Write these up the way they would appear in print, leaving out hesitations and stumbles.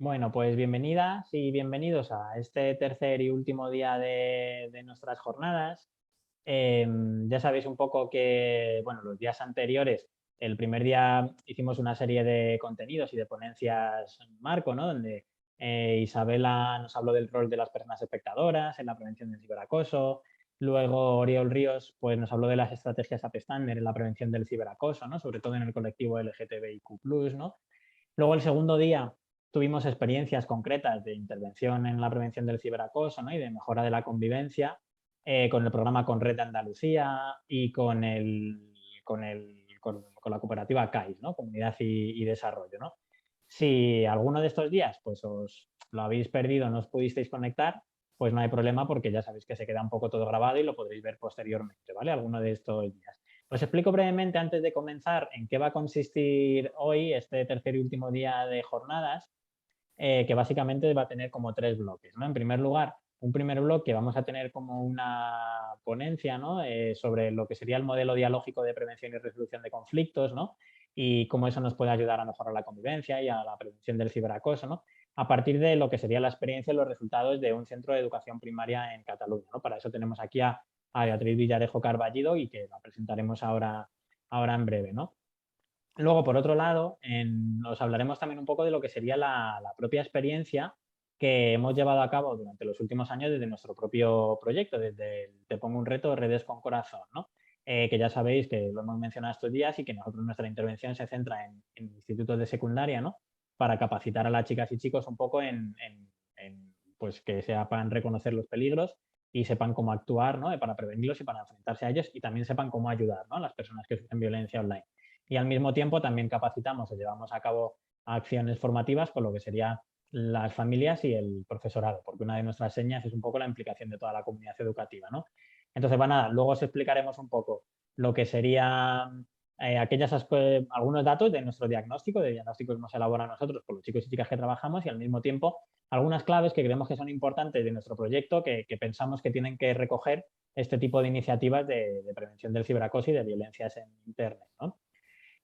Bueno, pues bienvenidas y bienvenidos a este tercer y último día de nuestras jornadas. Ya sabéis un poco que, bueno, los días anteriores, el primer día hicimos una serie de contenidos y de ponencias marco, ¿no? Donde Isabela nos habló del rol de las personas espectadoras en la prevención del ciberacoso. Luego Oriol Ríos pues, nos habló de las estrategias AP Standard en la prevención del ciberacoso, ¿no? Sobre todo en el colectivo LGTBIQ+, ¿no? Luego el segundo día tuvimos experiencias concretas de intervención en la prevención del ciberacoso, ¿no? Y de mejora de la convivencia con el programa Conred de Andalucía y con la cooperativa CAIS, ¿no? Comunidad y Desarrollo, ¿no? Si alguno de estos días pues os lo habéis perdido, no os pudisteis conectar, pues no hay problema porque ya sabéis que se queda un poco todo grabado y lo podréis ver posteriormente, ¿vale? Alguno de estos días. Os explico brevemente antes de comenzar en qué va a consistir hoy este tercer y último día de jornadas, que básicamente va a tener como tres bloques, ¿no? En primer lugar, un primer bloque vamos a tener como una ponencia, ¿no? Sobre lo que sería el modelo dialógico de prevención y resolución de conflictos, ¿no? Y cómo eso nos puede ayudar a mejorar la convivencia y a la prevención del ciberacoso, ¿no? A partir de lo que sería la experiencia y los resultados de un centro de educación primaria en Cataluña, ¿no? Para eso tenemos aquí a Beatriz Villarejo Carballido y que la presentaremos ahora en breve, ¿no? Luego, por otro lado, os hablaremos también un poco de lo que sería la propia experiencia que hemos llevado a cabo durante los últimos años desde nuestro propio proyecto, desde el Te pongo un reto, Redes con Corazón, ¿no? Que ya sabéis que lo hemos mencionado estos días y que nosotros nuestra intervención se centra en institutos de secundaria, ¿no? Para capacitar a las chicas y chicos un poco pues que sepan reconocer los peligros y sepan cómo actuar, ¿no? Para prevenirlos y para enfrentarse a ellos y también sepan cómo ayudar, ¿no? A las personas que sufren violencia online. Y al mismo tiempo también capacitamos o llevamos a cabo acciones formativas con lo que serían las familias y el profesorado, porque una de nuestras señas es un poco la implicación de toda la comunidad educativa, ¿no? Entonces, nada, luego os explicaremos un poco lo que serían algunos datos de nuestro diagnóstico, de diagnóstico que hemos elaborado nosotros con los chicos y chicas que trabajamos y al mismo tiempo algunas claves que creemos que son importantes de nuestro proyecto que pensamos que tienen que recoger este tipo de iniciativas de prevención del ciberacoso y de violencias en Internet, ¿no?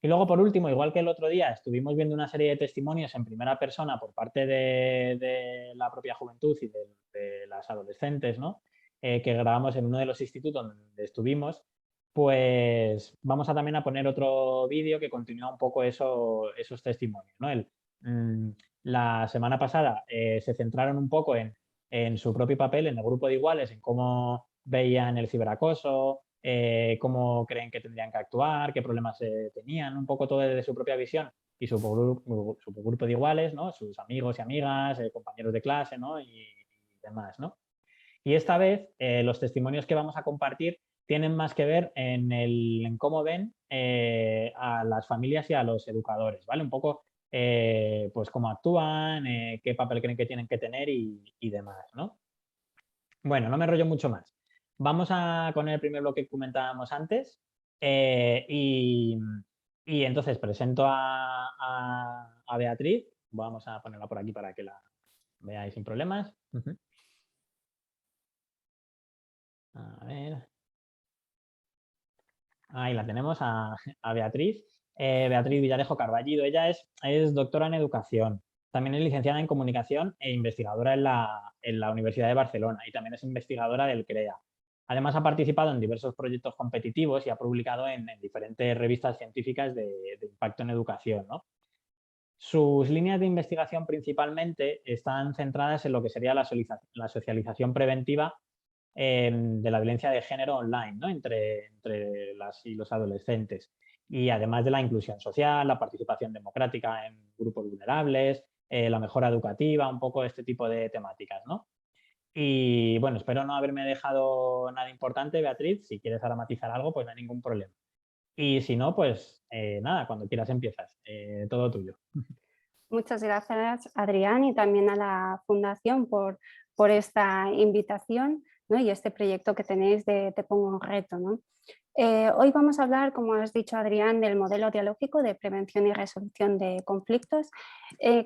Y luego, por último, igual que el otro día, estuvimos viendo una serie de testimonios en primera persona por parte de la propia juventud y de las adolescentes, ¿no? Que grabamos en uno de los institutos donde estuvimos, pues vamos a también a poner otro vídeo que continúa un poco esos testimonios, ¿no? Mm, la semana pasada se centraron un poco en su propio papel, en el grupo de iguales, en cómo veían el ciberacoso, cómo creen que tendrían que actuar, qué problemas tenían, un poco todo desde su propia visión y su grupo de iguales, ¿no? Sus amigos y amigas, compañeros de clase, ¿no? Y demás, ¿no? Y esta vez los testimonios que vamos a compartir tienen más que ver en cómo ven a las familias y a los educadores, ¿vale? Un poco pues cómo actúan, qué papel creen que tienen que tener y demás, ¿no? Bueno, no me enrollo mucho más. Vamos con el primer bloque que comentábamos antes. eh, y, y entonces presento a Beatriz. Vamos a ponerla por aquí para que la veáis sin problemas. Ujú. A ver. Ahí la tenemos a Beatriz. Beatriz Villarejo Carballido. Ella es doctora en educación. También es licenciada en comunicación e investigadora en la Universidad de Barcelona y también es investigadora del CREA. Además, ha participado en diversos proyectos competitivos y ha publicado en diferentes revistas científicas de impacto en educación, ¿no? Sus líneas de investigación principalmente están centradas en lo que sería la socialización preventiva de la violencia de género online, ¿no? Entre las y los adolescentes. Y además de la inclusión social, la participación democrática en grupos vulnerables, la mejora educativa, un poco este tipo de temáticas, ¿no? Y bueno, espero no haberme dejado nada importante, Beatriz. Si quieres ahora matizar algo, pues no hay ningún problema. Y si no, pues nada, cuando quieras empiezas. Todo tuyo. Muchas gracias, Adrián, y también a la Fundación por esta invitación, ¿no? Y este proyecto que tenéis de Te pongo un reto, ¿no? Hoy vamos a hablar, como has dicho, Adrián, del modelo dialógico de prevención y resolución de conflictos,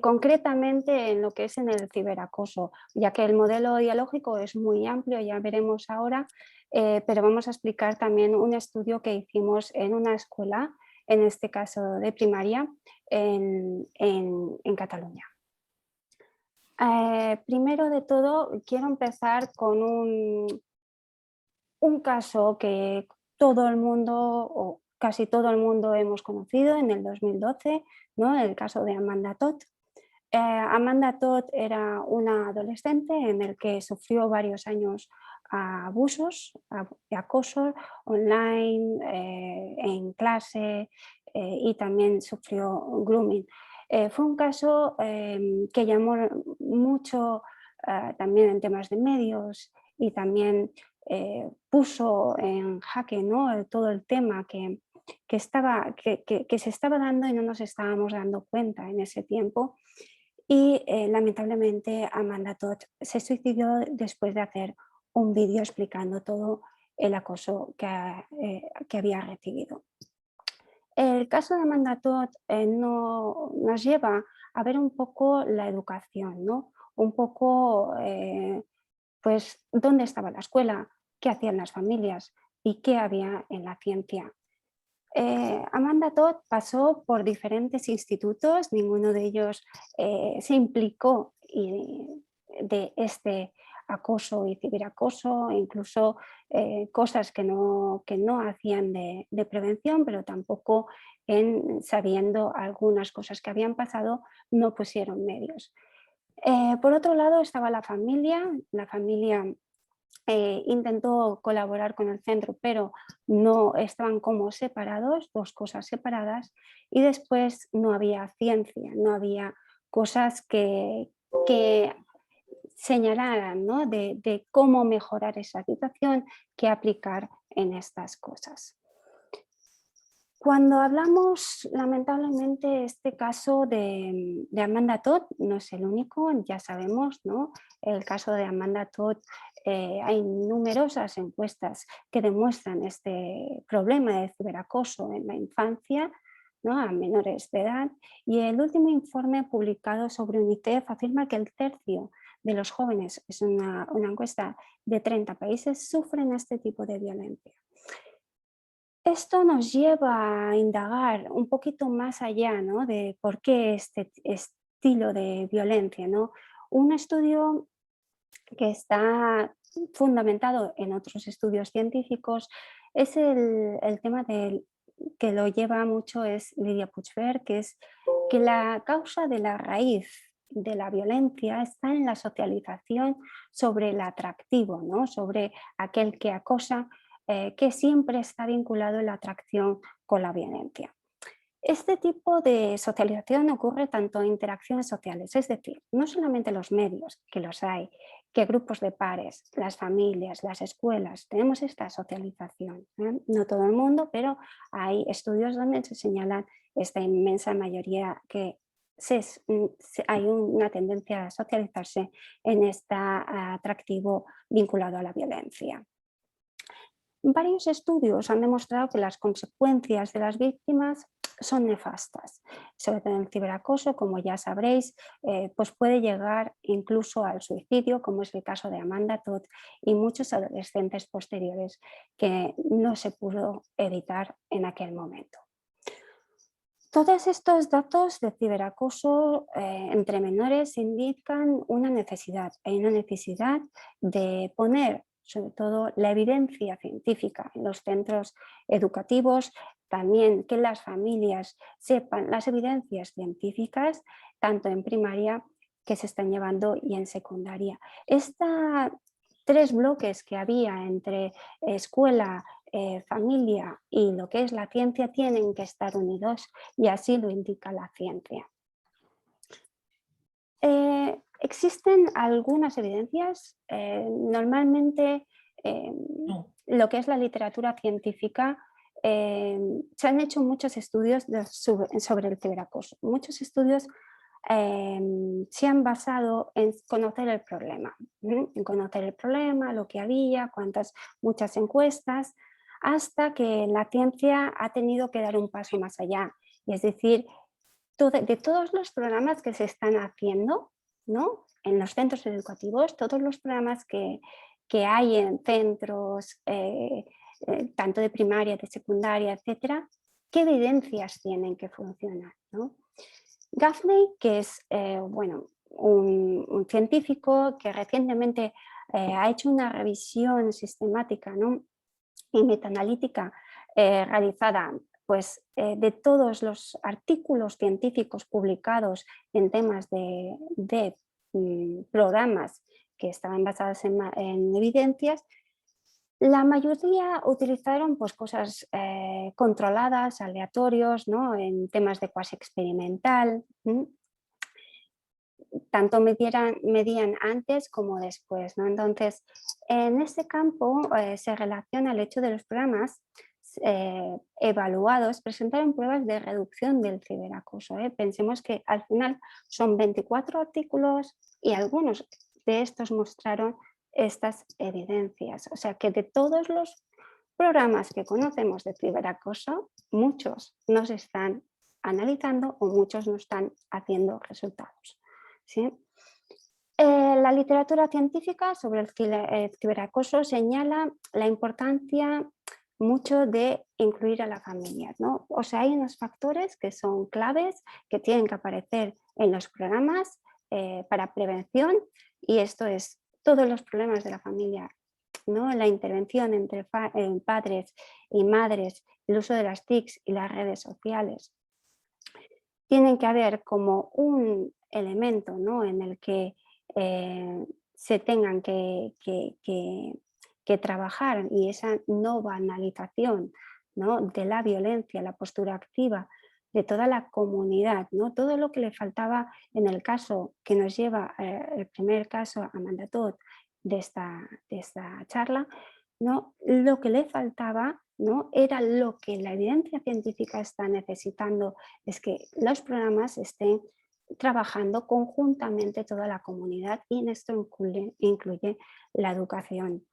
concretamente en lo que es en el ciberacoso, ya que el modelo dialógico es muy amplio, ya veremos ahora, pero vamos a explicar también un estudio que hicimos en una escuela, en este caso de primaria, en Cataluña. Primero de todo, quiero empezar con un caso que todo el mundo o casi todo el mundo hemos conocido en el 2012, ¿no? El caso de Amanda Todd. Amanda Todd era una adolescente en el que sufrió varios años abusos y acoso online, en clase, y también sufrió grooming. Fue un caso que llamó mucho, también en temas de medios, y también puso en jaque, ¿no? Todo el tema que se estaba dando y no nos estábamos dando cuenta en ese tiempo. Y lamentablemente Amanda Todd se suicidó después de hacer un vídeo explicando todo el acoso que había recibido. El caso de Amanda Todd nos lleva a ver un poco la educación, ¿no? Un poco, pues, dónde estaba la escuela, qué hacían las familias y qué había en la ciencia. Amanda Todd pasó por diferentes institutos, ninguno de ellos se implicó de este acoso y ciberacoso, e incluso cosas que no hacían de prevención, pero tampoco sabiendo algunas cosas que habían pasado, no pusieron medios. Por otro lado estaba la familia intentó colaborar con el centro, pero no estaban como separados, dos cosas separadas, y después no había ciencia, no había cosas que señalaran, ¿no? De cómo mejorar esa situación, qué aplicar en estas cosas. Cuando hablamos, lamentablemente, este caso de Amanda Todd no es el único, ya sabemos, ¿no? El caso de Amanda Todd, hay numerosas encuestas que demuestran este problema de ciberacoso en la infancia, ¿no? A menores de edad, y el último informe publicado sobre UNICEF afirma que el tercio de los jóvenes, es una encuesta de 30 países, sufren este tipo de violencia. Esto nos lleva a indagar un poquito más allá, ¿no? De por qué este estilo de violencia, ¿no? Un estudio que está fundamentado en otros estudios científicos es el tema que lo lleva mucho es Lidia Puigvert, que es que la causa de la raíz de la violencia está en la socialización sobre el atractivo, ¿no? Sobre aquel que acosa, que siempre está vinculado en la atracción con la violencia. Este tipo de socialización ocurre tanto en interacciones sociales, es decir, no solamente los medios, que los hay, que grupos de pares, las familias, las escuelas, tenemos esta socialización. No todo el mundo, pero hay estudios donde se señalan esta inmensa mayoría que hay una tendencia a socializarse en este atractivo vinculado a la violencia. Varios estudios han demostrado que las consecuencias de las víctimas son nefastas. Sobre todo en el ciberacoso, como ya sabréis, pues puede llegar incluso al suicidio, como es el caso de Amanda Todd y muchos adolescentes posteriores que no se pudo evitar en aquel momento. Todos estos datos de ciberacoso entre menores indican una necesidad. Hay una necesidad de poner sobre todo la evidencia científica en los centros educativos, también que las familias sepan las evidencias científicas, tanto en primaria que se están llevando y en secundaria. Estos tres bloques que había entre escuela, familia y lo que es la ciencia tienen que estar unidos y así lo indica la ciencia. Existen algunas evidencias, normalmente lo que es la literatura científica, se han hecho muchos estudios sobre el ciberacoso. Muchos estudios se han basado en conocer el problema, en conocer el problema, lo que había, muchas encuestas, hasta que la ciencia ha tenido que dar un paso más allá. Y es decir, de todos los programas que se están haciendo, ¿no? En los centros educativos, todos los programas que hay en centros, tanto de primaria, de secundaria, etcétera, ¿qué evidencias tienen que funcionar, ¿no? Gaffney, que es un científico que recientemente ha hecho una revisión sistemática, ¿no?, y metaanalítica realizada pues, de todos los artículos científicos publicados en temas de programas que estaban basados en evidencias. La mayoría utilizaron pues, cosas controladas, aleatorios, ¿no?, en temas de cuasi experimental. Tanto medían antes como después, ¿no? Entonces, en este campo se relaciona el hecho de los programas evaluados presentaron pruebas de reducción del ciberacoso. Pensemos que al final son 24 artículos y algunos de estos mostraron estas evidencias. O sea que de todos los programas que conocemos de ciberacoso, muchos no se están analizando o muchos no están haciendo resultados. ¿Sí? La literatura científica sobre el ciberacoso señala la importancia mucho de incluir a la familia, ¿no? O sea, hay unos factores que son claves, que tienen que aparecer en los programas para prevención, y esto es todos los problemas de la familia, ¿no? La intervención entre padres y madres, el uso de las TICs y las redes sociales. Tienen que haber como un elemento, ¿no?, en el que se tengan que trabajar, y esa no banalización, ¿no?, de la violencia, la postura activa de toda la comunidad, ¿no? Todo lo que le faltaba en el caso que nos lleva el primer caso a Mandatot de esta charla, ¿no? Lo que le faltaba, ¿no?, era lo que la evidencia científica está necesitando, es que los programas estén trabajando conjuntamente toda la comunidad, y en esto incluye la educación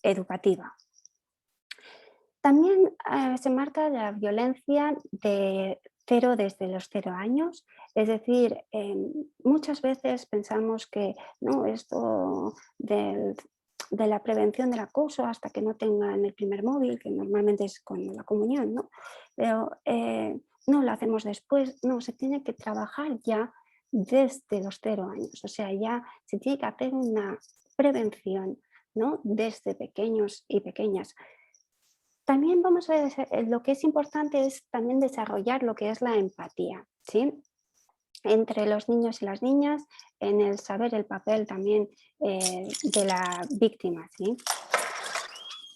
educativa. También se marca la violencia desde los 0 años, es decir, muchas veces pensamos que no, esto de la prevención del acoso hasta que no tengan el primer móvil, que normalmente es con la comunión, ¿no? Pero no lo hacemos después, no, se tiene que trabajar ya desde los 0 años, o sea, ya se tiene que hacer una prevención, ¿no?, desde pequeños y pequeñas. También vamos a ver, lo que es importante es también desarrollar lo que es la empatía, ¿sí?, entre los niños y las niñas, en el saber el papel también de la víctima, ¿sí?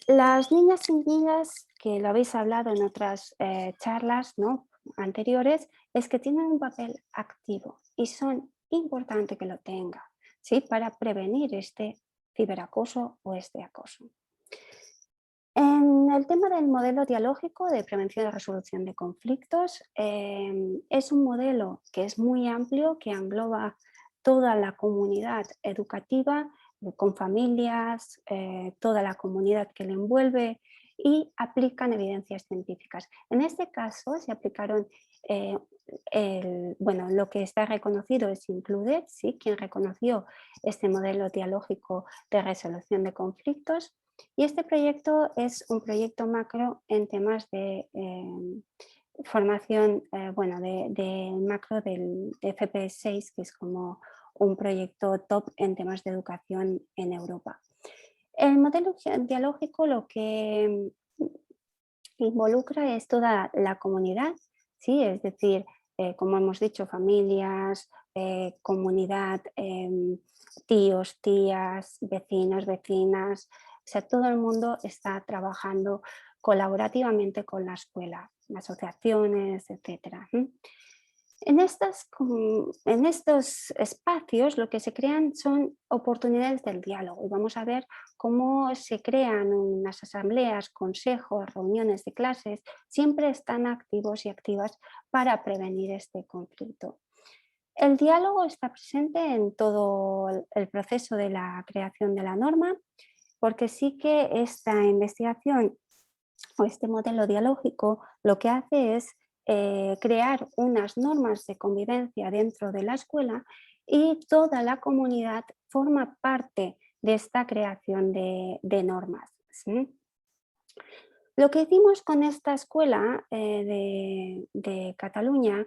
Las niñas y niñas, que lo habéis hablado en otras charlas, ¿no?, anteriores, es que tienen un papel activo y son importante que lo tengan, ¿sí?, para prevenir este ciberacoso o este acoso. En el tema del modelo dialógico de prevención y resolución de conflictos, es un modelo que es muy amplio, que engloba toda la comunidad educativa, con familias, toda la comunidad que le envuelve, y aplican evidencias científicas. En este caso se aplicaron, lo que está reconocido es Included, ¿sí?, quien reconoció este modelo dialógico de resolución de conflictos. Y este proyecto es un proyecto macro en temas de formación, de macro de FP6, que es como un proyecto top en temas de educación en Europa. El modelo dialógico lo que involucra es toda la comunidad, ¿sí?, es decir, como hemos dicho, familias, comunidad, tíos, tías, vecinos, vecinas. O sea, todo el mundo está trabajando colaborativamente con la escuela, asociaciones, etc. En estos espacios lo que se crean son oportunidades del diálogo, y vamos a ver cómo se crean unas asambleas, consejos, reuniones de clases, siempre están activos y activas para prevenir este conflicto. El diálogo está presente en todo el proceso de la creación de la norma, porque sí que esta investigación o este modelo dialógico lo que hace es crear unas normas de convivencia dentro de la escuela, y toda la comunidad forma parte de esta creación de normas, ¿sí? Lo que hicimos con esta escuela de Cataluña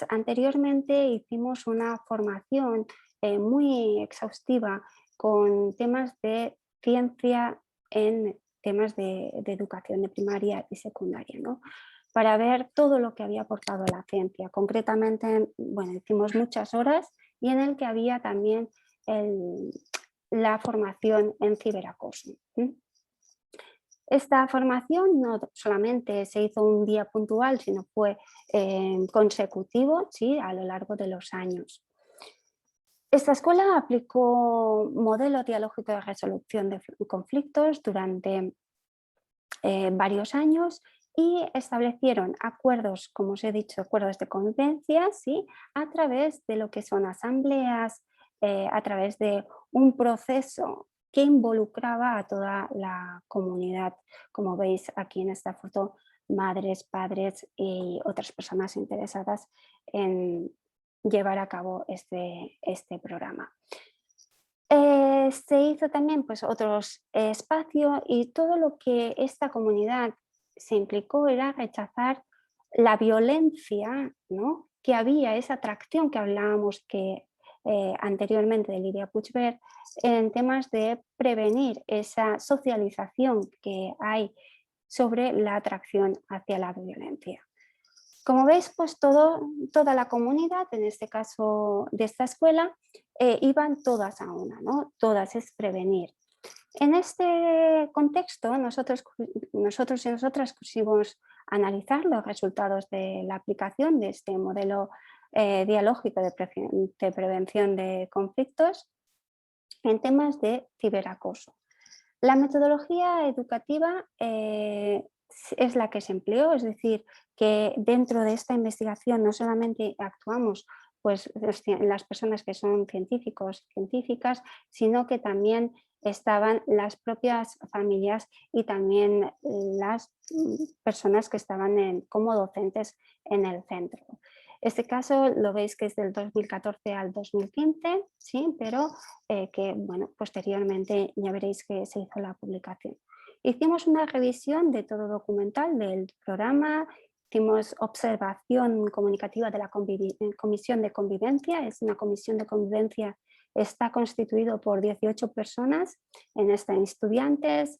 Anteriormente hicimos una formación muy exhaustiva con temas de ciencia en temas de educación de primaria y secundaria, ¿no? Para ver todo lo que había aportado la ciencia. Concretamente, bueno, hicimos muchas horas y en el que había también la formación en ciberacoso. Esta formación no solamente se hizo un día puntual, sino fue consecutivo, ¿sí?, a lo largo de los años. Esta escuela aplicó modelo dialógico de resolución de conflictos durante varios años y establecieron acuerdos, como os he dicho, acuerdos de convivencia, ¿sí?, a través de lo que son asambleas, a través de un proceso que involucraba a toda la comunidad, como veis aquí en esta foto, madres, padres y otras personas interesadas en llevar a cabo este programa. Se hizo también pues, otros espacios y todo lo que esta comunidad se implicó era rechazar la violencia, ¿no?, que había, esa atracción que hablábamos anteriormente de Lidia Puigvert, en temas de prevenir esa socialización que hay sobre la atracción hacia la violencia. Como veis, pues toda la comunidad, en este caso de esta escuela, iban todas a una, ¿no? Todas es prevenir. En este contexto, nosotros y nosotras quisimos analizar los resultados de la aplicación de este modelo dialógico de prevención de conflictos en temas de ciberacoso. La metodología educativa es la que se empleó, es decir, que dentro de esta investigación no solamente actuamos pues, las personas que son científicos, científicas, sino que también estaban las propias familias y también las personas que estaban como docentes en el centro. Este caso lo veis que es del 2014 al 2015, ¿sí?, pero que bueno, posteriormente ya veréis que se hizo la publicación. Hicimos una revisión de todo documental del programa, hicimos observación comunicativa de la comisión de convivencia, es una comisión de convivencia, está constituido por 18 personas, en esta estudiantes,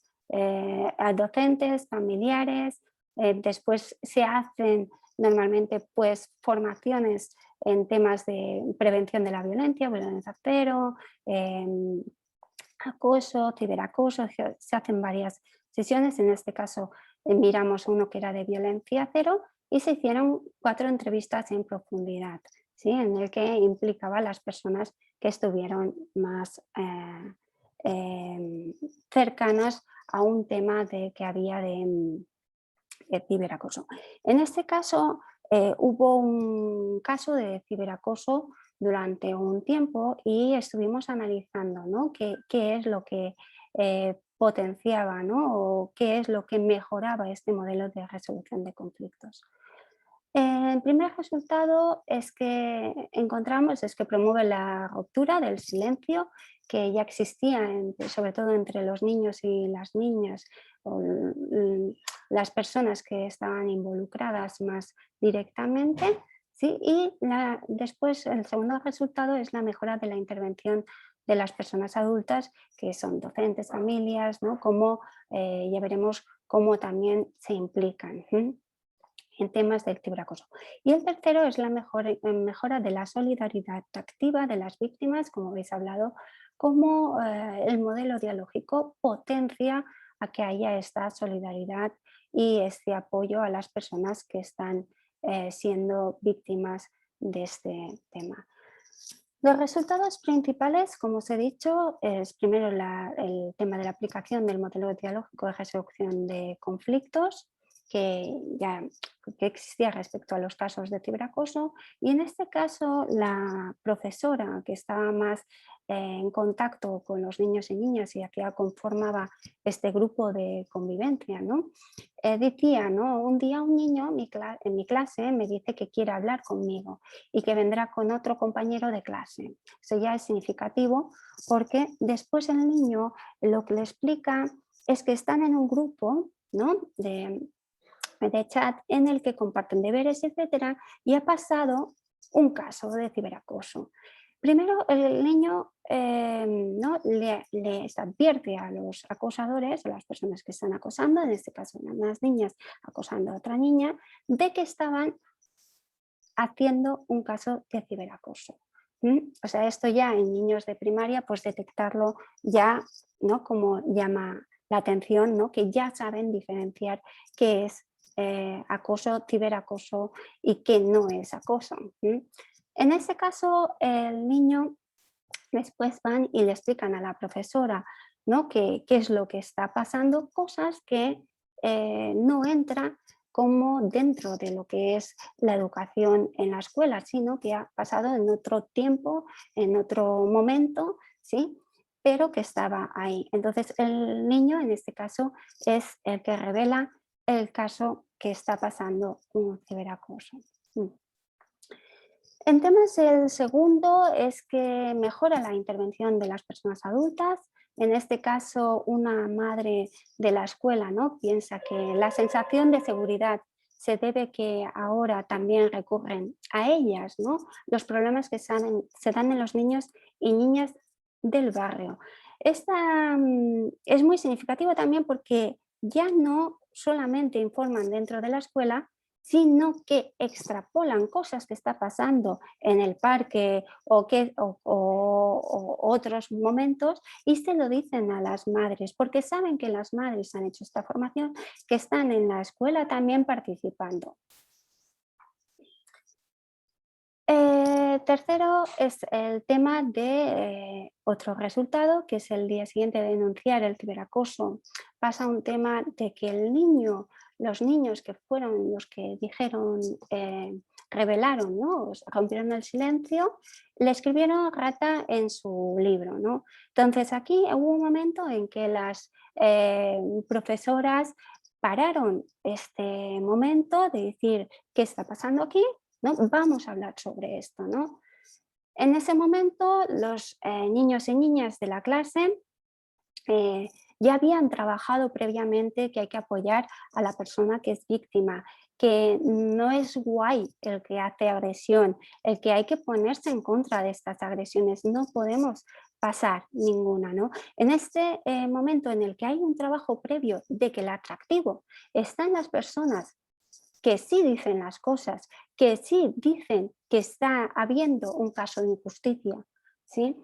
docentes, familiares, después se hacen normalmente pues formaciones en temas de prevención de la violencia cero, acoso, ciberacoso, se hacen varias sesiones, en este caso miramos uno que era de violencia cero y se hicieron 4 entrevistas en profundidad, ¿sí?, en el que implicaba a las personas que estuvieron más cercanas a un tema que había de ciberacoso. En este caso hubo un caso de ciberacoso durante un tiempo y estuvimos analizando, ¿no?, qué es lo que potenciaba, ¿no?, o qué es lo que mejoraba este modelo de resolución de conflictos. El primer resultado es que encontramos es que promueve la ruptura del silencio que ya existía sobre todo entre los niños y las niñas, o las personas que estaban involucradas más directamente, ¿sí? Y después el segundo resultado es la mejora de la intervención de las personas adultas, que son docentes, familias, ¿no?, como ya veremos cómo también se implican en temas del ciberacoso. Y el tercero es la mejora de la solidaridad activa de las víctimas, como habéis hablado, como el modelo dialógico potencia a que haya esta solidaridad y este apoyo a las personas que están siendo víctimas de este tema. Los resultados principales, como os he dicho, es primero el tema de la aplicación del modelo dialógico de resolución de conflictos, que existía respecto a los casos de ciberacoso, y en este caso la profesora que estaba más en contacto con los niños y niñas y conformaba este grupo de convivencia, ¿no? Decía, ¿no?, un día un niño en mi clase me dice que quiere hablar conmigo y que vendrá con otro compañero de clase. Eso ya es significativo porque después el niño lo que le explica es que están en un grupo, ¿no?, de chat en el que comparten deberes, etcétera, y ha pasado un caso de ciberacoso. Primero, el niño ¿no? les advierte a los acosadores, a las personas que están acosando, en este caso eran unas niñas acosando a otra niña, de que estaban haciendo un caso de ciberacoso. O sea, esto ya en niños de primaria, pues detectarlo ya, ¿no? Como llama la atención, ¿no? Que ya saben diferenciar qué es acoso, ciberacoso y qué no es acoso. En este caso, el niño después van y le explican a la profesora, ¿no? qué es lo que está pasando, cosas que no entran como dentro de lo que es la educación en la escuela, sino que ha pasado en otro tiempo, en otro momento, ¿sí? Pero que estaba ahí. Entonces el niño en este caso es el que revela el caso que está pasando un ciberacoso. En temas, el segundo es que mejora la intervención de las personas adultas. En este caso, una madre de la escuela, ¿no? Piensa que la sensación de seguridad se debe que ahora también recurren a ellas, ¿no? Los problemas que se dan en los niños y niñas del barrio. Esta es muy significativo también porque ya no solamente informan dentro de la escuela, sino que extrapolan cosas que está pasando en el parque o otros momentos y se lo dicen a las madres, porque saben que las madres han hecho esta formación, que están en la escuela también participando. Tercero es el tema de otro resultado, que es el día siguiente de denunciar el ciberacoso. Pasa un tema de que el niño, los niños que fueron los que dijeron, revelaron, ¿no? Rompieron el silencio, le escribieron rata en su libro, ¿no? Entonces aquí hubo un momento en que las profesoras pararon este momento de decir, ¿qué está pasando aquí? ¿No? Vamos a hablar sobre esto, ¿no? En ese momento los niños y niñas de la clase ya habían trabajado previamente que hay que apoyar a la persona que es víctima, que no es guay el que hace agresión, el que hay que ponerse en contra de estas agresiones, no podemos pasar ninguna, ¿no? En este momento en el que hay un trabajo previo de que el atractivo está en las personas que sí dicen las cosas, que sí dicen que está habiendo un caso de injusticia, ¿sí?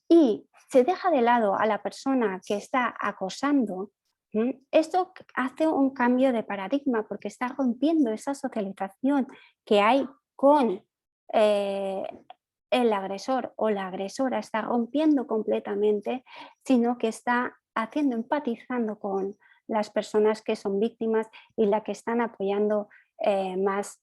Y se deja de lado a la persona que está acosando, esto hace un cambio de paradigma porque está rompiendo esa socialización que hay con el agresor o la agresora, está rompiendo completamente, sino que está haciendo, empatizando con las personas que son víctimas y la que están apoyando más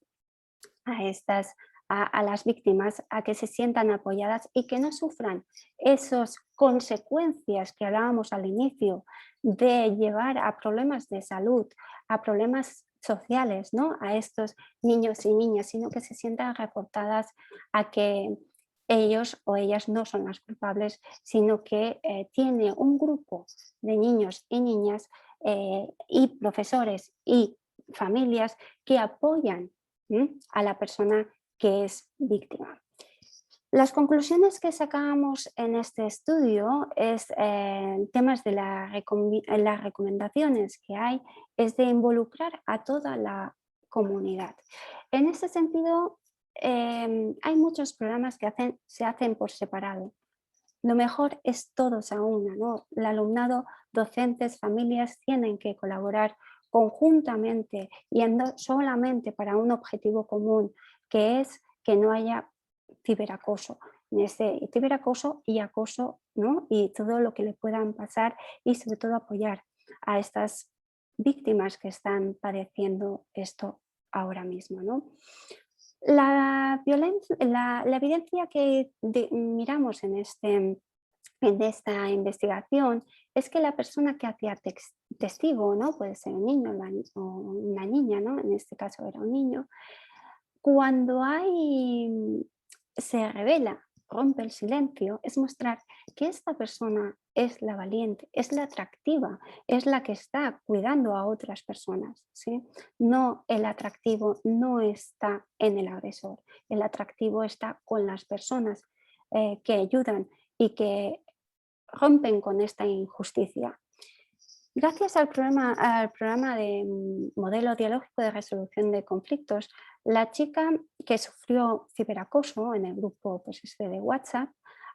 a estas a las víctimas a que se sientan apoyadas y que no sufran esas consecuencias que hablábamos al inicio de llevar a problemas de salud, a problemas sociales, ¿no? A estos niños y niñas, sino que se sientan reportadas a que ellos o ellas no son las culpables, sino que tiene un grupo de niños y niñas y profesores y familias que apoyan a la persona que es víctima. Las conclusiones que sacamos en este estudio es temas de las recomendaciones que hay, es de involucrar a toda la comunidad. En este sentido, hay muchos programas que se hacen por separado. Lo mejor es todos a una, ¿no? El alumnado, docentes, familias tienen que colaborar conjuntamente y solamente para un objetivo común, que es que no haya ciberacoso. Ciberacoso y acoso, ¿no? Y todo lo que le puedan pasar y sobre todo apoyar a estas víctimas que están padeciendo esto ahora mismo, ¿no? La evidencia que miramos en esta investigación es que la persona que hacía testigo, ¿no? Puede ser un niño o una niña, ¿no? En este caso era un niño, cuando se revela, rompe el silencio, es mostrar que esta persona es la valiente, es la atractiva, es la que está cuidando a otras personas, ¿sí? No, el atractivo no está en el agresor, el atractivo está con las personas que ayudan y que rompen con esta injusticia. Gracias al programa de modelo dialógico de resolución de conflictos, la chica que sufrió ciberacoso en el grupo pues, de WhatsApp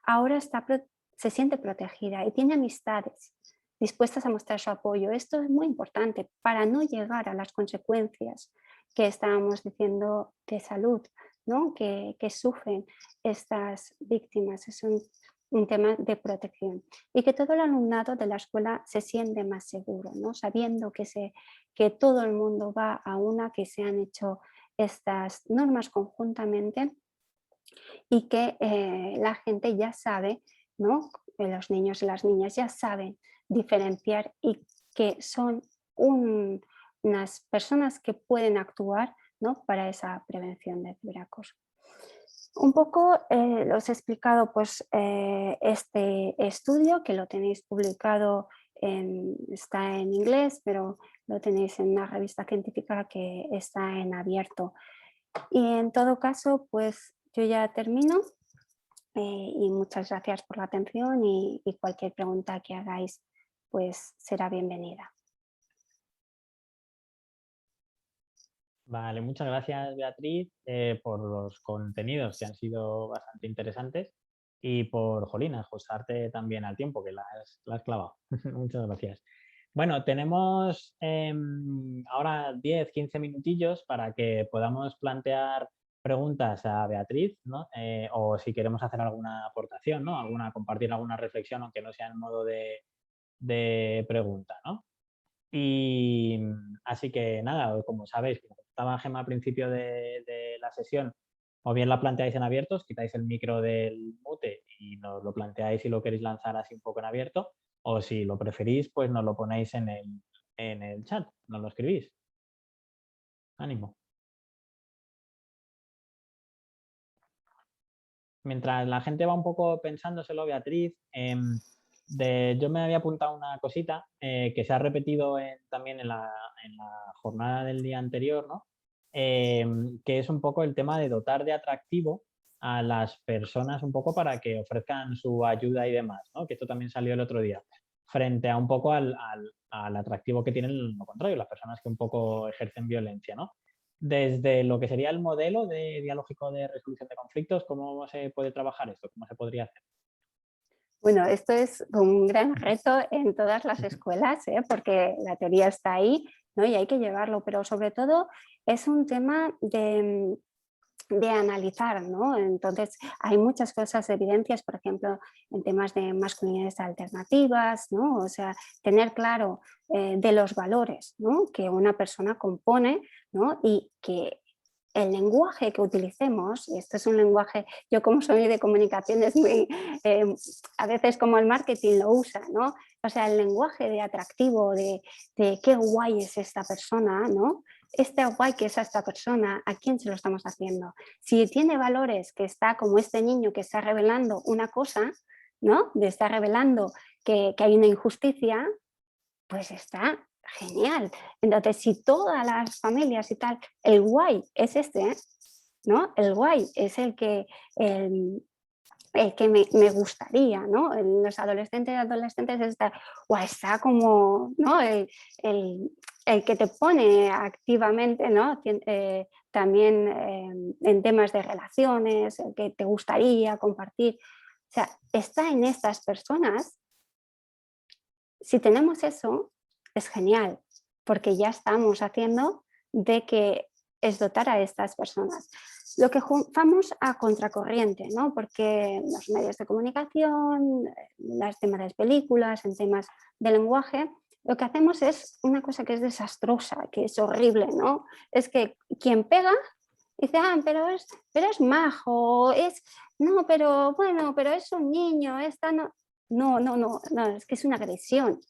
ahora se siente protegida y tiene amistades dispuestas a mostrar su apoyo. Esto es muy importante para no llegar a las consecuencias que estábamos diciendo de salud, ¿no? que sufren estas víctimas. Es un tema de protección y que todo el alumnado de la escuela se siente más seguro, ¿no? Sabiendo que todo el mundo va a una, que se han hecho estas normas conjuntamente y que la gente ya sabe, ¿no? Los niños y las niñas ya saben diferenciar y que son unas personas que pueden actuar, ¿no? Para esa prevención de ciberacoso. Un poco os he explicado pues, este estudio que lo tenéis publicado, está en inglés, pero lo tenéis en una revista científica que está en abierto. Y en todo caso, pues yo ya termino y muchas gracias por la atención y cualquier pregunta que hagáis pues será bienvenida. Vale, muchas gracias Beatriz por los contenidos que han sido bastante interesantes y por, Jolín, ajustarte también al tiempo que la has clavado. Muchas gracias. Bueno, tenemos ahora 10-15 minutillos para que podamos plantear preguntas a Beatriz, ¿no? O si queremos hacer alguna aportación, ¿no? Compartir alguna reflexión, aunque no sea en modo de pregunta, ¿no? Y así que nada, como sabéis, como estaba Gemma al principio de la sesión, o bien la planteáis en abierto, os quitáis el micro del mute y nos lo planteáis si lo queréis lanzar así un poco en abierto, o si lo preferís, pues nos lo ponéis en el chat, nos lo escribís. Ánimo. Mientras la gente va un poco pensándoselo, Beatriz, yo me había apuntado una cosita que se ha repetido también en la jornada del día anterior, ¿no? Que es un poco el tema de dotar de atractivo a las personas un poco para que ofrezcan su ayuda y demás, ¿no? Que esto también salió el otro día, frente a un poco al atractivo que tienen lo contrario, las personas que un poco ejercen violencia, ¿no? Desde lo que sería el modelo de dialógico de resolución de conflictos, ¿cómo se puede trabajar esto? ¿Cómo se podría hacer? Bueno, esto es un gran reto en todas las escuelas, porque la teoría está ahí, ¿no? Y hay que llevarlo, pero sobre todo es un tema de analizar, ¿no? Entonces hay muchas cosas, evidencias, por ejemplo, en temas de masculinidades alternativas, ¿no? O sea, tener claro de los valores, ¿no? Que una persona compone, ¿no? Y que el lenguaje que utilicemos, y esto es un lenguaje, yo como soy de comunicaciones, a veces como el marketing lo usa, ¿no? O sea, el lenguaje de atractivo, de qué guay es esta persona, ¿no? Este guay que es esta persona, ¿a quién se lo estamos haciendo? Si tiene valores que está como este niño que está revelando una cosa, ¿no? De está revelando que hay una injusticia, pues está genial. Entonces, si todas las familias y tal, el guay es este, ¿no? El guay es el que me gustaría, ¿no? En los adolescentes y adolescentes está como, ¿no? El que te pone activamente, ¿no? También en temas de relaciones, el que te gustaría compartir. O sea, está en estas personas. Si tenemos eso, es genial, porque ya estamos haciendo de que es dotar a estas personas. Lo que vamos a contracorriente, ¿no? Porque los medios de comunicación, las temas de películas, en temas de lenguaje, lo que hacemos es una cosa que es desastrosa, que es horrible, ¿no? Es que quien pega dice, pero es majo, no, pero bueno, pero es un niño, no, es que es una agresión.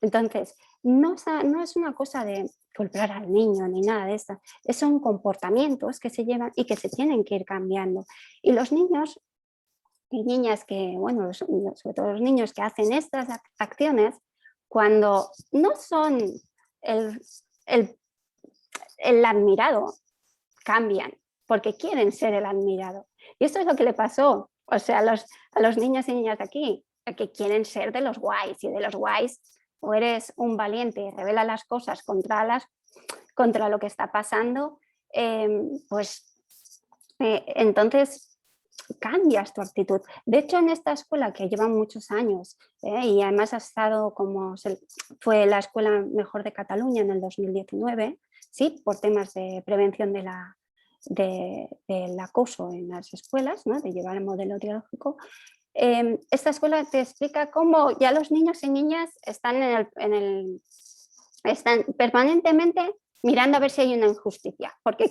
Entonces, no es una cosa de golpear al niño ni nada de esto, son comportamientos que se llevan y que se tienen que ir cambiando. Y los niños y niñas que, bueno, sobre todo los niños que hacen estas acciones, cuando no son el, el, el admirado, cambian, porque quieren ser el admirado. Y esto es lo que le pasó, o sea, a los niños y niñas de aquí, que quieren ser de los guays, y de los guays o eres un valiente y revela las cosas contra lo que está pasando, entonces cambias tu actitud. De hecho, en esta escuela que lleva muchos años y además ha estado fue la escuela mejor de Cataluña en el 2019, ¿sí? Por temas de prevención del acoso en las escuelas, ¿no? De llevar el modelo ideológico. Esta escuela te explica cómo ya los niños y niñas están están permanentemente mirando a ver si hay una injusticia, porque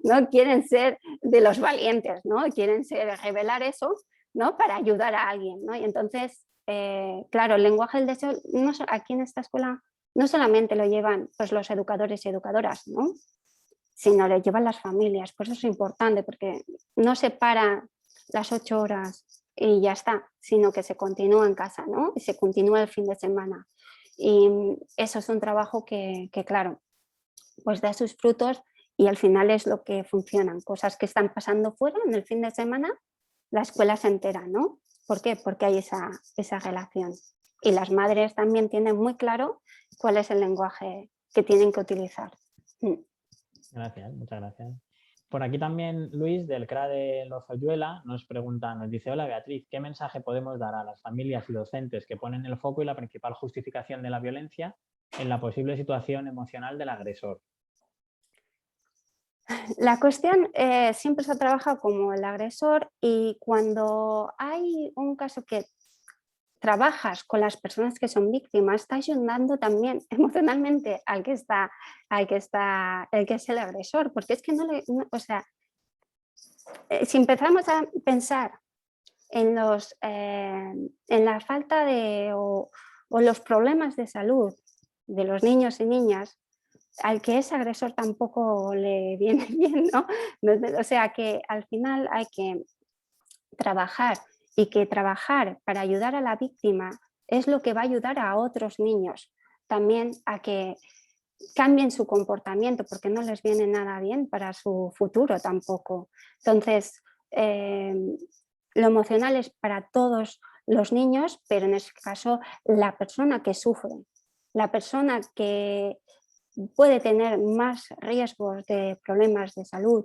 ¿no? Quieren ser de los valientes, ¿no? Quieren revelar eso, ¿no? Para ayudar a alguien, ¿no? Y entonces, claro, el lenguaje del deseo aquí en esta escuela no solamente lo llevan pues, los educadores y educadoras, ¿no? Sino lo llevan las familias. Por eso es importante, porque no se para las 8 horas y ya está, sino que se continúa en casa, ¿no? Y se continúa el fin de semana. Y eso es un trabajo que claro, pues da sus frutos y al final es lo que funcionan. Cosas que están pasando fuera en el fin de semana, la escuela se entera, ¿no? ¿Por qué? Porque hay esa relación. Y las madres también tienen muy claro cuál es el lenguaje que tienen que utilizar. Gracias, muchas gracias. Por aquí también Luis, del CRA de Lozoyuela, nos dice: hola Beatriz, ¿qué mensaje podemos dar a las familias y docentes que ponen el foco y la principal justificación de la violencia en la posible situación emocional del agresor? La cuestión siempre se trabaja como el agresor y cuando hay un caso que trabajas con las personas que son víctimas, estás ayudando también emocionalmente al que el que es el agresor, porque es que o sea, si empezamos a pensar en la falta o los problemas de salud de los niños y niñas, al que es agresor tampoco le viene bien, ¿no? O sea que al final hay que trabajar y que trabajar para ayudar a la víctima es lo que va a ayudar a otros niños también a que cambien su comportamiento, porque no les viene nada bien para su futuro tampoco. Entonces, lo emocional es para todos los niños, pero en este caso la persona que sufre, la persona que puede tener más riesgos de problemas de salud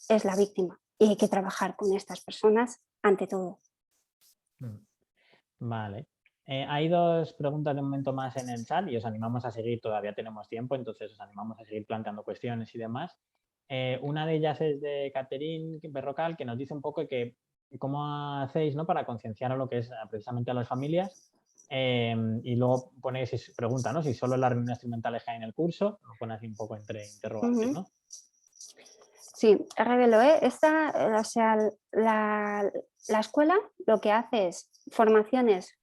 es la víctima y hay que trabajar con estas personas ante todo. Vale. Hay dos preguntas de momento más en el chat y os animamos a seguir, todavía tenemos tiempo, entonces os animamos a seguir planteando cuestiones y demás. Una de ellas es de Caterine Berrocal, que nos dice un poco que cómo hacéis, ¿no?, para concienciar a lo que es precisamente a las familias. Y luego pregunta, ¿no?, si solo las reuniones instrumentales que hay en el curso, lo pone así un poco entre interrogantes, ¿no? Sí, revelo, o sea, la escuela lo que hace es formaciones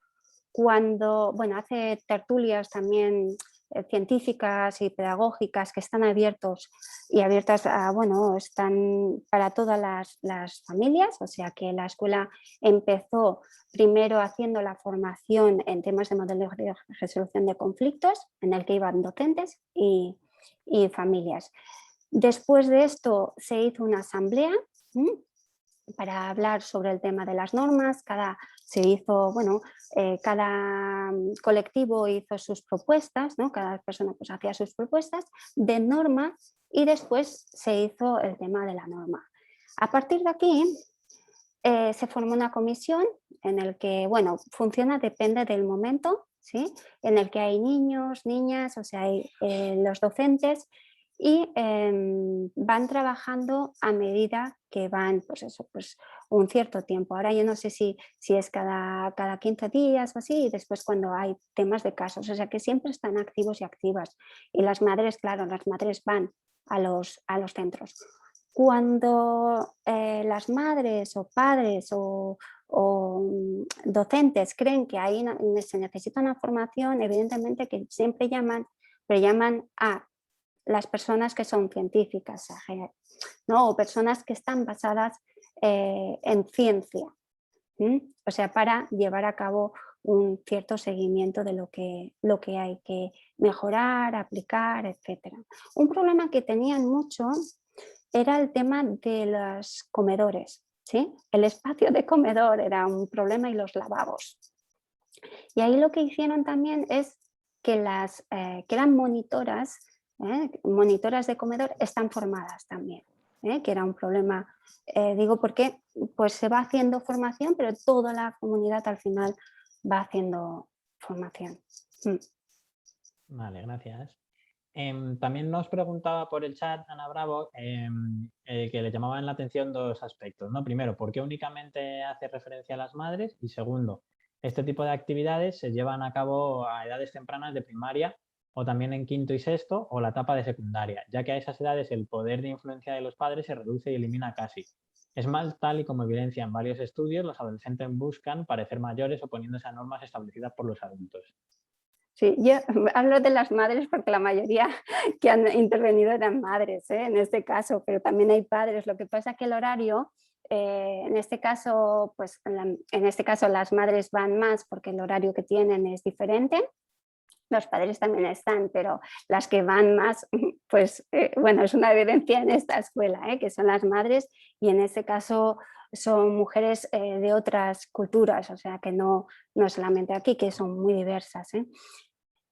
hace tertulias también científicas y pedagógicas que están abiertas están para todas las familias, o sea que la escuela empezó primero haciendo la formación en temas de modelo de resolución de conflictos, en el que iban docentes y familias. Después de esto se hizo una asamblea para hablar sobre el tema de las normas. Cada colectivo hizo sus propuestas, ¿no? Cada persona pues hacía sus propuestas de norma y después se hizo el tema de la norma. A partir de aquí se formó una comisión en el que, funciona, depende del momento, ¿sí? En el que hay niños, niñas, o sea, hay los docentes y van trabajando a medida que van, un cierto tiempo. Ahora yo no sé si es cada 15 días o así, y después cuando hay temas de casos, o sea que siempre están activos y activas. Y las madres, claro, las madres van a los centros. Cuando las madres o padres o docentes creen que ahí se necesita una formación, evidentemente que siempre pero llaman a las personas que son científicas, ¿no? O personas que están basadas en ciencia. O sea, para llevar a cabo un cierto seguimiento de lo que hay que mejorar, aplicar, etc. Un problema que tenían mucho era el tema de los comedores. ¿Sí? El espacio de comedor era un problema y los lavabos. Y ahí lo que hicieron también es que que eran monitoras de comedor, están formadas también, que era un problema, digo porque pues se va haciendo formación, pero toda la comunidad al final va haciendo formación. Vale, gracias. También nos preguntaba por el chat Ana Bravo que le llamaban la atención dos aspectos, ¿no? Primero, ¿por qué únicamente hace referencia a las madres? Y segundo, este tipo de actividades se llevan a cabo a edades tempranas de primaria o también en quinto y sexto o la etapa de secundaria, ya que a esas edades el poder de influencia de los padres se reduce y elimina casi. Es más, tal y como evidencian varios estudios, los adolescentes buscan parecer mayores oponiéndose a normas establecidas por los adultos. Sí, yo hablo de las madres porque la mayoría que han intervenido eran madres, en este caso, pero también hay padres. Lo que pasa es que el horario, en este caso, pues en este caso las madres van más porque el horario que tienen es diferente. Los padres también están, pero las que van más, pues bueno, es una evidencia en esta escuela, que son las madres y en este caso son mujeres de otras culturas, o sea que no solamente aquí, que son muy diversas.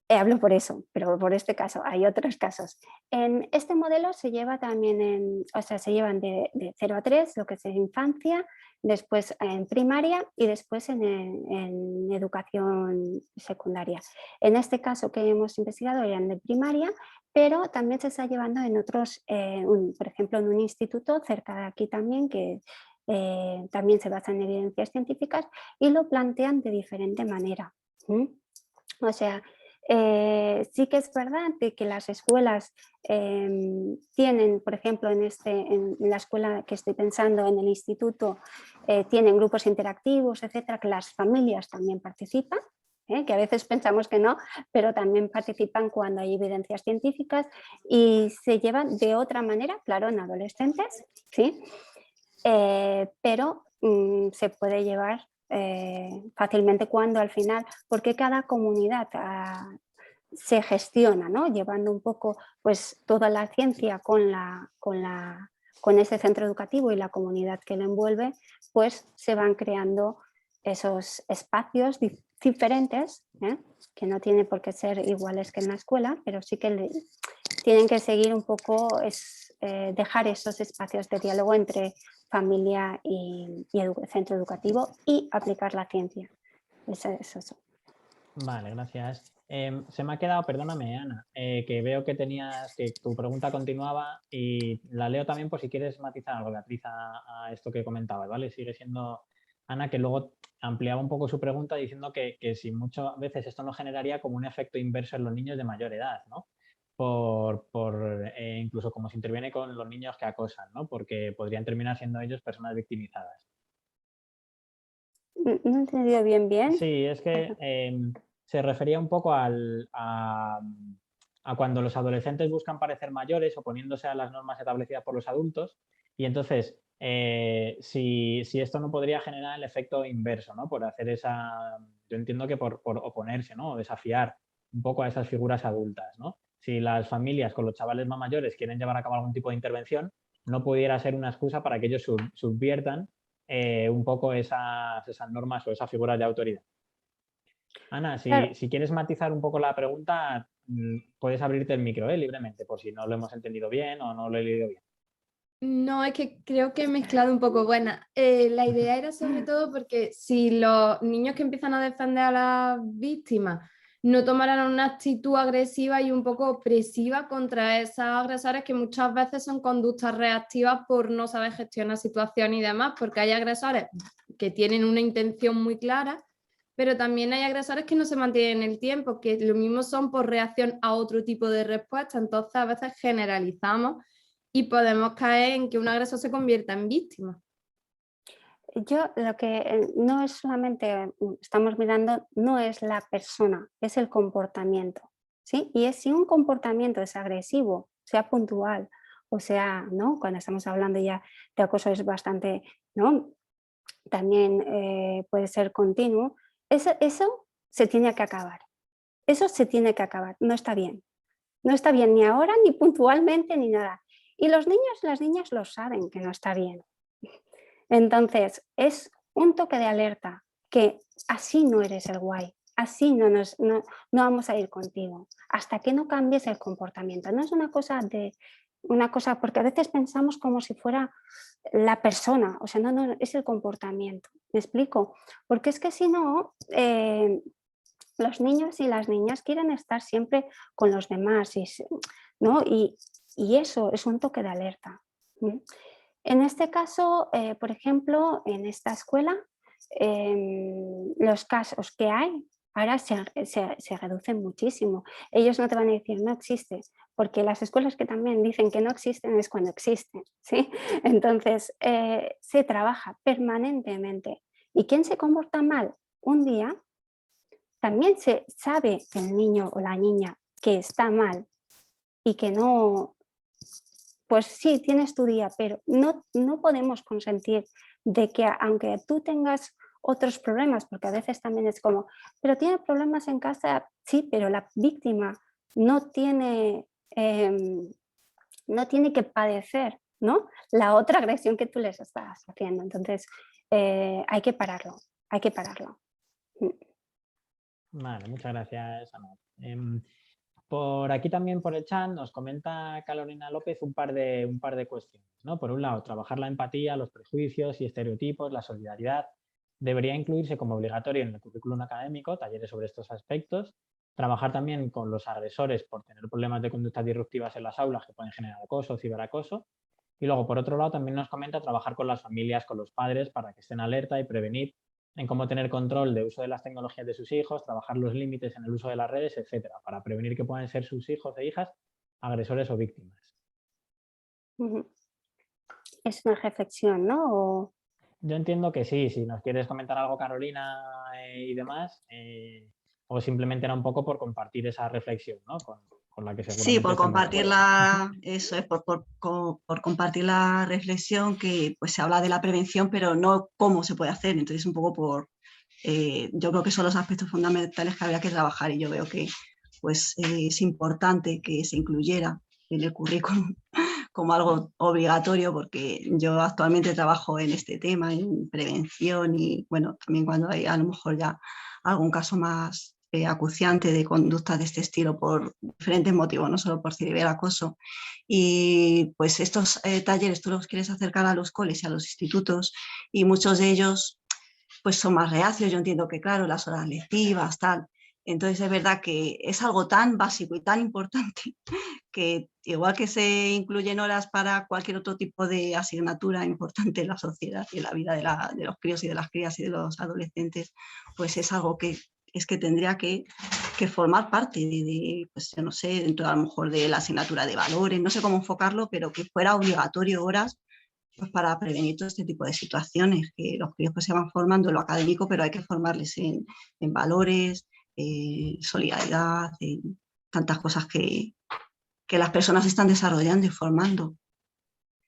Hablo por eso, pero por este caso, hay otros casos. En este modelo se lleva también, o sea, se llevan de 0 a 3, lo que es en infancia, después en primaria y después en educación secundaria. En este caso que hemos investigado eran de primaria, pero también se está llevando en otros, por ejemplo, en un instituto cerca de aquí también, que también se basa en evidencias científicas y lo plantean de diferente manera. O sea, sí que es verdad de que las escuelas tienen, por ejemplo, en la escuela que estoy pensando, en el instituto, tienen grupos interactivos, etcétera, que las familias también participan, que a veces pensamos que no, pero también participan cuando hay evidencias científicas y se llevan de otra manera, claro, en adolescentes, ¿sí? Pero se puede llevar fácilmente cuando al final, porque cada comunidad se gestiona, ¿no? Llevando un poco pues, toda la ciencia con ese centro educativo y la comunidad que lo envuelve, pues se van creando esos espacios diferentes, que no tienen por qué ser iguales que en la escuela, pero sí que tienen que seguir un poco, dejar esos espacios de diálogo entre familia y centro educativo y aplicar la ciencia. Es eso. Vale, gracias. Se me ha quedado, perdóname, Ana, que veo que tu pregunta continuaba y la leo también por si quieres matizar algo, Beatriz, a esto que comentabas, ¿vale? Sigue siendo Ana, que luego ampliaba un poco su pregunta diciendo que si muchas veces esto no generaría como un efecto inverso en los niños de mayor edad, ¿no? Incluso como se interviene con los niños que acosan, ¿no? Porque podrían terminar siendo ellos personas victimizadas. No he entendido bien. Sí, es que se refería un poco a cuando los adolescentes buscan parecer mayores oponiéndose a las normas establecidas por los adultos y entonces si esto no podría generar el efecto inverso, ¿no? Por hacer yo entiendo que por oponerse, ¿no? O desafiar un poco a esas figuras adultas, ¿no? Si las familias con los chavales más mayores quieren llevar a cabo algún tipo de intervención, no pudiera ser una excusa para que ellos subviertan un poco esas normas o esas figuras de autoridad. Ana, Claro. si quieres matizar un poco la pregunta, puedes abrirte el micro libremente, por si no lo hemos entendido bien o no lo he leído bien. No, es que creo que he mezclado un poco. Bueno, la idea era sobre todo porque si los niños que empiezan a defender a las víctimas no tomaran una actitud agresiva y un poco opresiva contra esos agresores, que muchas veces son conductas reactivas por no saber gestionar situaciones y demás, porque hay agresores que tienen una intención muy clara, pero también hay agresores que no se mantienen en el tiempo, que lo mismo son por reacción a otro tipo de respuesta. Entonces a veces generalizamos y podemos caer en que un agresor se convierta en víctima. Yo lo que no es solamente, estamos mirando, no es la persona, es el comportamiento, ¿sí? Y si un comportamiento es agresivo, sea puntual o sea, ¿no? Cuando estamos hablando ya de acoso es bastante, ¿no? También puede ser continuo, eso se tiene que acabar. Eso se tiene que acabar, no está bien. No está bien ni ahora, ni puntualmente, ni nada. Y los niños y las niñas lo saben que no está bien. Entonces, es un toque de alerta que así no eres el guay, así no vamos a ir contigo, hasta que no cambies el comportamiento. No es una cosa porque a veces pensamos como si fuera la persona, o sea, no, es el comportamiento. ¿Me explico? Porque es que si no, los niños y las niñas quieren estar siempre con los demás, ¿no? Y eso es un toque de alerta. En este caso, por ejemplo, en esta escuela, los casos que hay ahora se reducen muchísimo. Ellos no te van a decir no existe, porque las escuelas que también dicen que no existen es cuando existen, ¿sí? Entonces, se trabaja permanentemente. ¿Y quién se comporta mal un día? También se sabe el niño o la niña que está mal y que no, pues sí, tienes tu día, pero no podemos consentir de que aunque tú tengas otros problemas, porque a veces también es como, pero tiene problemas en casa, sí, pero la víctima no tiene, no tiene que padecer, ¿no? La otra agresión que tú les estás haciendo. Entonces, hay que pararlo, hay que pararlo. Vale, muchas gracias, Ana. Por aquí también por el chat nos comenta Carolina López un par de cuestiones, ¿no? Por un lado, trabajar la empatía, los prejuicios y estereotipos, la solidaridad. Debería incluirse como obligatorio en el currículum académico, talleres sobre estos aspectos. Trabajar también con los agresores por tener problemas de conductas disruptivas en las aulas que pueden generar acoso o ciberacoso. Y luego, por otro lado, también nos comenta trabajar con las familias, con los padres, para que estén alerta y prevenir en cómo tener control de uso de las tecnologías de sus hijos, trabajar los límites en el uso de las redes, etcétera, para prevenir que puedan ser sus hijos e hijas agresores o víctimas. Es una reflexión, ¿no? Yo entiendo que sí, si nos quieres comentar algo, Carolina, y demás, o simplemente era un poco por compartir esa reflexión, ¿no? Con la que seguramente Sí, por estemos de compartir acuerdo. eso es, por compartir la reflexión que pues se habla de la prevención, pero no cómo se puede hacer. Entonces, un poco yo creo que son los aspectos fundamentales que habría que trabajar y yo veo que pues es importante que se incluyera en el currículum como algo obligatorio, porque yo actualmente trabajo en este tema, en prevención y bueno, también cuando hay a lo mejor ya algún caso más acuciante de conductas de este estilo por diferentes motivos, no solo por ciberacoso. Y pues estos talleres tú los quieres acercar a los coles y a los institutos y muchos de ellos pues son más reacios. Yo entiendo que claro, las horas lectivas, tal. Entonces es verdad que es algo tan básico y tan importante que igual que se incluyen horas para cualquier otro tipo de asignatura importante en la sociedad y en la vida de los críos y de las crías y de los adolescentes, pues es algo que tendría que formar parte pues yo no sé, dentro a lo mejor de la asignatura de valores, no sé cómo enfocarlo, pero que fuera obligatorio horas pues para prevenir todo este tipo de situaciones, que los críos pues se van formando en lo académico, pero hay que formarles en valores, solidaridad, en tantas cosas que las personas están desarrollando y formando.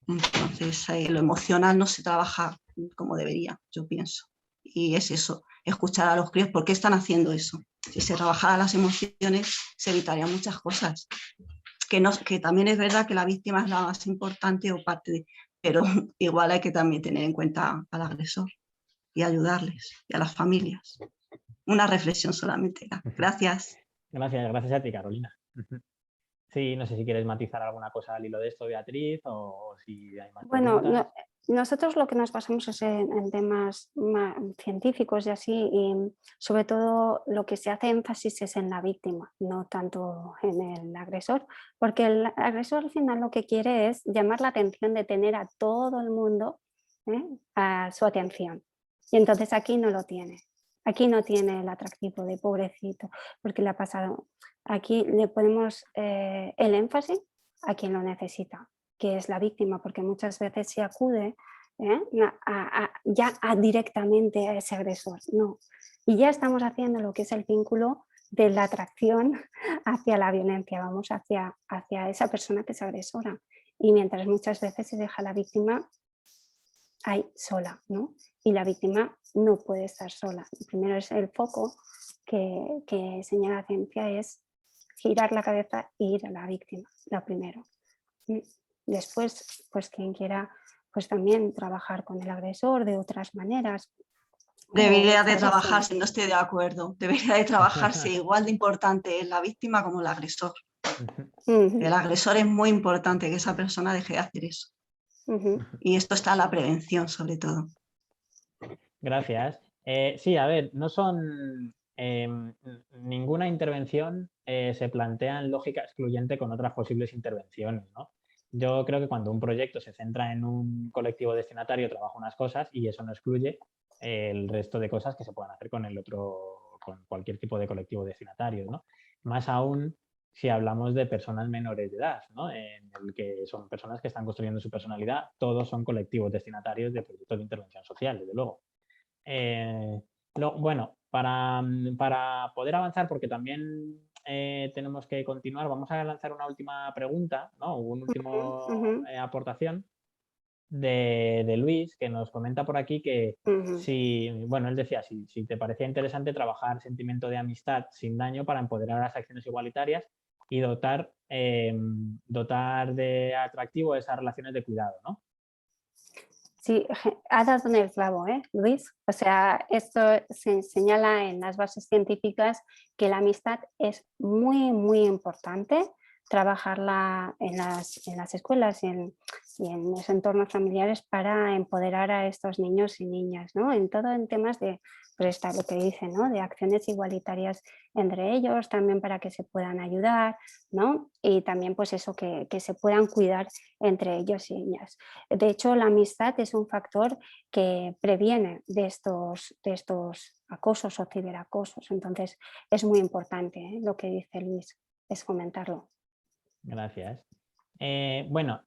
Entonces, lo emocional no se trabaja como debería, yo pienso. Y es eso, escuchar a los críos, ¿por qué están haciendo eso? Si se trabajaran las emociones, se evitarían muchas cosas. Que también es verdad que la víctima es la más importante o parte de, pero igual hay que también tener en cuenta al agresor y ayudarles y a las familias. Una reflexión solamente. Gracias. Gracias a ti, Carolina. Sí, no sé si quieres matizar alguna cosa al hilo de esto, Beatriz, o si hay más Bueno, preguntas. nosotros lo que nos basamos es en temas científicos y así, y sobre todo lo que se hace énfasis es en la víctima, no tanto en el agresor, porque el agresor al final lo que quiere es llamar la atención de tener a todo el mundo a su atención. Y entonces aquí no lo tiene. Aquí no tiene el atractivo de pobrecito, porque le ha pasado. Aquí le ponemos el énfasis a quien lo necesita, que es la víctima, porque muchas veces se acude directamente a ese agresor. No. Y ya estamos haciendo lo que es el vínculo de la atracción hacia la violencia, vamos hacia esa persona que es agresora. Y mientras muchas veces se deja a la víctima ahí sola, ¿no? Y la víctima no puede estar sola. Primero es el foco que señala la ciencia, es girar la cabeza e ir a la víctima, lo primero. Después, pues quien quiera, pues también trabajar con el agresor de otras maneras. Debería de trabajarse, no estoy de acuerdo, debería de trabajarse igual de importante la víctima como el agresor. El agresor es muy importante que esa persona deje de hacer eso. Y esto está en la prevención, sobre todo. Gracias. Sí, a ver, no son... ninguna intervención se plantea en lógica excluyente con otras posibles intervenciones, ¿no? Yo creo que cuando un proyecto se centra en un colectivo destinatario trabaja unas cosas y eso no excluye el resto de cosas que se puedan hacer con el otro, con cualquier tipo de colectivo destinatario, ¿no? Más aún si hablamos de personas menores de edad, ¿no? En el que son personas que están construyendo su personalidad, todos son colectivos destinatarios de proyectos de intervención social, desde luego. Bueno, para poder avanzar, porque también tenemos que continuar, vamos a lanzar una última pregunta, ¿no? Una última aportación de Luis, que nos comenta por aquí que si, bueno, él decía, si te parecía interesante trabajar sentimiento de amistad sin daño para empoderar las acciones igualitarias y dotar de atractivo esas relaciones de cuidado, ¿no? Sí, ha dado en el clavo, Luis. O sea, esto se señala en las bases científicas que la amistad es muy, muy importante trabajarla en las escuelas y en los entornos familiares para empoderar a estos niños y niñas, ¿no? En todo en temas de, pues está lo que dicen, ¿no? De acciones igualitarias entre ellos, también para que se puedan ayudar, ¿no? Y también pues eso, que se puedan cuidar entre ellos y ellas. De hecho, la amistad es un factor que previene de estos acosos o ciberacosos. Entonces, es muy importante lo que dice Luis, es comentarlo. Gracias. Bueno,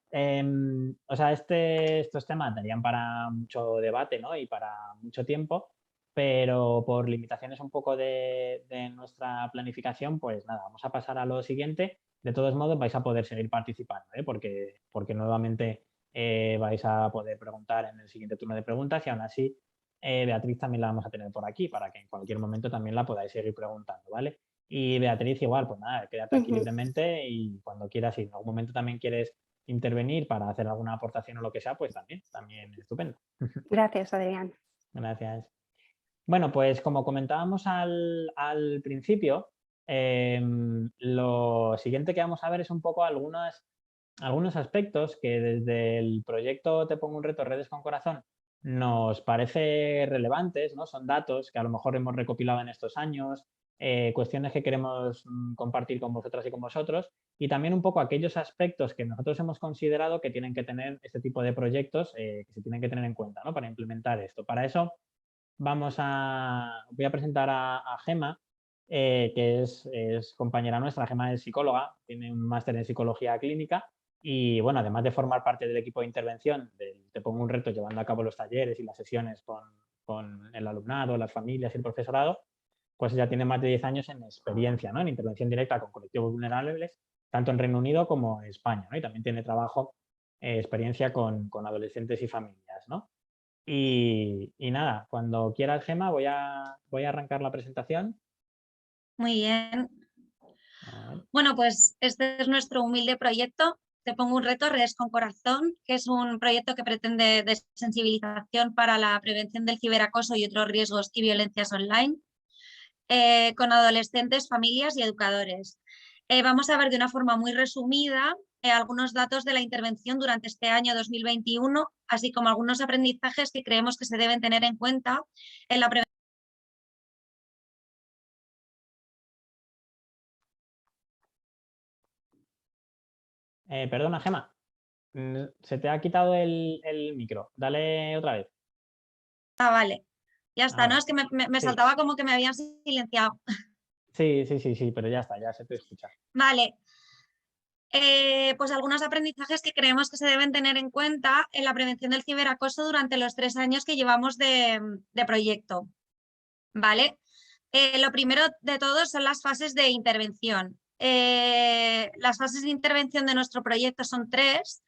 o sea, estos temas darían para mucho debate, ¿no? Y para mucho tiempo, pero por limitaciones un poco de nuestra planificación, pues nada, vamos a pasar a lo siguiente. De todos modos, vais a poder seguir participando, porque nuevamente vais a poder preguntar en el siguiente turno de preguntas y aún así Beatriz también la vamos a tener por aquí para que en cualquier momento también la podáis seguir preguntando, ¿vale? Y Beatriz, igual, pues nada, quédate aquí libremente y cuando quieras, si en algún momento también quieres intervenir para hacer alguna aportación o lo que sea, pues también estupendo. Gracias, Adrián. Gracias. Bueno, pues como comentábamos al principio, lo siguiente que vamos a ver es un poco algunos aspectos que desde el proyecto Te Pongo un Reto Redes con Corazón nos parece relevantes, ¿no? Son datos que a lo mejor hemos recopilado en estos años, cuestiones que queremos compartir con vosotras y con vosotros, y también un poco aquellos aspectos que nosotros hemos considerado que tienen que tener este tipo de proyectos, que se tienen que tener en cuenta, ¿no? Para implementar esto. Para eso voy a presentar a Gema, que es compañera nuestra. Gema es psicóloga, tiene un máster en psicología clínica y, bueno, además de formar parte del equipo de intervención Te Pongo un Reto, llevando a cabo los talleres y las sesiones con el alumnado, las familias y el profesorado, pues ya tiene más de 10 años en experiencia, ¿no? En intervención directa con colectivos vulnerables, tanto en Reino Unido como en España, ¿no? Y también tiene experiencia con adolescentes y familias, ¿no? Y nada, cuando quieras, Gema, voy a arrancar la presentación. Muy bien. Bueno, pues este es nuestro humilde proyecto. Te Pongo un Reto, Redes con Corazón, que es un proyecto que pretende de sensibilización para la prevención del ciberacoso y otros riesgos y violencias online, con adolescentes, familias y educadores. Vamos a ver de una forma muy resumida algunos datos de la intervención durante este año 2021, así como algunos aprendizajes que creemos que se deben tener en cuenta en la prevención. Perdona, Gema, se te ha quitado el micro. Dale otra vez. Ah, vale. Ya está, Ahora. ¿no? Es que me Sí. saltaba como que me habían silenciado. Sí, pero ya está, ya se te escucha. Vale. Pues algunos aprendizajes que creemos que se deben tener en cuenta en la prevención del ciberacoso durante los 3 años que llevamos de proyecto. ¿Vale? Lo primero de todo son las fases de intervención. Las fases de intervención de nuestro proyecto son 3.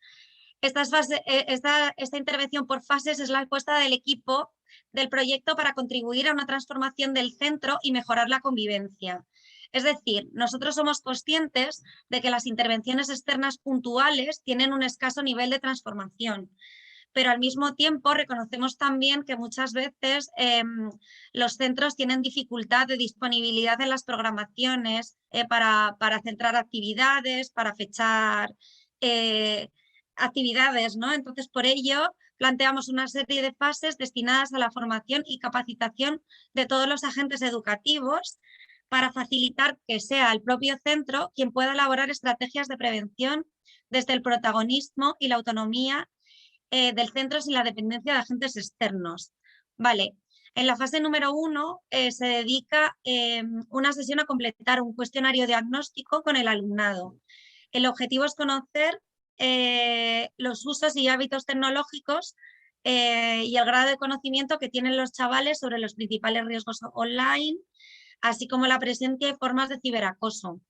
Esta intervención por fases es la apuesta del equipo del proyecto para contribuir a una transformación del centro y mejorar la convivencia. Es decir, nosotros somos conscientes de que las intervenciones externas puntuales tienen un escaso nivel de transformación, pero al mismo tiempo reconocemos también que muchas veces los centros tienen dificultad de disponibilidad en las programaciones para centrar actividades, para fechar actividades, ¿no? Entonces, por ello, planteamos una serie de fases destinadas a la formación y capacitación de todos los agentes educativos para facilitar que sea el propio centro quien pueda elaborar estrategias de prevención desde el protagonismo y la autonomía del centro sin la dependencia de agentes externos. Vale. En la fase número 1 se dedica una sesión a completar un cuestionario diagnóstico con el alumnado. El objetivo es conocer los usos y hábitos tecnológicos y el grado de conocimiento que tienen los chavales sobre los principales riesgos online, así como la presencia y formas de ciberacoso.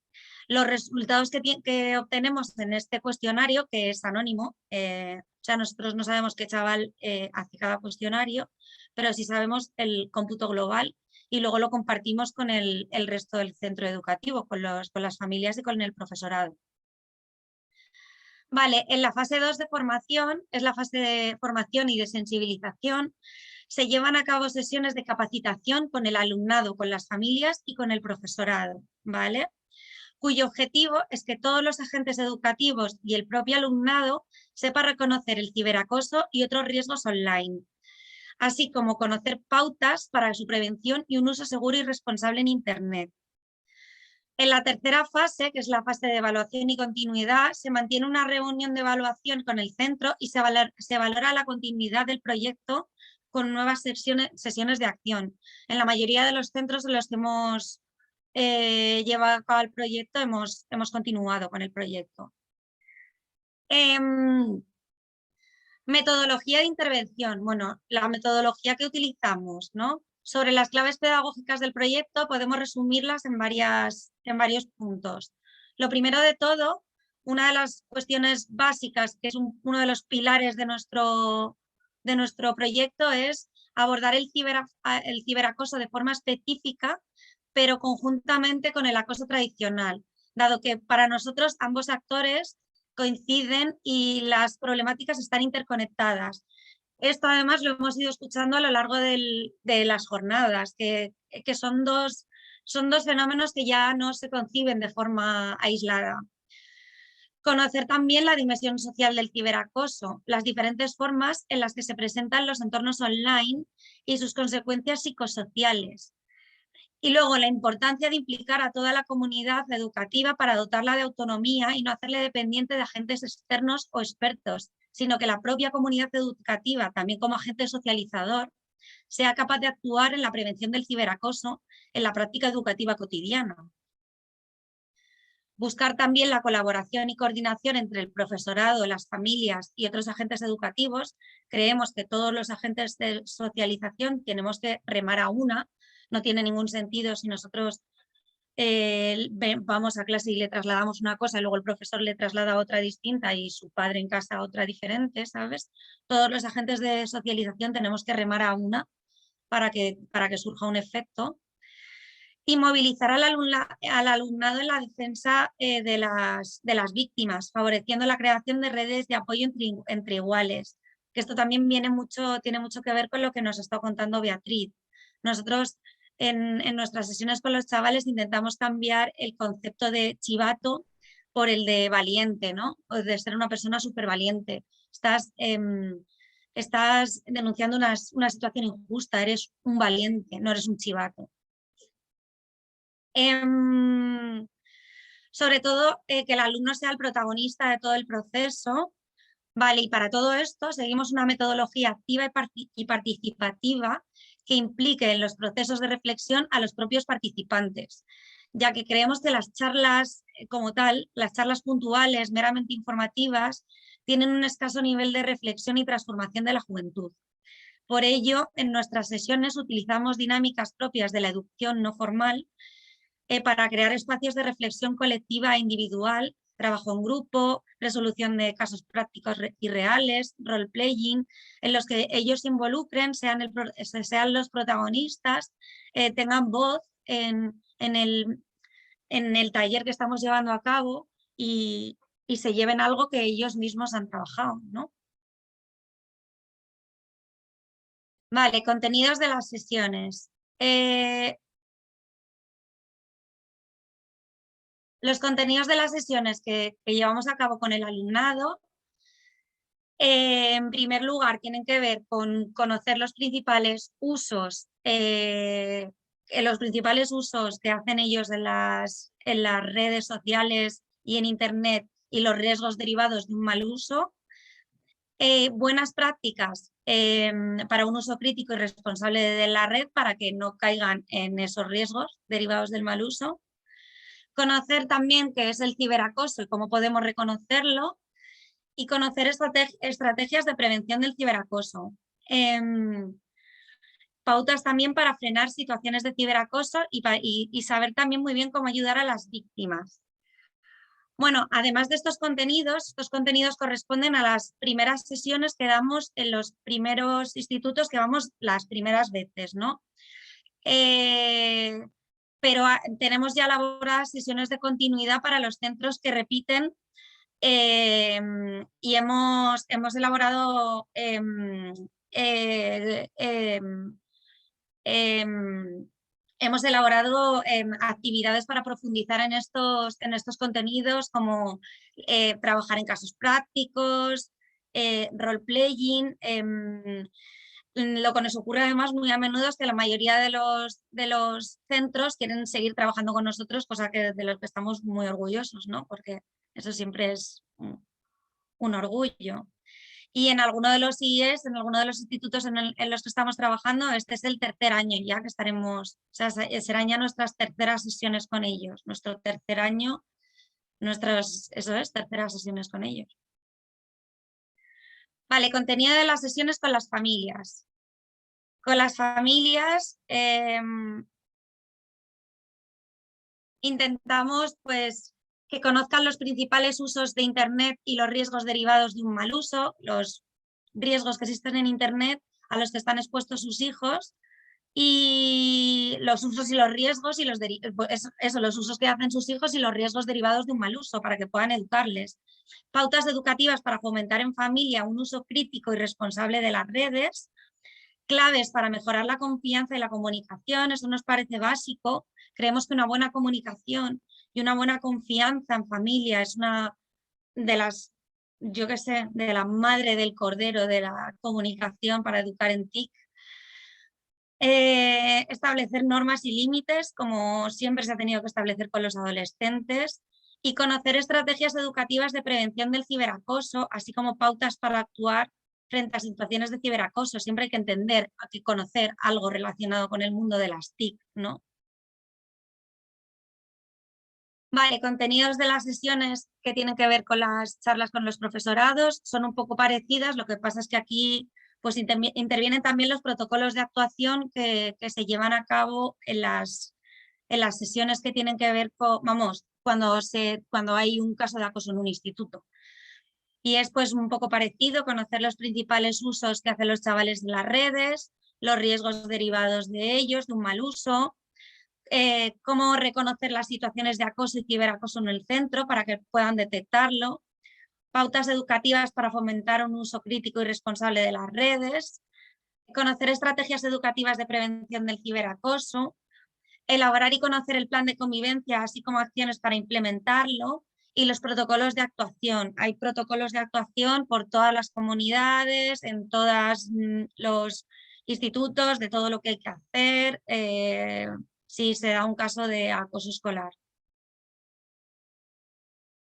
Los resultados que obtenemos en este cuestionario, que es anónimo, o sea, nosotros no sabemos qué chaval hace cada cuestionario, pero sí sabemos el cómputo global y luego lo compartimos con el resto del centro educativo, con las familias y con el profesorado. Vale, en la fase 2 de formación, es la fase de formación y de sensibilización, se llevan a cabo sesiones de capacitación con el alumnado, con las familias y con el profesorado, ¿vale? Cuyo objetivo es que todos los agentes educativos y el propio alumnado sepa reconocer el ciberacoso y otros riesgos online, así como conocer pautas para su prevención y un uso seguro y responsable en Internet. En la tercera fase, que es la fase de evaluación y continuidad, se mantiene una reunión de evaluación con el centro y se valora la continuidad del proyecto con nuevas sesiones de acción. En la mayoría de los centros en los que hemos llevado a cabo el proyecto, hemos continuado con el proyecto. Metodología de intervención. Bueno, la metodología que utilizamos, ¿no? Sobre las claves pedagógicas del proyecto podemos resumirlas en varios puntos. Lo primero de todo, una de las cuestiones básicas, que es uno de los pilares de nuestro proyecto, es abordar el ciberacoso de forma específica, pero conjuntamente con el acoso tradicional, dado que para nosotros ambos actores coinciden y las problemáticas están interconectadas. Esto además lo hemos ido escuchando a lo largo de las jornadas, que son dos fenómenos que ya no se conciben de forma aislada. Conocer también la dimensión social del ciberacoso, las diferentes formas en las que se presentan los entornos online y sus consecuencias psicosociales. Y luego la importancia de implicar a toda la comunidad educativa para dotarla de autonomía y no hacerle dependiente de agentes externos o expertos, sino que la propia comunidad educativa, también como agente socializador, sea capaz de actuar en la prevención del ciberacoso en la práctica educativa cotidiana. Buscar también la colaboración y coordinación entre el profesorado, las familias y otros agentes educativos. Creemos que todos los agentes de socialización tenemos que remar a una. No tiene ningún sentido si nosotros vamos a clase y le trasladamos una cosa y luego el profesor le traslada otra distinta y su padre en casa otra diferente, ¿sabes? Todos los agentes de socialización tenemos que remar a una para que surja un efecto. Y movilizar al alumnado en la defensa de las víctimas, favoreciendo la creación de redes de apoyo entre iguales. Que esto también tiene mucho que ver con lo que nos está contando Beatriz. Nosotros en nuestras sesiones con los chavales intentamos cambiar el concepto de chivato por el de valiente, ¿no? O de ser una persona súper valiente. Estás denunciando una situación injusta, eres un valiente, no eres un chivato. Sobre todo que el alumno sea el protagonista de todo el proceso, ¿vale? Y para todo esto seguimos una metodología activa y participativa que implique en los procesos de reflexión a los propios participantes, ya que creemos que las charlas como tal, las charlas puntuales, meramente informativas, tienen un escaso nivel de reflexión y transformación de la juventud. Por ello, en nuestras sesiones utilizamos dinámicas propias de la educación no formal para crear espacios de reflexión colectiva e individual trabajo en grupo, resolución de casos prácticos y reales, role-playing, en los que ellos se involucren, sean los protagonistas, tengan voz en el taller que estamos llevando a cabo y se lleven algo que ellos mismos han trabajado, ¿no? Vale, contenidos de las sesiones. Los contenidos de las sesiones que llevamos a cabo con el alumnado, en primer lugar, tienen que ver con conocer los principales usos que hacen ellos en las redes sociales y en Internet y los riesgos derivados de un mal uso. Buenas prácticas para un uso crítico y responsable de la red para que no caigan en esos riesgos derivados del mal uso. Conocer también qué es el ciberacoso y cómo podemos reconocerlo. Y conocer estrategias de prevención del ciberacoso. Pautas también para frenar situaciones de ciberacoso y saber también muy bien cómo ayudar a las víctimas. Bueno, además de estos contenidos corresponden a las primeras sesiones que damos en los primeros institutos que vamos las primeras veces, ¿no? Pero tenemos ya elaboradas sesiones de continuidad para los centros que repiten y hemos elaborado actividades para profundizar en estos contenidos, como trabajar en casos prácticos, role-playing. Lo que nos ocurre además muy a menudo es que la mayoría de los centros quieren seguir trabajando con nosotros, cosa de lo que estamos muy orgullosos, ¿no? Porque eso siempre es un orgullo. Y en alguno de los IES, en alguno de los institutos en los que estamos trabajando, este es el tercer año ya que estaremos, o sea, serán ya nuestras terceras sesiones con ellos. Nuestro tercer año, terceras sesiones con ellos. Vale, contenido de las sesiones con las familias. Con las familias intentamos pues que conozcan los principales usos de Internet y los riesgos derivados de un mal uso, los riesgos que existen en Internet a los que están expuestos sus hijos y los usos y los riesgos y los usos que hacen sus hijos y los riesgos derivados de un mal uso para que puedan educarles. Pautas educativas para fomentar en familia un uso crítico y responsable de las redes. Claves para mejorar la confianza y la comunicación, eso nos parece básico. Creemos que una buena comunicación y una buena confianza en familia es una de las, de la madre del cordero de la comunicación para educar en TIC. Establecer normas y límites, como siempre se ha tenido que establecer con los adolescentes, y conocer estrategias educativas de prevención del ciberacoso, así como pautas para actuar frente a situaciones de ciberacoso. Siempre hay que entender, hay que conocer algo relacionado con el mundo de las TIC, ¿no? Vale, contenidos de las sesiones que tienen que ver con las charlas con los profesorados son un poco parecidas, lo que pasa es que aquí pues intervienen también los protocolos de actuación que se llevan a cabo en las sesiones que tienen que ver con, cuando hay un caso de acoso en un instituto. Y es pues un poco parecido, conocer los principales usos que hacen los chavales de las redes, los riesgos derivados de ellos, de un mal uso, cómo reconocer las situaciones de acoso y ciberacoso en el centro para que puedan detectarlo, pautas educativas para fomentar un uso crítico y responsable de las redes, conocer estrategias educativas de prevención del ciberacoso, elaborar y conocer el plan de convivencia, así como acciones para implementarlo, y los protocolos de actuación. Hay protocolos de actuación por todas las comunidades, en todos los institutos, de todo lo que hay que hacer, si se da un caso de acoso escolar.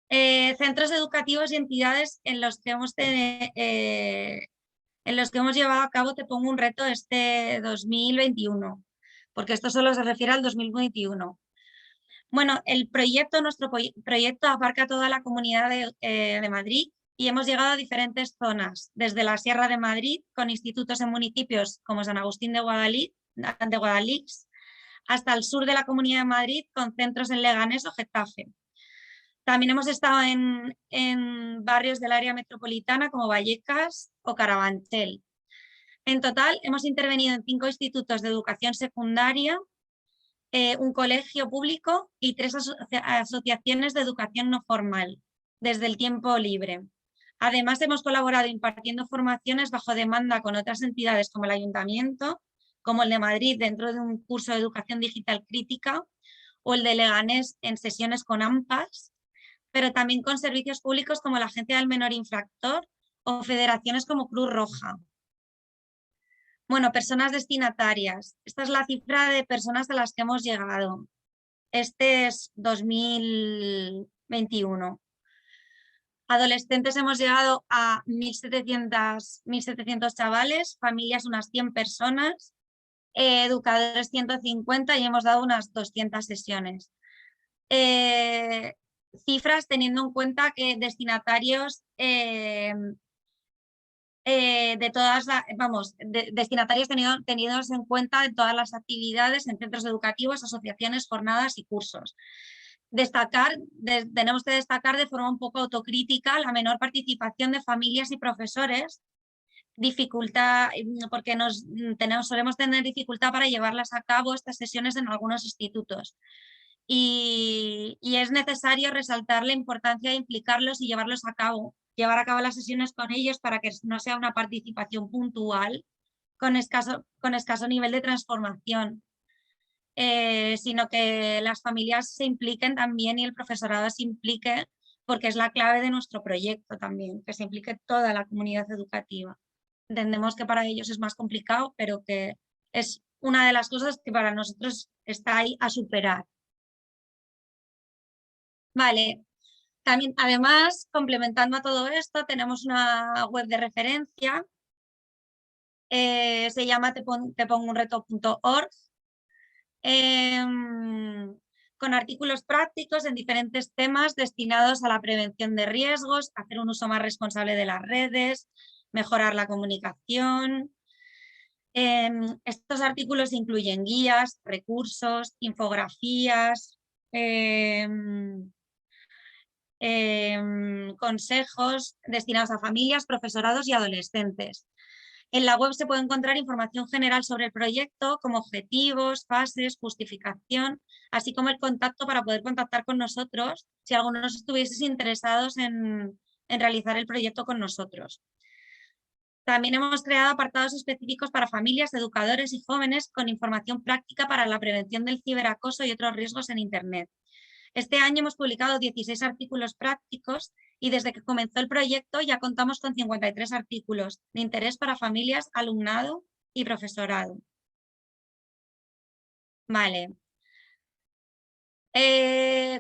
Centros educativos y entidades en los que hemos llevado a cabo Te Pongo un Reto este 2021, porque esto solo se refiere al 2021. Bueno, nuestro proyecto abarca toda la comunidad de Madrid y hemos llegado a diferentes zonas, desde la Sierra de Madrid, con institutos en municipios como San Agustín de Guadalix, hasta el sur de la Comunidad de Madrid, con centros en Leganés o Getafe. También hemos estado en barrios del área metropolitana como Vallecas o Carabanchel. En total hemos intervenido en 5 institutos de educación secundaria, un colegio público y 3 asociaciones de educación no formal, desde el tiempo libre. Además, hemos colaborado impartiendo formaciones bajo demanda con otras entidades como el Ayuntamiento, como el de Madrid dentro de un curso de educación digital crítica, o el de Leganés en sesiones con AMPAs, pero también con servicios públicos como la Agencia del Menor Infractor o federaciones como Cruz Roja. Bueno, personas destinatarias. Esta es la cifra de personas a las que hemos llegado. Este es 2021. Adolescentes hemos llegado a 1.700 chavales, familias unas 100 personas, educadores 150 y hemos dado unas 200 sesiones. Cifras teniendo en cuenta que destinatarios de todas destinatarios tenidos en cuenta en todas las actividades en centros educativos, asociaciones, jornadas y cursos. Tenemos que destacar de forma un poco autocrítica la menor participación de familias y profesores, dificultad, porque solemos tener dificultad para llevarlas a cabo estas sesiones en algunos institutos. Y es necesario resaltar la importancia de implicarlos y llevar a cabo las sesiones con ellos para que no sea una participación puntual con escaso nivel de transformación, sino que las familias se impliquen también y el profesorado se implique, porque es la clave de nuestro proyecto también, que se implique toda la comunidad educativa. Entendemos que para ellos es más complicado, pero que es una de las cosas que para nosotros está ahí a superar. Vale, también, además, complementando a todo esto, tenemos una web de referencia, se llama tepongunreto.org, con artículos prácticos en diferentes temas destinados a la prevención de riesgos, hacer un uso más responsable de las redes, mejorar la comunicación. Estos artículos incluyen guías, recursos, infografías, consejos destinados a familias, profesorados y adolescentes. En la web se puede encontrar información general sobre el proyecto, como objetivos, fases, justificación, así como el contacto para poder contactar con nosotros si algunos estuvieseis interesados en realizar el proyecto con nosotros. También hemos creado apartados específicos para familias, educadores y jóvenes con información práctica para la prevención del ciberacoso y otros riesgos en Internet. Este año hemos publicado 16 artículos prácticos y desde que comenzó el proyecto ya contamos con 53 artículos de interés para familias, alumnado y profesorado. Vale.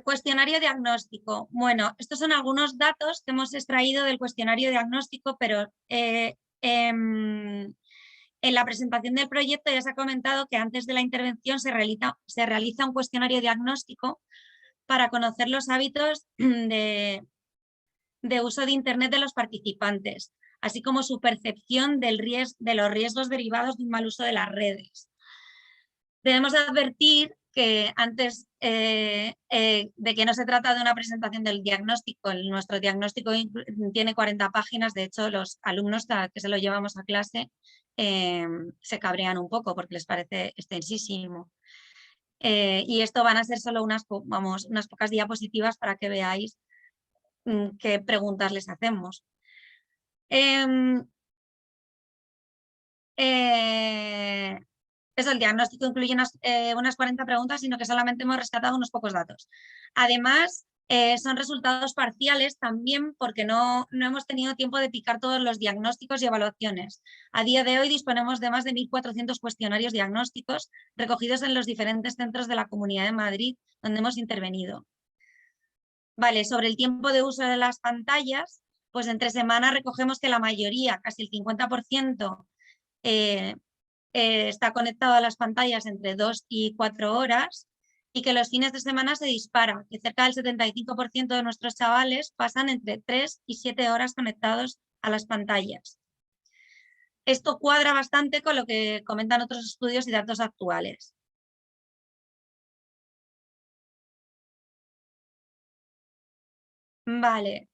Cuestionario diagnóstico. Bueno, estos son algunos datos que hemos extraído del cuestionario diagnóstico, pero en la presentación del proyecto ya se ha comentado que antes de la intervención se realiza un cuestionario diagnóstico para conocer los hábitos de uso de Internet de los participantes, así como su percepción de los riesgos derivados de un mal uso de las redes. Debemos advertir que antes de que no se trata de una presentación del diagnóstico, nuestro diagnóstico tiene 40 páginas, de hecho los alumnos que se lo llevamos a clase se cabrean un poco porque les parece extensísimo. Y esto van a ser solo unas pocas diapositivas para que veáis qué preguntas les hacemos. El diagnóstico incluye unas 40 preguntas, sino que solamente hemos rescatado unos pocos datos. Además, son resultados parciales también porque no hemos tenido tiempo de picar todos los diagnósticos y evaluaciones. A día de hoy disponemos de más de 1.400 cuestionarios diagnósticos recogidos en los diferentes centros de la Comunidad de Madrid donde hemos intervenido. Vale, sobre el tiempo de uso de las pantallas, pues entre semanas recogemos que la mayoría, casi el 50%, está conectado a las pantallas entre 2 y 4 horas y que los fines de semana se dispara, que cerca del 75% de nuestros chavales pasan entre 3 y 7 horas conectados a las pantallas. Esto cuadra bastante con lo que comentan otros estudios y datos actuales. Vale.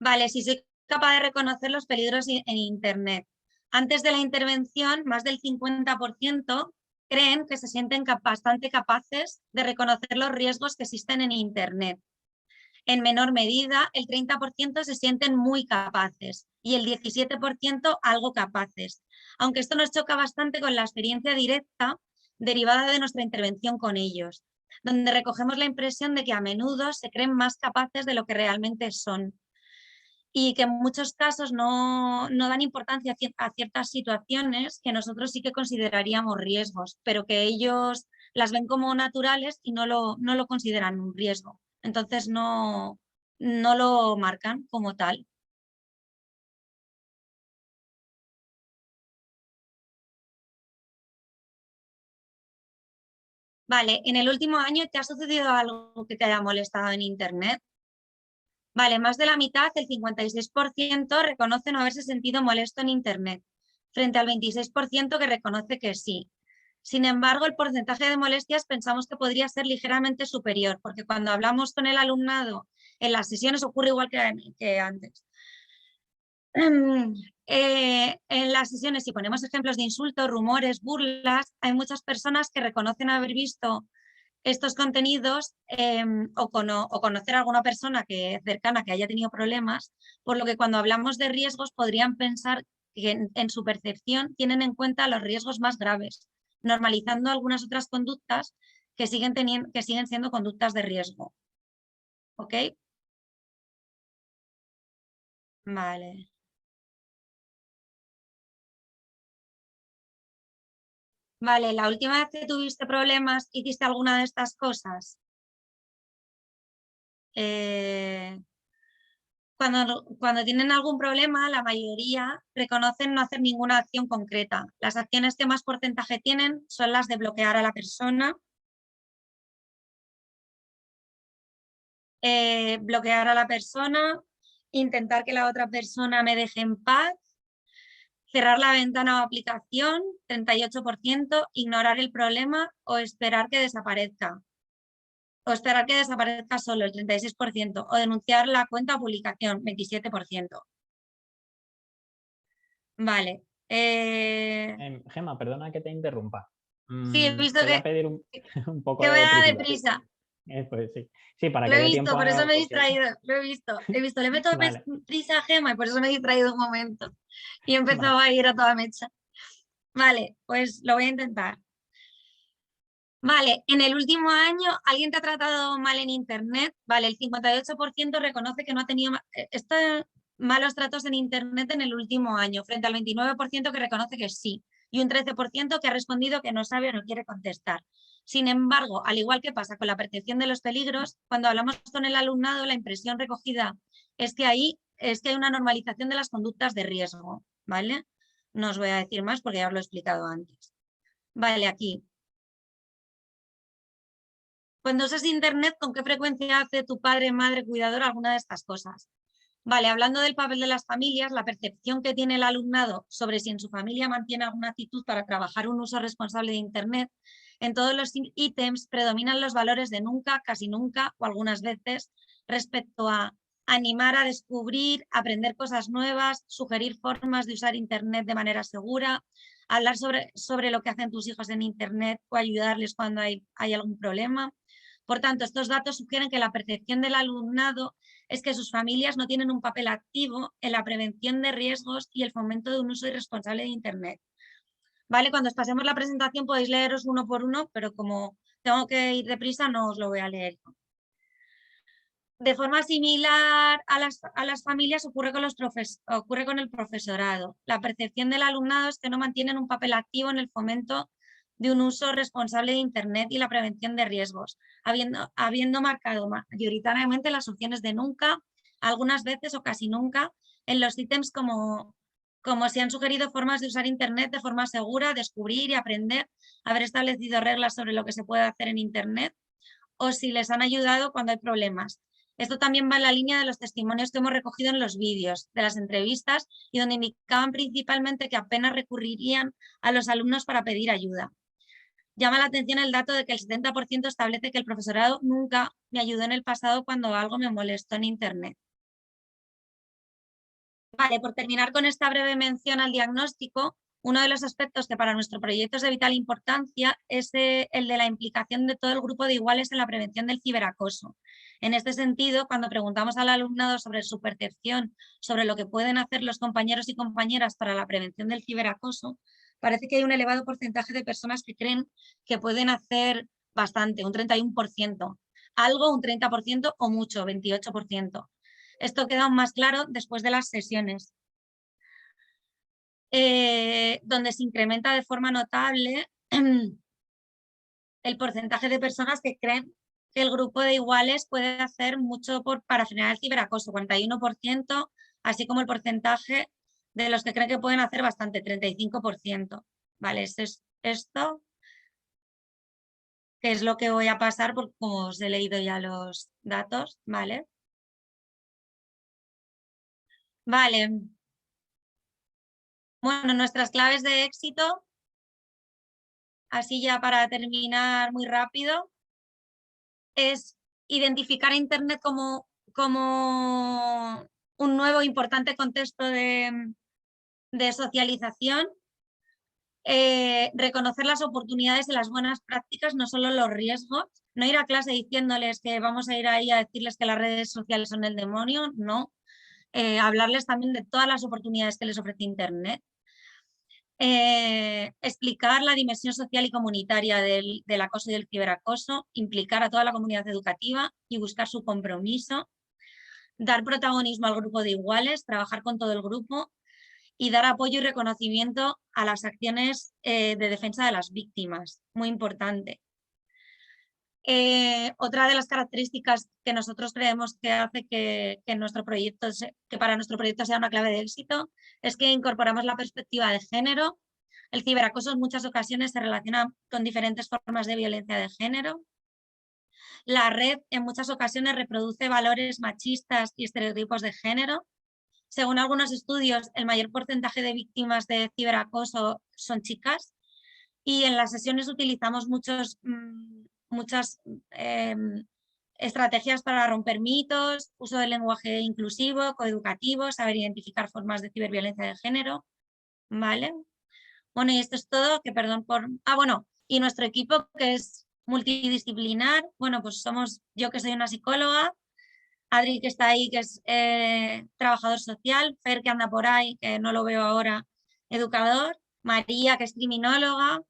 Vale, si soy capaz de reconocer los peligros en Internet. Antes de la intervención, más del 50% creen que se sienten bastante capaces de reconocer los riesgos que existen en Internet. En menor medida, el 30% se sienten muy capaces y el 17% algo capaces. Aunque esto nos choca bastante con la experiencia directa derivada de nuestra intervención con ellos, donde recogemos la impresión de que a menudo se creen más capaces de lo que realmente son y que en muchos casos no dan importancia a ciertas situaciones que nosotros sí que consideraríamos riesgos, pero que ellos las ven como naturales y no lo consideran un riesgo. Entonces no lo marcan como tal. Vale, en el último año ¿te ha sucedido algo que te haya molestado en Internet? Vale, más de la mitad, el 56%, reconoce no haberse sentido molesto en Internet, frente al 26% que reconoce que sí. Sin embargo, el porcentaje de molestias pensamos que podría ser ligeramente superior, porque cuando hablamos con el alumnado en las sesiones ocurre igual que antes. En las sesiones, si ponemos ejemplos de insultos, rumores, burlas, hay muchas personas que reconocen haber visto estos contenidos o conocer a alguna persona cercana que haya tenido problemas, por lo que cuando hablamos de riesgos podrían pensar que en su percepción tienen en cuenta los riesgos más graves, normalizando algunas otras conductas que siguen siendo conductas de riesgo. ¿Ok? Vale. Vale, la última vez que tuviste problemas, ¿hiciste alguna de estas cosas? Cuando tienen algún problema, la mayoría reconocen no hacer ninguna acción concreta. Las acciones que más porcentaje tienen son las de bloquear a la persona, intentar que la otra persona me deje en paz, cerrar la ventana o aplicación, 38%, ignorar el problema o esperar que desaparezca. Solo, el 36%, o denunciar la cuenta o publicación, 27%. Vale. Gemma, perdona que te interrumpa. Sí, he visto te voy que, a pedir un poco que voy de a dar prisa. deprisa. Pues sí. Sí, para Lo que he dé visto, tiempo por eso me he porque- distraído. Lo he visto, le meto Vale. prisa a Gemma y por eso me he distraído un momento. Y empezaba Vale. a ir a toda mecha. Vale, pues lo voy a intentar. Vale, en el último año, ¿alguien te ha tratado mal en Internet? Vale, el 58% reconoce que no ha tenido malos tratos en Internet en el último año, frente al 29% que reconoce que sí, y un 13% que ha respondido que no sabe o no quiere contestar. Sin embargo, al igual que pasa con la percepción de los peligros, cuando hablamos con el alumnado, la impresión recogida es que hay una normalización de las conductas de riesgo, ¿vale? No os voy a decir más porque ya os lo he explicado antes. Vale, aquí. Cuando usas Internet, ¿con qué frecuencia hace tu padre, madre, cuidador alguna de estas cosas? Vale, hablando del papel de las familias, la percepción que tiene el alumnado sobre si en su familia mantiene alguna actitud para trabajar un uso responsable de Internet, en todos los ítems predominan los valores de nunca, casi nunca o algunas veces respecto a animar a descubrir, aprender cosas nuevas, sugerir formas de usar Internet de manera segura, hablar sobre lo que hacen tus hijos en Internet o ayudarles cuando hay algún problema. Por tanto, estos datos sugieren que la percepción del alumnado es que sus familias no tienen un papel activo en la prevención de riesgos y el fomento de un uso irresponsable de Internet. ¿Vale? Cuando os pasemos la presentación podéis leeros uno por uno, pero como tengo que ir deprisa no os lo voy a leer. De forma similar a las familias ocurre con el profesorado. La percepción del alumnado es que no mantienen un papel activo en el fomento de un uso responsable de Internet y la prevención de riesgos, habiendo marcado mayoritariamente las opciones de nunca, algunas veces o casi nunca, en los ítems como si han sugerido formas de usar Internet de forma segura, descubrir y aprender, haber establecido reglas sobre lo que se puede hacer en Internet, o si les han ayudado cuando hay problemas. Esto también va en la línea de los testimonios que hemos recogido en los vídeos, de las entrevistas, y donde indicaban principalmente que apenas recurrirían a los alumnos para pedir ayuda. Llama la atención el dato de que el 70% establece que el profesorado nunca me ayudó en el pasado cuando algo me molestó en Internet. Vale, por terminar con esta breve mención al diagnóstico, uno de los aspectos que para nuestro proyecto es de vital importancia es el de la implicación de todo el grupo de iguales en la prevención del ciberacoso. En este sentido, cuando preguntamos al alumnado sobre su percepción sobre lo que pueden hacer los compañeros y compañeras para la prevención del ciberacoso, parece que hay un elevado porcentaje de personas que creen que pueden hacer bastante, un 31%, algo, un 30% o mucho, 28%. Esto queda aún más claro después de las sesiones, donde se incrementa de forma notable el porcentaje de personas que creen que el grupo de iguales puede hacer mucho para frenar el ciberacoso, 41%, así como el porcentaje de los que creen que pueden hacer bastante, 35%. Vale, esto, que es lo que voy a pasar, porque como os he leído ya los datos, ¿vale? Vale. Bueno, nuestras claves de éxito, así ya para terminar muy rápido, es identificar a Internet como un nuevo importante contexto de socialización, reconocer las oportunidades y las buenas prácticas, no solo los riesgos, no ir a clase diciéndoles que vamos a ir ahí a decirles que las redes sociales son el demonio, no, hablarles también de todas las oportunidades que les ofrece Internet. Explicar la dimensión social y comunitaria del acoso y del ciberacoso, implicar a toda la comunidad educativa y buscar su compromiso, dar protagonismo al grupo de iguales, trabajar con todo el grupo y dar apoyo y reconocimiento a las acciones de defensa de las víctimas, muy importante. Otra de las características que nosotros creemos que hace que para nuestro proyecto sea una clave de éxito es que incorporamos la perspectiva de género. El ciberacoso en muchas ocasiones se relaciona con diferentes formas de violencia de género. La red en muchas ocasiones reproduce valores machistas y estereotipos de género. Según algunos estudios, el mayor porcentaje de víctimas de ciberacoso son chicas. Y en las sesiones utilizamos muchas estrategias para romper mitos, uso del lenguaje inclusivo, coeducativo, saber identificar formas de ciberviolencia de género, ¿vale? Bueno, y esto es todo, que perdón por... bueno, y nuestro equipo que es multidisciplinar, bueno, pues somos yo que soy una psicóloga, Adri que está ahí que es trabajador social, Fer que anda por ahí, que no lo veo ahora, educador, María que es criminóloga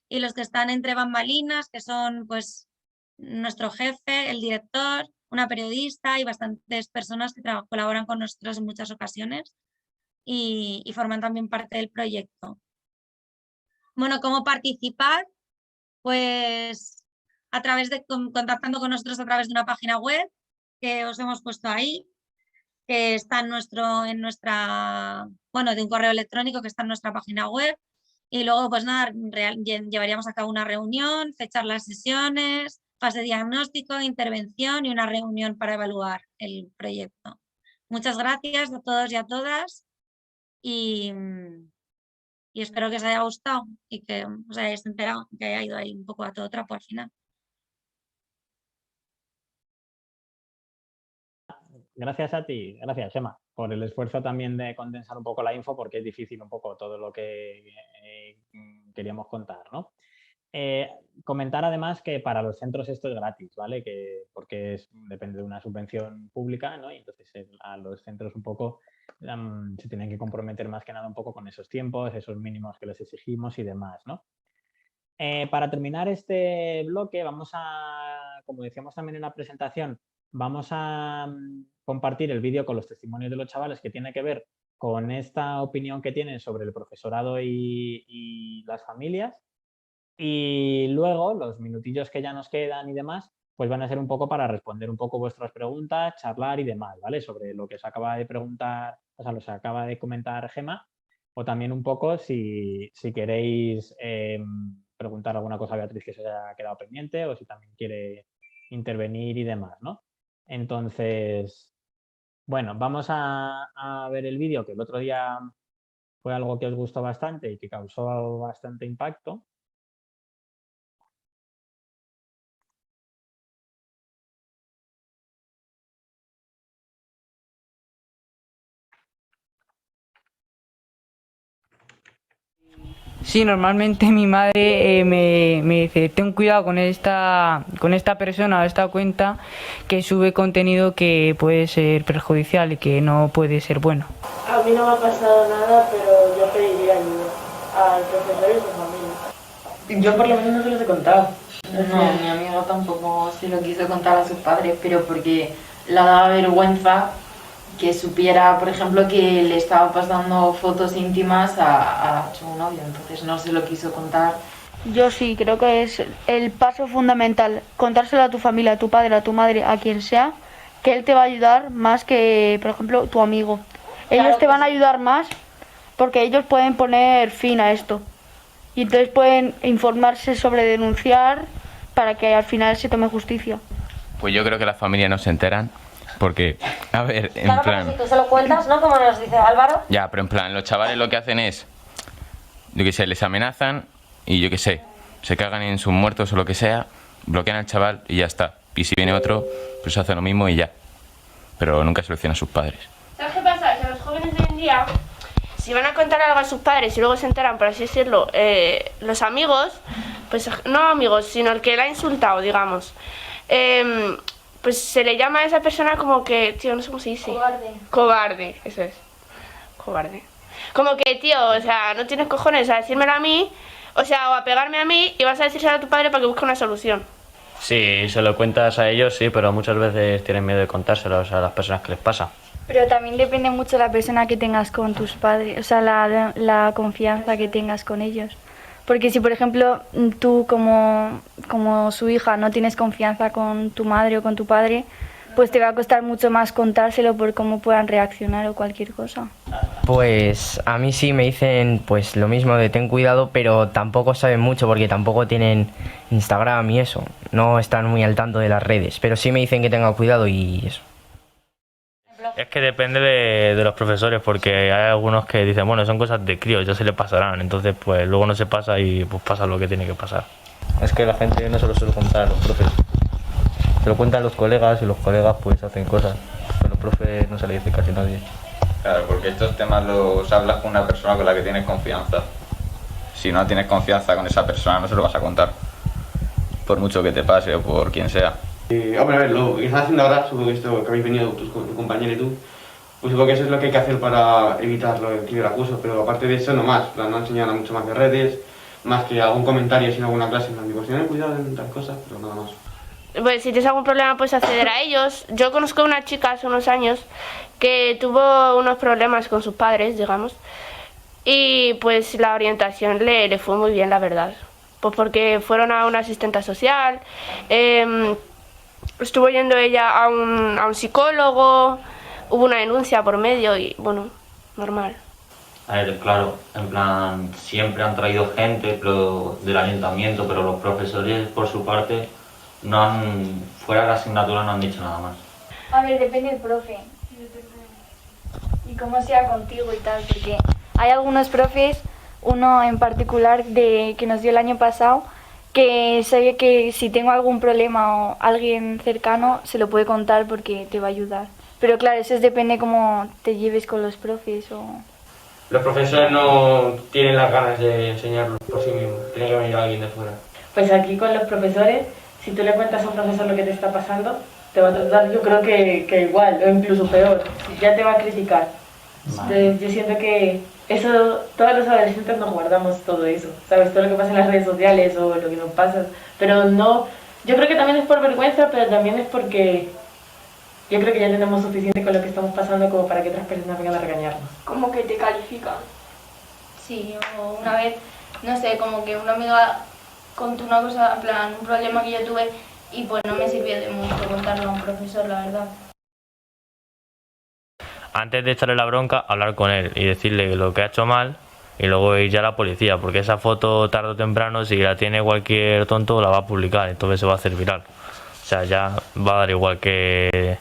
y los que están entre bambalinas que son pues nuestro jefe, el director, una periodista y bastantes personas que colaboran con nosotros en muchas ocasiones y forman también parte del proyecto. Bueno, ¿cómo participar? Pues a través de contactando con nosotros a través de una página web que os hemos puesto ahí, que está de un correo electrónico que está en nuestra página web. Y luego, pues nada, llevaríamos a cabo una reunión, fechar las sesiones, fase de diagnóstico, intervención y una reunión para evaluar el proyecto. Muchas gracias a todos y a todas y espero que os haya gustado y que os hayáis enterado, que haya ido ahí un poco a todo trapo al final. Gracias a ti, gracias Emma, por el esfuerzo también de condensar un poco la info porque es difícil un poco todo lo que queríamos contar, ¿no? Comentar además que para los centros esto es gratis, ¿vale? Porque depende de una subvención pública, ¿no? Y entonces a los centros un poco se tienen que comprometer más que nada un poco con esos tiempos, esos mínimos que les exigimos y demás, ¿no? Para terminar este bloque vamos a, como decíamos también en la presentación, vamos a compartir el vídeo con los testimonios de los chavales que tiene que ver con esta opinión que tienen sobre el profesorado y las familias. Y luego los minutillos que ya nos quedan y demás, pues van a ser un poco para responder un poco vuestras preguntas, charlar y demás, ¿vale? Sobre lo que os acaba de preguntar, o sea, lo que acaba de comentar Gemma, o también un poco si queréis preguntar alguna cosa a Beatriz que se haya quedado pendiente o si también quiere intervenir y demás, ¿no? Entonces, bueno, vamos a ver el vídeo que el otro día fue algo que os gustó bastante y que causó bastante impacto. Sí, normalmente mi madre me dice, ten cuidado con esta persona o esta cuenta que sube contenido que puede ser perjudicial y que no puede ser bueno. A mí no me ha pasado nada, pero yo pediría ayuda al profesor y a su familia. Yo por lo menos no se los he contado. No, mi amigo tampoco se lo quiso contar a sus padres, pero porque le daba vergüenza que supiera, por ejemplo, que le estaba pasando fotos íntimas a su novio, entonces no se lo quiso contar. Yo sí, creo que es el paso fundamental, contárselo a tu familia, a tu padre, a tu madre, a quien sea, que él te va a ayudar más que, por ejemplo, tu amigo. Ellos te van a ayudar más porque ellos pueden poner fin a esto y entonces pueden informarse sobre denunciar para que al final se tome justicia. Pues yo creo que las familias no se enteran. Porque, a ver, en claro, plan... si tú se lo cuentas, ¿no? Como nos dice Álvaro. Ya, pero en plan, los chavales lo que hacen es, yo qué sé, les amenazan y yo qué sé, se cagan en sus muertos o lo que sea, bloquean al chaval y ya está. Y si viene otro, pues hace lo mismo y ya. Pero nunca se lo dicen a sus padres. ¿Sabes qué pasa? Que los jóvenes de hoy en día, si van a contar algo a sus padres y luego se enteran, por así decirlo, los amigos, pues no amigos, sino el que la ha insultado, digamos, pues se le llama a esa persona como que, tío, no sé cómo se dice. Cobarde. Cobarde, eso es. Cobarde. Como que, tío, o sea, no tienes cojones a decírmelo a mí, o sea, o a pegarme a mí y vas a decírselo a tu padre para que busque una solución. Sí, se lo cuentas a ellos, sí, pero muchas veces tienen miedo de contárselos a las personas que les pasa. Pero también depende mucho de la persona que tengas con tus padres, o sea, la confianza que tengas con ellos. Porque si, por ejemplo, tú como su hija no tienes confianza con tu madre o con tu padre, pues te va a costar mucho más contárselo por cómo puedan reaccionar o cualquier cosa. Pues a mí sí me dicen pues lo mismo de ten cuidado, pero tampoco saben mucho porque tampoco tienen Instagram y eso. No están muy al tanto de las redes, pero sí me dicen que tenga cuidado y eso. Es que depende de los profesores, porque hay algunos que dicen, bueno, son cosas de críos, ya se le pasarán, entonces pues luego no se pasa y pues pasa lo que tiene que pasar. Es que la gente no se lo suele contar a los profes, se lo cuentan los colegas y los colegas pues hacen cosas, pero los profes no se le dice casi nadie. Claro, porque estos temas los hablas con una persona con la que tienes confianza. Si no tienes confianza con esa persona no se lo vas a contar, por mucho que te pase o por quien sea. Hombre, a ver, lo que estás haciendo ahora, supongo que esto que habéis venido tu compañero y tú, pues supongo que eso es lo que hay que hacer para evitar el ciberacoso, pero aparte de eso no más, no enseñar a mucho más de redes, más que algún comentario en alguna clase, me digo, si no cuidado en tal cosa, pero nada más. Pues si tienes algún problema puedes acceder a ellos. Yo conozco a una chica hace unos años que tuvo unos problemas con sus padres, digamos, y pues la orientación le fue muy bien, la verdad. Pues porque fueron a una asistente social, estuvo yendo ella a un psicólogo, hubo una denuncia por medio y bueno, normal. A ver, claro, en plan, siempre han traído gente pero del ayuntamiento, pero los profesores por su parte no han, fuera de la asignatura no han dicho nada más. A ver, depende del profe y cómo sea contigo y tal, porque hay algunos profes, uno en particular que nos dio el año pasado, que sabe que si tengo algún problema o alguien cercano se lo puede contar porque te va a ayudar. Pero claro, eso depende cómo te lleves con los profes o... Los profesores no tienen las ganas de enseñarlo por sí mismos, tiene que venir alguien de fuera. Pues aquí con los profesores, si tú le cuentas a un profesor lo que te está pasando, te va a tratar yo creo que igual, o incluso peor, ya te va a criticar. Entonces yo siento que eso, todos los adolescentes nos guardamos todo eso, ¿sabes? Todo lo que pasa en las redes sociales o lo que nos pasa, pero no, yo creo que también es por vergüenza, pero también es porque yo creo que ya tenemos suficiente con lo que estamos pasando como para que otras personas vengan a regañarnos. Como que te califican. Sí, o una vez, no sé, como que una amiga contó una cosa, en plan, un problema que yo tuve y pues no me sirvió de mucho contarlo a un profesor, la verdad. Antes de echarle la bronca, hablar con él y decirle lo que ha hecho mal y luego ir ya a la policía, porque esa foto tarde o temprano, si la tiene cualquier tonto, la va a publicar, entonces se va a hacer viral. O sea, ya va a dar igual que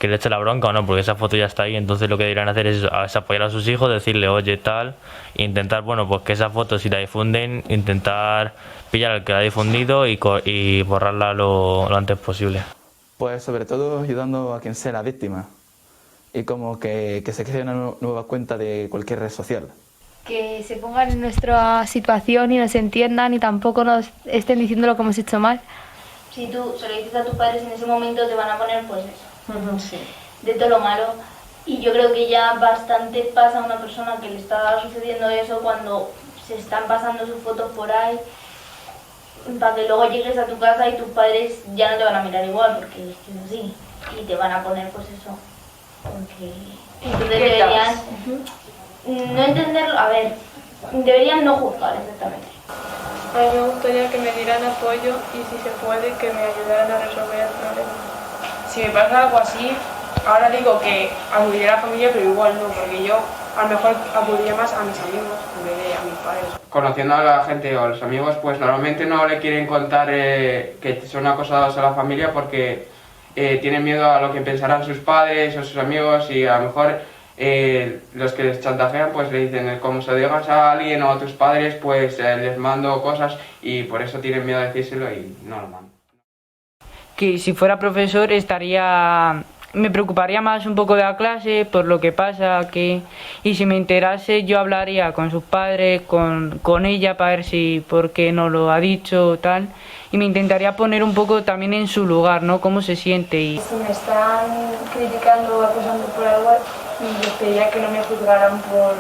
le eche la bronca o no, porque esa foto ya está ahí, entonces lo que deberían hacer es apoyar a sus hijos, decirle, oye, tal, e intentar, bueno, pues que esa foto, si la difunden, intentar pillar al que la ha difundido y borrarla lo antes posible. Pues sobre todo ayudando a quien sea la víctima y como que se cree una nueva cuenta de cualquier red social. que se pongan en nuestra situación y nos entiendan y tampoco nos estén diciendo lo que hemos hecho mal. Si tú se lo dices a tus padres en ese momento te van a poner pues eso, Sí. de todo lo malo. Y yo creo que ya bastante pasa a una persona que le está sucediendo eso cuando se están pasando sus fotos por ahí, para que luego llegues a tu casa y tus padres ya no te van a mirar igual, porque es que es así. Y te van a poner pues eso, porque entonces deberían no entenderlo, a ver, deberían no juzgar exactamente. A mí me gustaría que me dieran apoyo y si se puede que me ayudaran a resolver el problema. Si me pasa algo así, ahora digo que acudiría a la familia, pero igual no, porque yo a lo mejor acudiría más a mis amigos en vez de a mis padres. Conociendo a la gente o a los amigos, pues normalmente no le quieren contar que son acosados a la familia porque tienen miedo a lo que pensarán sus padres o sus amigos y a lo mejor los que les chantajean pues le dicen como se digas a alguien o a tus padres pues les mando cosas y por eso tienen miedo a decírselo y no lo mandan. Que si fuera profesor me preocuparía más un poco de la clase por lo que pasa, y si me enterase yo hablaría con sus padres, con ella para ver si por qué no lo ha dicho o tal, y me intentaría poner un poco también en su lugar, ¿no? Cómo se siente. Si me están criticando o acusando por algo, les pediría que no me juzgaran por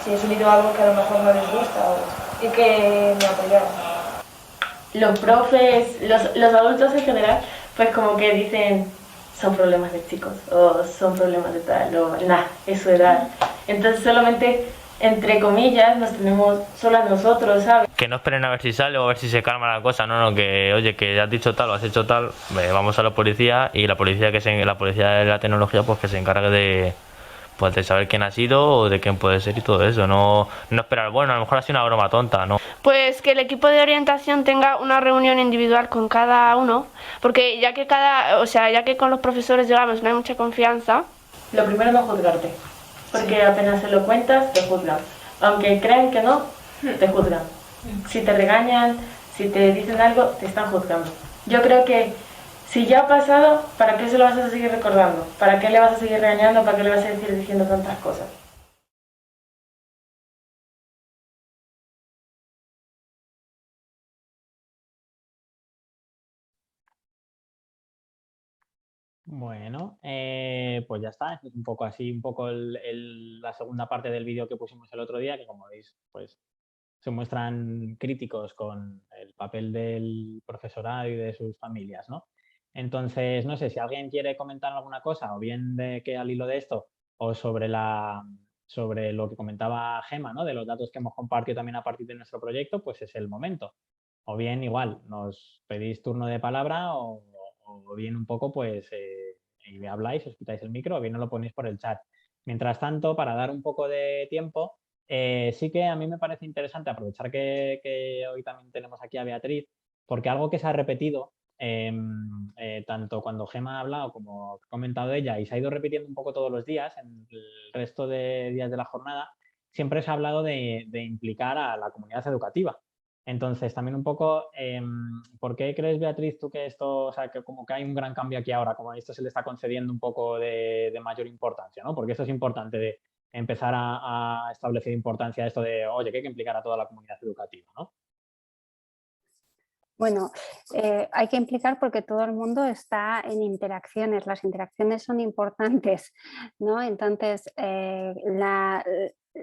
si he subido algo que a lo mejor no les gusta y que me apoyaran. Los profes, los adultos en general, pues como que dicen son problemas de chicos o son problemas de tal o nada, es su edad. Entonces solamente, entre comillas, nos tenemos solo a nosotros, ¿sabes? Que no esperen a ver si sale o a ver si se calma la cosa, no, que oye, que has dicho tal o has hecho tal, vamos a la policía y la policía de la tecnología pues que se encargue de saber quién ha sido o de quién puede ser y todo eso, no esperar, bueno, a lo mejor ha sido una broma tonta, ¿no? Pues que el equipo de orientación tenga una reunión individual con cada uno, porque ya que con los profesores digamos no hay mucha confianza. Lo primero no juzgarte, porque apenas se lo cuentas te juzgan, aunque crean que no, te juzgan. Si te regañan, si te dicen algo, te están juzgando. Yo creo que si ya ha pasado, ¿para qué se lo vas a seguir recordando? ¿Para qué le vas a seguir regañando? ¿Para qué le vas a seguir diciendo tantas cosas? Bueno, pues ya está. Es un poco así, un poco la segunda parte del vídeo que pusimos el otro día, que como veis, pues se muestran críticos con el papel del profesorado y de sus familias, ¿no? Entonces, no sé si alguien quiere comentar alguna cosa, o bien de que al hilo de esto, o sobre lo que comentaba Gema, ¿no? De los datos que hemos compartido también a partir de nuestro proyecto, pues es el momento. O bien igual, nos pedís turno de palabra o bien un poco, pues, y me habláis, os quitáis el micro, o bien no lo ponéis por el chat. Mientras tanto, para dar un poco de tiempo, sí que a mí me parece interesante aprovechar que hoy también tenemos aquí a Beatriz, porque algo que se ha repetido, tanto cuando Gema ha hablado como ha comentado ella, y se ha ido repitiendo un poco todos los días, en el resto de días de la jornada, siempre se ha hablado de implicar a la comunidad educativa. Entonces, también un poco, ¿por qué crees, Beatriz, tú que esto, o sea, que como que hay un gran cambio aquí ahora, como a esto se le está concediendo un poco de mayor importancia, ¿no? Porque esto es importante de empezar a establecer importancia a esto de, oye, que hay que implicar a toda la comunidad educativa, ¿no? Bueno, hay que implicar porque todo el mundo está en interacciones, las interacciones son importantes, ¿no? Entonces,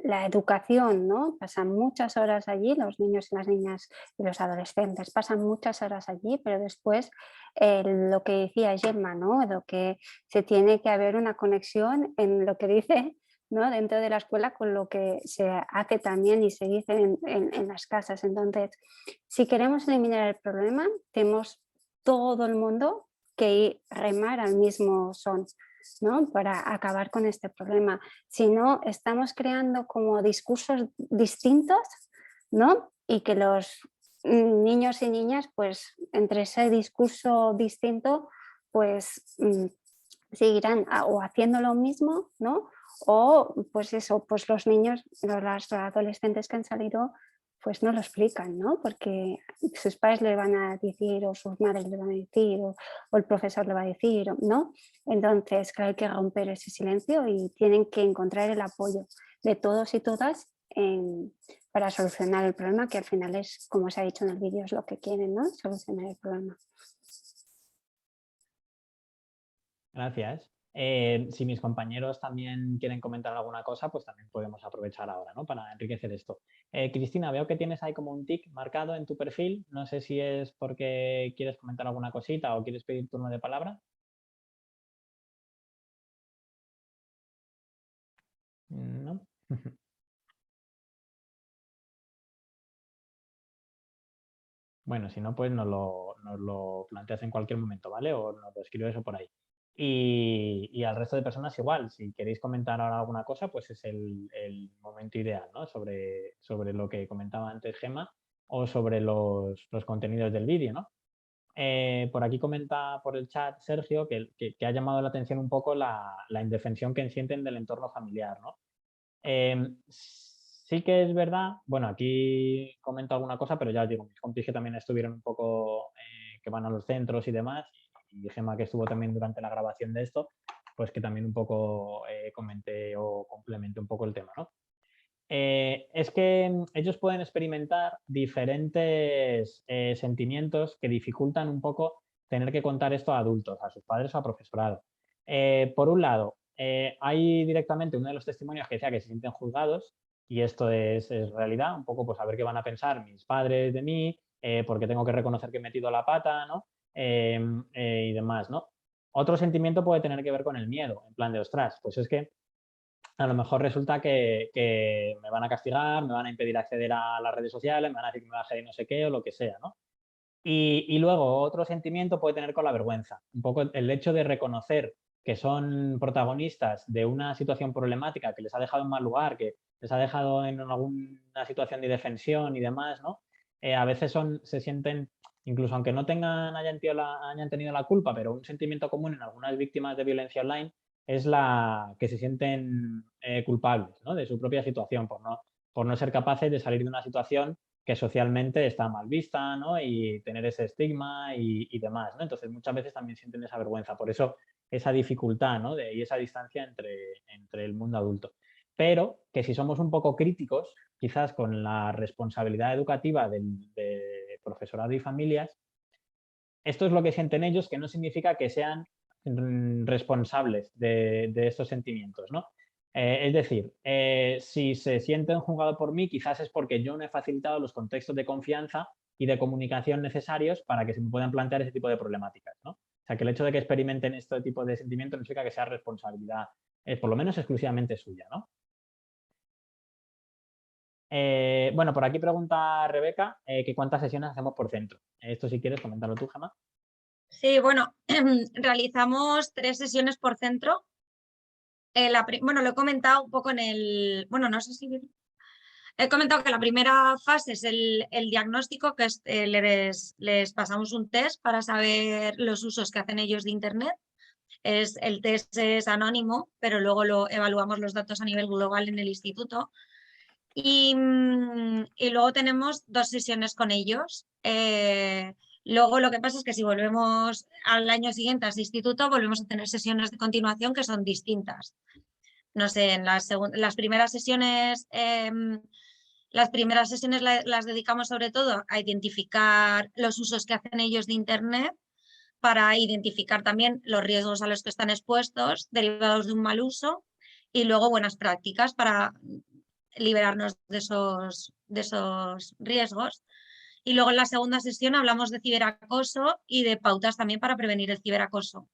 la educación, ¿no? Pasan muchas horas allí, los niños y las niñas y los adolescentes pasan muchas horas allí, pero después lo que decía Gemma, ¿no? Lo que se tiene que haber una conexión en lo que dice, ¿no? Dentro de la escuela con lo que se hace también y se dice en las casas. Entonces, si queremos eliminar el problema, tenemos todo el mundo que remar al mismo son, ¿no? Para acabar con este problema. Si no, estamos creando como discursos distintos, ¿no? Y que los niños y niñas, pues entre ese discurso distinto, pues seguirán o haciendo lo mismo, ¿no? O pues eso, pues los niños, los adolescentes que han salido, pues no lo explican, ¿no? Porque sus padres le van a decir, o sus madres le van a decir, o el profesor le va a decir, ¿no? Entonces, claro, hay que romper ese silencio y tienen que encontrar el apoyo de todos y todas para solucionar el problema, que al final es, como se ha dicho en el vídeo, es lo que quieren, ¿no? Solucionar el problema. Gracias. Si mis compañeros también quieren comentar alguna cosa, pues también podemos aprovechar ahora, ¿no? Para enriquecer esto. Cristina, veo que tienes ahí como un tic marcado en tu perfil. No sé si es porque quieres comentar alguna cosita o quieres pedir turno de palabra. No. Bueno, si no, pues nos lo planteas en cualquier momento, ¿vale? O nos lo escribes eso por ahí. Y al resto de personas igual, si queréis comentar ahora alguna cosa, pues es el momento ideal, ¿no? Sobre lo que comentaba antes Gemma o sobre los contenidos del vídeo, ¿no? Por aquí comenta por el chat Sergio que ha llamado la atención un poco la indefensión que sienten del entorno familiar, ¿no? Sí que es verdad, bueno, aquí comento alguna cosa, pero ya os digo, mis compis que también estuvieron un poco, que van a los centros y demás, y Gemma que estuvo también durante la grabación de esto, pues que también un poco comenté o complementé un poco el tema, ¿no? Es que ellos pueden experimentar diferentes sentimientos que dificultan un poco tener que contar esto a adultos, a sus padres o a profesorado. Por un lado, hay directamente uno de los testimonios que decía que se sienten juzgados, y esto es realidad, un poco pues a ver qué van a pensar mis padres de mí, porque tengo que reconocer que he metido la pata, ¿no? Y demás, ¿no? Otro sentimiento puede tener que ver con el miedo, en plan de, ostras, pues es que a lo mejor resulta que me van a castigar, me van a impedir acceder a las redes sociales, me van a decir que me baje de no sé qué o lo que sea, ¿no? Y luego otro sentimiento puede tener con la vergüenza, un poco el hecho de reconocer que son protagonistas de una situación problemática que les ha dejado en mal lugar, que les ha dejado en alguna situación de indefensión y demás, ¿no? A veces se sienten, incluso aunque no hayan tenido la culpa, pero un sentimiento común en algunas víctimas de violencia online es la que se sienten culpables, ¿no? De su propia situación por no ser capaces de salir de una situación que socialmente está mal vista, ¿no? Y tener ese estigma y demás, ¿no? Entonces muchas veces también sienten esa vergüenza, por eso esa dificultad, ¿no? Y esa distancia entre el mundo adulto. Pero que si somos un poco críticos, quizás con la responsabilidad educativa de profesorado y familias, esto es lo que sienten ellos, que no significa que sean responsables de estos sentimientos, ¿no? Es decir, si se sienten juzgados por mí, quizás es porque yo no he facilitado los contextos de confianza y de comunicación necesarios para que se me puedan plantear ese tipo de problemáticas, ¿no? O sea, que el hecho de que experimenten este tipo de sentimientos no significa que sea responsabilidad, por lo menos exclusivamente suya, ¿no? Bueno, por aquí pregunta Rebeca que cuántas sesiones hacemos por centro. Esto si quieres comentarlo tú, Gemma. Sí, bueno, realizamos 3 sesiones por centro. Bueno, lo he comentado un poco en el... Bueno, no sé si... He comentado que la primera fase es el diagnóstico, que es, les pasamos un test para saber los usos que hacen ellos de Internet. El test es anónimo, pero luego evaluamos los datos a nivel global en el instituto. Y luego tenemos 2 sesiones con ellos. Luego lo que pasa es que si volvemos al año siguiente a ese instituto, volvemos a tener sesiones de continuación que son distintas. No sé, en las primeras sesiones, las dedicamos sobre todo a identificar los usos que hacen ellos de Internet, para identificar también los riesgos a los que están expuestos derivados de un mal uso, y luego buenas prácticas para liberarnos de esos riesgos. Y luego en la segunda sesión hablamos de ciberacoso y de pautas también para prevenir el ciberacoso.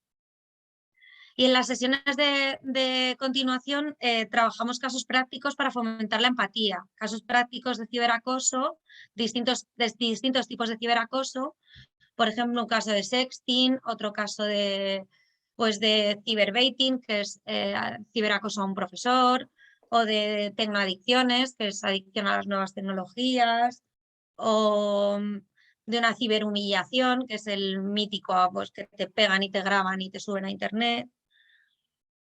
Y en las sesiones de continuación trabajamos casos prácticos para fomentar la empatía, casos prácticos de ciberacoso, distintos tipos de ciberacoso, por ejemplo un caso de sexting, otro caso de ciberbaiting, que es ciberacoso a un profesor, o de tecnoadicciones, que es adicción a las nuevas tecnologías, o de una ciberhumillación, que es el mítico, pues, que te pegan y te graban y te suben a internet.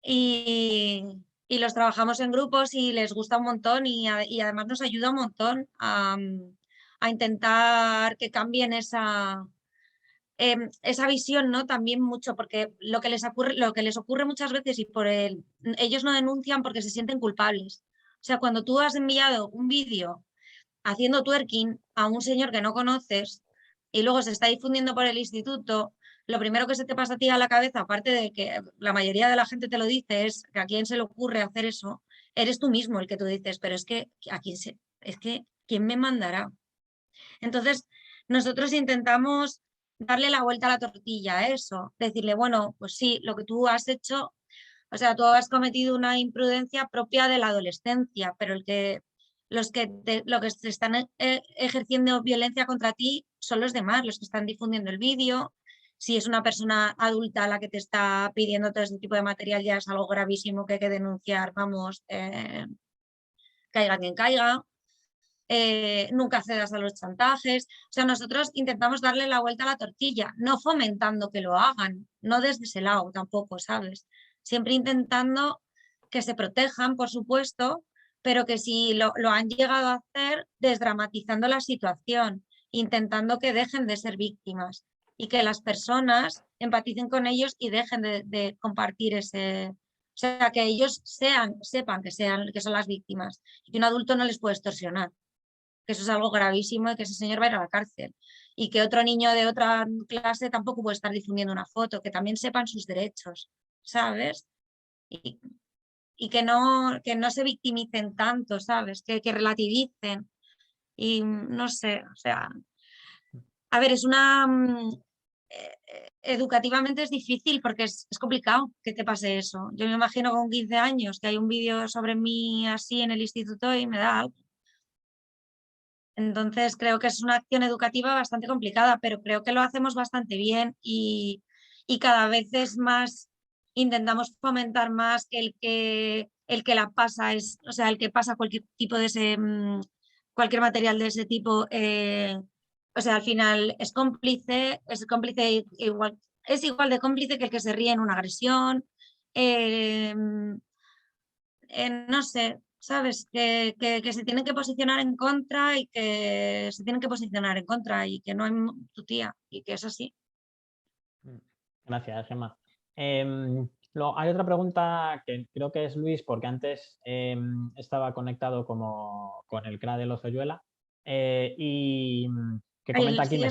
Y los trabajamos en grupos y les gusta un montón y además nos ayuda un montón a intentar que cambien esa visión, ¿no? También mucho, porque lo que les ocurre muchas veces, y ellos no denuncian porque se sienten culpables. sea, cuando tú has enviado un vídeo haciendo twerking a un señor que no conoces y luego se está difundiendo por el instituto, lo primero que se te pasa a ti a la cabeza, aparte de que la mayoría de la gente te lo dice, es que a quién se le ocurre hacer eso, eres tú mismo el que tú dices, pero es que ¿quién me mandará? Entonces, nosotros intentamos darle la vuelta a la tortilla a eso, decirle, bueno, pues sí, lo que tú has hecho, o sea, tú has cometido una imprudencia propia de la adolescencia, pero lo que se están ejerciendo violencia contra ti son los demás, los que están difundiendo el vídeo. Si es una persona adulta la que te está pidiendo todo este tipo de material, ya es algo gravísimo que hay que denunciar, vamos, caiga quien caiga. Nunca cedas a los chantajes. O sea, nosotros intentamos darle la vuelta a la tortilla, no fomentando que lo hagan, no desde ese lado tampoco, ¿sabes? Siempre intentando que se protejan, por supuesto, pero que si lo han llegado a hacer, desdramatizando la situación, intentando que dejen de ser víctimas y que las personas empaticen con ellos y dejen de compartir ese... O sea, que ellos sepan que son las víctimas y que un adulto no les puede extorsionar, que eso es algo gravísimo y que ese señor va a ir a la cárcel. Y que otro niño de otra clase tampoco puede estar difundiendo una foto, que también sepan sus derechos, ¿sabes? Y que no se victimicen tanto, ¿sabes? Que relativicen. Y no sé, o sea, a ver, educativamente es difícil porque es complicado que te pase eso. Yo me imagino con 15 años que hay un vídeo sobre mí así en el instituto y me da algo. Entonces creo que es una acción educativa bastante complicada, pero creo que lo hacemos bastante bien y cada vez es más, intentamos fomentar más que el que la pasa es, o sea, el que pasa cualquier tipo de cualquier material de ese tipo, o sea, al final es cómplice igual, es igual de cómplice que el que se ríe en una agresión, no sé, ¿sabes? Que se tienen que posicionar en contra y que se tienen que posicionar en contra y que no hay tu tía y que es así. Gracias, Gemma. Hay otra pregunta que creo que es Luis, porque antes estaba conectado con el CRA de los Hoyuela y que comenta aquí...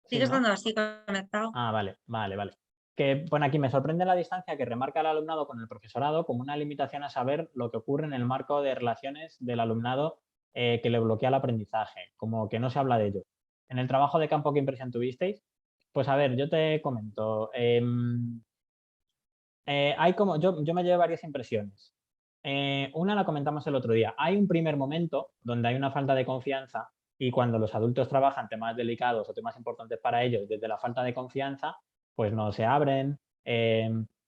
Sigue estando así conectado. Ah, vale. Que pone aquí, me sorprende la distancia que remarca el alumnado con el profesorado como una limitación a saber lo que ocurre en el marco de relaciones del alumnado que le bloquea el aprendizaje, como que no se habla de ello. En el trabajo de campo, ¿qué impresión tuvisteis? Pues a ver, yo te comento. Yo me llevo varias impresiones. Una la comentamos el otro día. Hay un primer momento donde hay una falta de confianza y cuando los adultos trabajan temas delicados o temas importantes para ellos desde la falta de confianza, pues no se abren,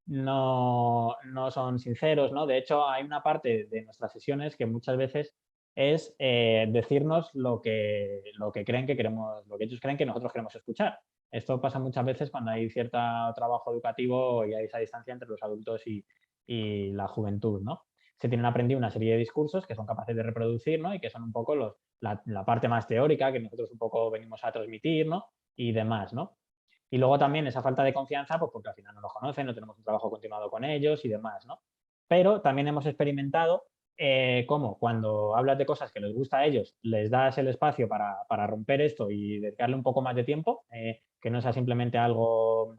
no son sinceros, ¿no? De hecho, hay una parte de nuestras sesiones que muchas veces es decirnos lo que creen que queremos, lo que ellos creen que nosotros queremos escuchar. Esto pasa muchas veces cuando hay cierto trabajo educativo y hay esa distancia entre los adultos y la juventud, ¿no? Se tienen aprendido una serie de discursos que son capaces de reproducir, ¿no? Y que son un poco la parte más teórica que nosotros un poco venimos a transmitir, ¿no? Y demás, ¿no? Y luego también esa falta de confianza, pues porque al final no nos conocen, no tenemos un trabajo continuado con ellos y demás, ¿no? Pero también hemos experimentado cómo cuando hablas de cosas que les gusta a ellos, les das el espacio para romper esto y dedicarle un poco más de tiempo, que no sea simplemente algo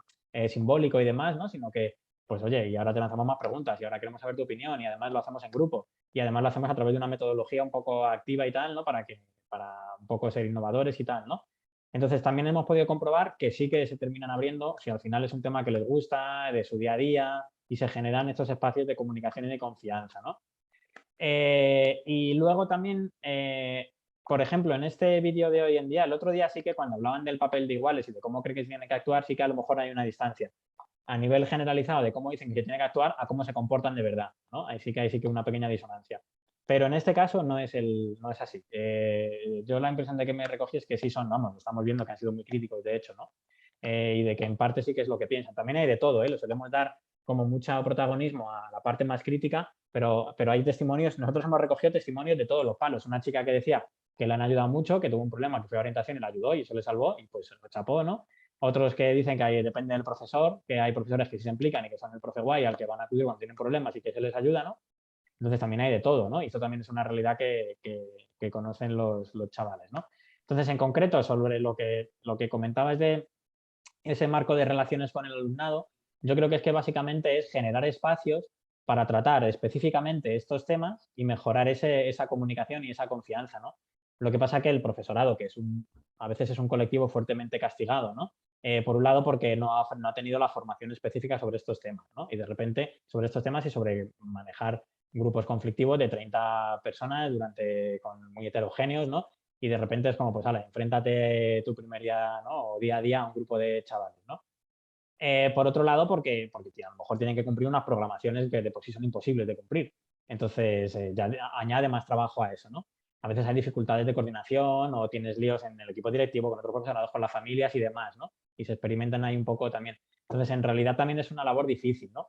simbólico y demás, ¿no? Sino que, pues oye, y ahora te lanzamos más preguntas y ahora queremos saber tu opinión y además lo hacemos en grupo y además lo hacemos a través de una metodología un poco activa y tal, ¿no? Para un poco ser innovadores y tal, ¿no? Entonces también hemos podido comprobar que sí que se terminan abriendo si al final es un tema que les gusta, de su día a día y se generan estos espacios de comunicación y de confianza, ¿no? Y luego también, por ejemplo, en este vídeo de hoy en día, el otro día sí que cuando hablaban del papel de iguales y de cómo creen que se tiene que actuar, sí que a lo mejor hay una distancia a nivel generalizado de cómo dicen que se tiene que actuar a cómo se comportan de verdad, ¿no? Ahí sí que una pequeña disonancia. Pero en este caso no es así. Yo la impresión de que me recogí es que sí lo estamos viendo que han sido muy críticos, de hecho, ¿no? Y de que en parte sí que es lo que piensan. También hay de todo, lo solemos dar como mucho protagonismo a la parte más crítica, pero hay testimonios, nosotros hemos recogido testimonios de todos los palos. Una chica que decía que le han ayudado mucho, que tuvo un problema, que fue a orientación y la ayudó y eso le salvó y pues lo chapó, ¿no? Otros que dicen que depende del profesor, que hay profesores que sí se implican y que son el profe guay al que van a acudir cuando tienen problemas y que se les ayuda, ¿no? Entonces también hay de todo, ¿no? Y esto también es una realidad que conocen los chavales, ¿no? Entonces, en concreto, sobre lo que comentabas de ese marco de relaciones con el alumnado, yo creo que es que básicamente es generar espacios para tratar específicamente estos temas y mejorar esa comunicación y esa confianza, ¿no? Lo que pasa que el profesorado, que a veces es un colectivo fuertemente castigado, ¿no? Por un lado porque no ha tenido la formación específica sobre estos temas, ¿no? Y de repente sobre estos temas y sobre manejar grupos conflictivos de 30 personas muy heterogéneos, ¿no? Y de repente es como, pues, enfréntate tu primer día, ¿no? O día a día a un grupo de chavales, ¿no? Por otro lado, porque a lo mejor tienen que cumplir unas programaciones que de por sí son imposibles de cumplir. Entonces, ya añade más trabajo a eso, ¿no? A veces hay dificultades de coordinación o tienes líos en el equipo directivo, con otros profesorados, con las familias y demás, ¿no? Y se experimentan ahí un poco también. Entonces, en realidad también es una labor difícil, ¿no?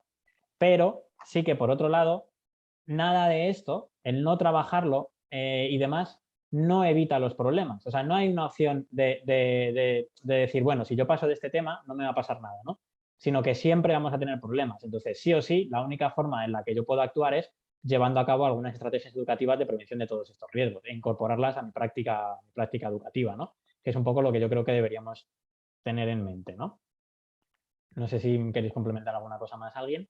Pero sí que, por otro lado, nada de esto, el no trabajarlo y demás, no evita los problemas. O sea, no hay una opción de decir, bueno, si yo paso de este tema, no me va a pasar nada, ¿no? Sino que siempre vamos a tener problemas. Entonces, sí o sí, la única forma en la que yo puedo actuar es llevando a cabo algunas estrategias educativas de prevención de todos estos riesgos e incorporarlas a mi práctica educativa, ¿no? Que es un poco lo que yo creo que deberíamos tener en mente, ¿no? No sé si queréis complementar alguna cosa más, ¿alguien?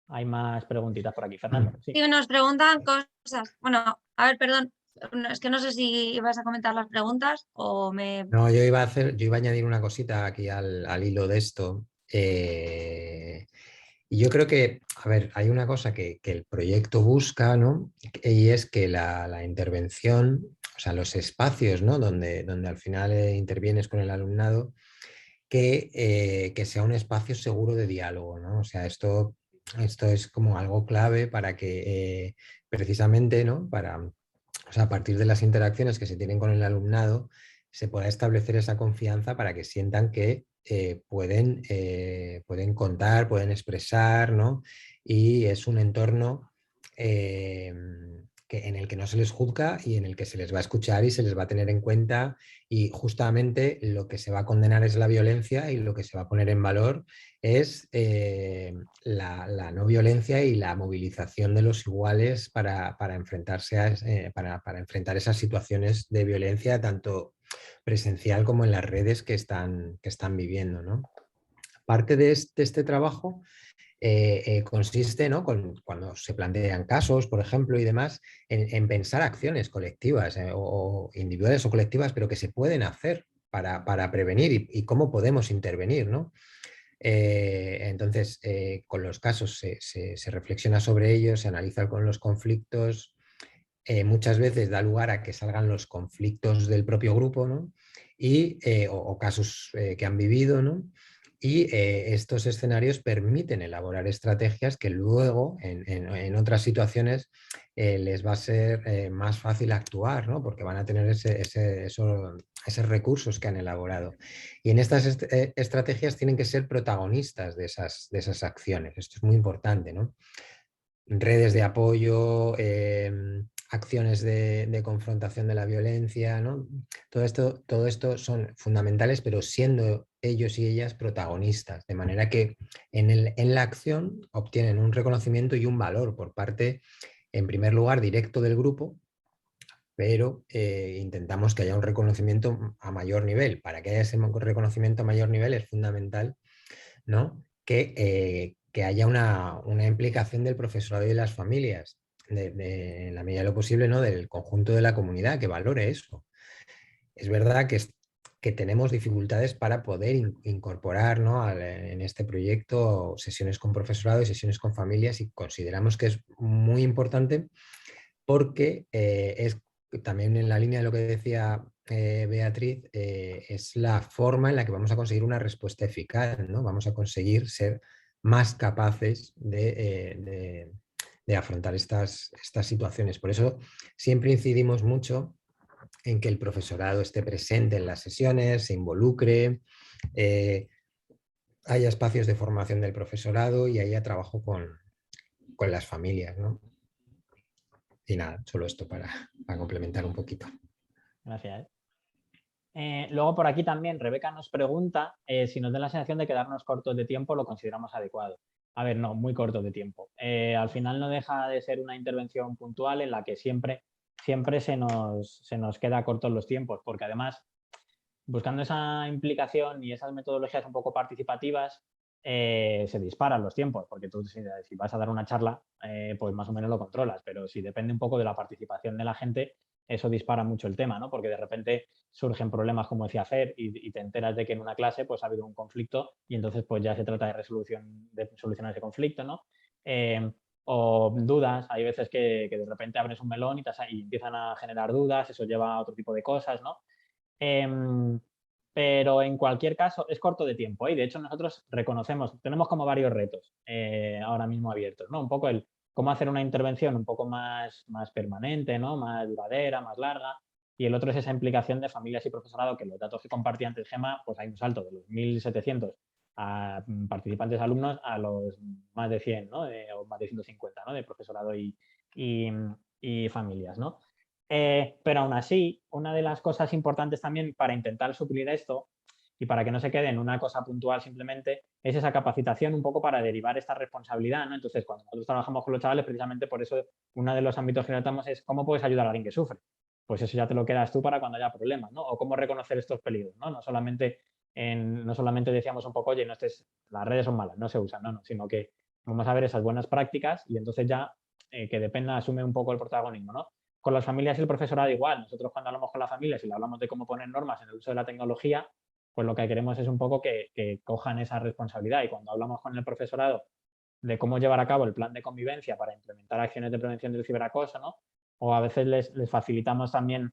Hay más preguntitas por aquí, Fernando. Sí, nos preguntan cosas. Bueno, a ver, perdón, es que no sé si ibas a comentar las preguntas o me... No, yo iba a añadir una cosita aquí al hilo de esto. Y yo creo que, a ver, hay una cosa que el proyecto busca, ¿no? Y es que la intervención, o sea, los espacios, ¿no? Donde al final intervienes con el alumnado, que sea un espacio seguro de diálogo, ¿no? O sea, esto es como algo clave para que precisamente, ¿no? O sea, a partir de las interacciones que se tienen con el alumnado, se pueda establecer esa confianza para que sientan que pueden contar, pueden expresar, ¿no? Y es un entorno en el que no se les juzga y en el que se les va a escuchar y se les va a tener en cuenta, y justamente lo que se va a condenar es la violencia y lo que se va a poner en valor es la no violencia y la movilización de los iguales para enfrentarse para enfrentar esas situaciones de violencia, tanto presencial como en las redes que están viviendo, ¿no? Parte de este trabajo consiste, ¿no? Cuando se plantean casos, por ejemplo, y demás, en pensar acciones colectivas o individuales o colectivas, pero que se pueden hacer para prevenir y cómo podemos intervenir, ¿no? Entonces, con los casos se reflexiona sobre ellos, se analiza con los conflictos, muchas veces da lugar a que salgan los conflictos del propio grupo, ¿no? O casos que han vivido, ¿no? Y estos escenarios permiten elaborar estrategias que luego en otras situaciones les va a ser más fácil actuar, ¿no? Porque van a tener esos recursos que han elaborado. Y en estas estrategias tienen que ser protagonistas de esas acciones. Esto es muy importante, ¿no? Redes de apoyo, acciones de confrontación de la violencia, ¿no? Todo esto son fundamentales, pero siendo ellos y ellas protagonistas, de manera que en la acción obtienen un reconocimiento y un valor por parte, en primer lugar, directo del grupo, pero intentamos que haya un reconocimiento a mayor nivel. Para que haya ese reconocimiento a mayor nivel es fundamental, ¿no? Que haya una implicación del profesorado y de las familias, en la medida de lo posible, ¿no? Del conjunto de la comunidad, que valore eso. Es verdad que tenemos dificultades para poder incorporar, ¿no? En este proyecto sesiones con profesorado y sesiones con familias, y consideramos que es muy importante porque es también en la línea de lo que decía Beatriz, es la forma en la que vamos a conseguir una respuesta eficaz, ¿no? Vamos a conseguir ser más capaces de afrontar estas situaciones. Por eso siempre incidimos mucho en que el profesorado esté presente en las sesiones, se involucre, haya espacios de formación del profesorado y haya trabajo con las familias, ¿no? Y nada, solo esto para complementar un poquito. Gracias. Luego por aquí también Rebeca nos pregunta si nos da la sensación de quedarnos cortos de tiempo lo consideramos adecuado. A ver, no, muy corto de tiempo. Al final no deja de ser una intervención puntual en la que siempre se nos queda cortos los tiempos, porque además, buscando esa implicación y esas metodologías un poco participativas, se disparan los tiempos, porque tú si vas a dar una charla, pues más o menos lo controlas, pero si depende un poco de la participación de la gente, eso dispara mucho el tema, ¿no? Porque de repente surgen problemas, como decía Fer, y te enteras de que en una clase pues ha habido un conflicto y entonces pues ya se trata de solucionar ese conflicto, ¿no? O dudas, hay veces que de repente abres un melón y empiezan a generar dudas, eso lleva a otro tipo de cosas, ¿no? Pero en cualquier caso es corto de tiempo, y de hecho nosotros reconocemos, tenemos como varios retos ahora mismo abiertos, ¿no? Un poco el cómo hacer una intervención un poco más permanente, ¿no? Más duradera, más larga, y el otro es esa implicación de familias y profesorado, que los datos que compartía antes Gemma, pues hay un salto de los 1.700 participantes alumnos a los más de 100, ¿no? O más de 150, ¿no? De profesorado y familias, ¿no? Pero aún así, una de las cosas importantes también para intentar suplir esto y para que no se quede en una cosa puntual simplemente, es esa capacitación un poco para derivar esta responsabilidad, ¿no? Entonces, cuando nosotros trabajamos con los chavales, precisamente por eso uno de los ámbitos que tratamos es cómo puedes ayudar a alguien que sufre. Pues eso ya te lo quedas tú para cuando haya problemas, ¿no? O cómo reconocer estos peligros, ¿no? No solamente decíamos un poco, oye, las redes son malas, no se usan, no, sino que vamos a ver esas buenas prácticas y entonces ya que dependa, asume un poco el protagonismo, ¿no? Con las familias y el profesorado igual. Nosotros cuando hablamos con las familias y le hablamos de cómo poner normas en el uso de la tecnología, pues lo que queremos es un poco que cojan esa responsabilidad, y cuando hablamos con el profesorado de cómo llevar a cabo el plan de convivencia para implementar acciones de prevención del ciberacoso, ¿no? O a veces les facilitamos también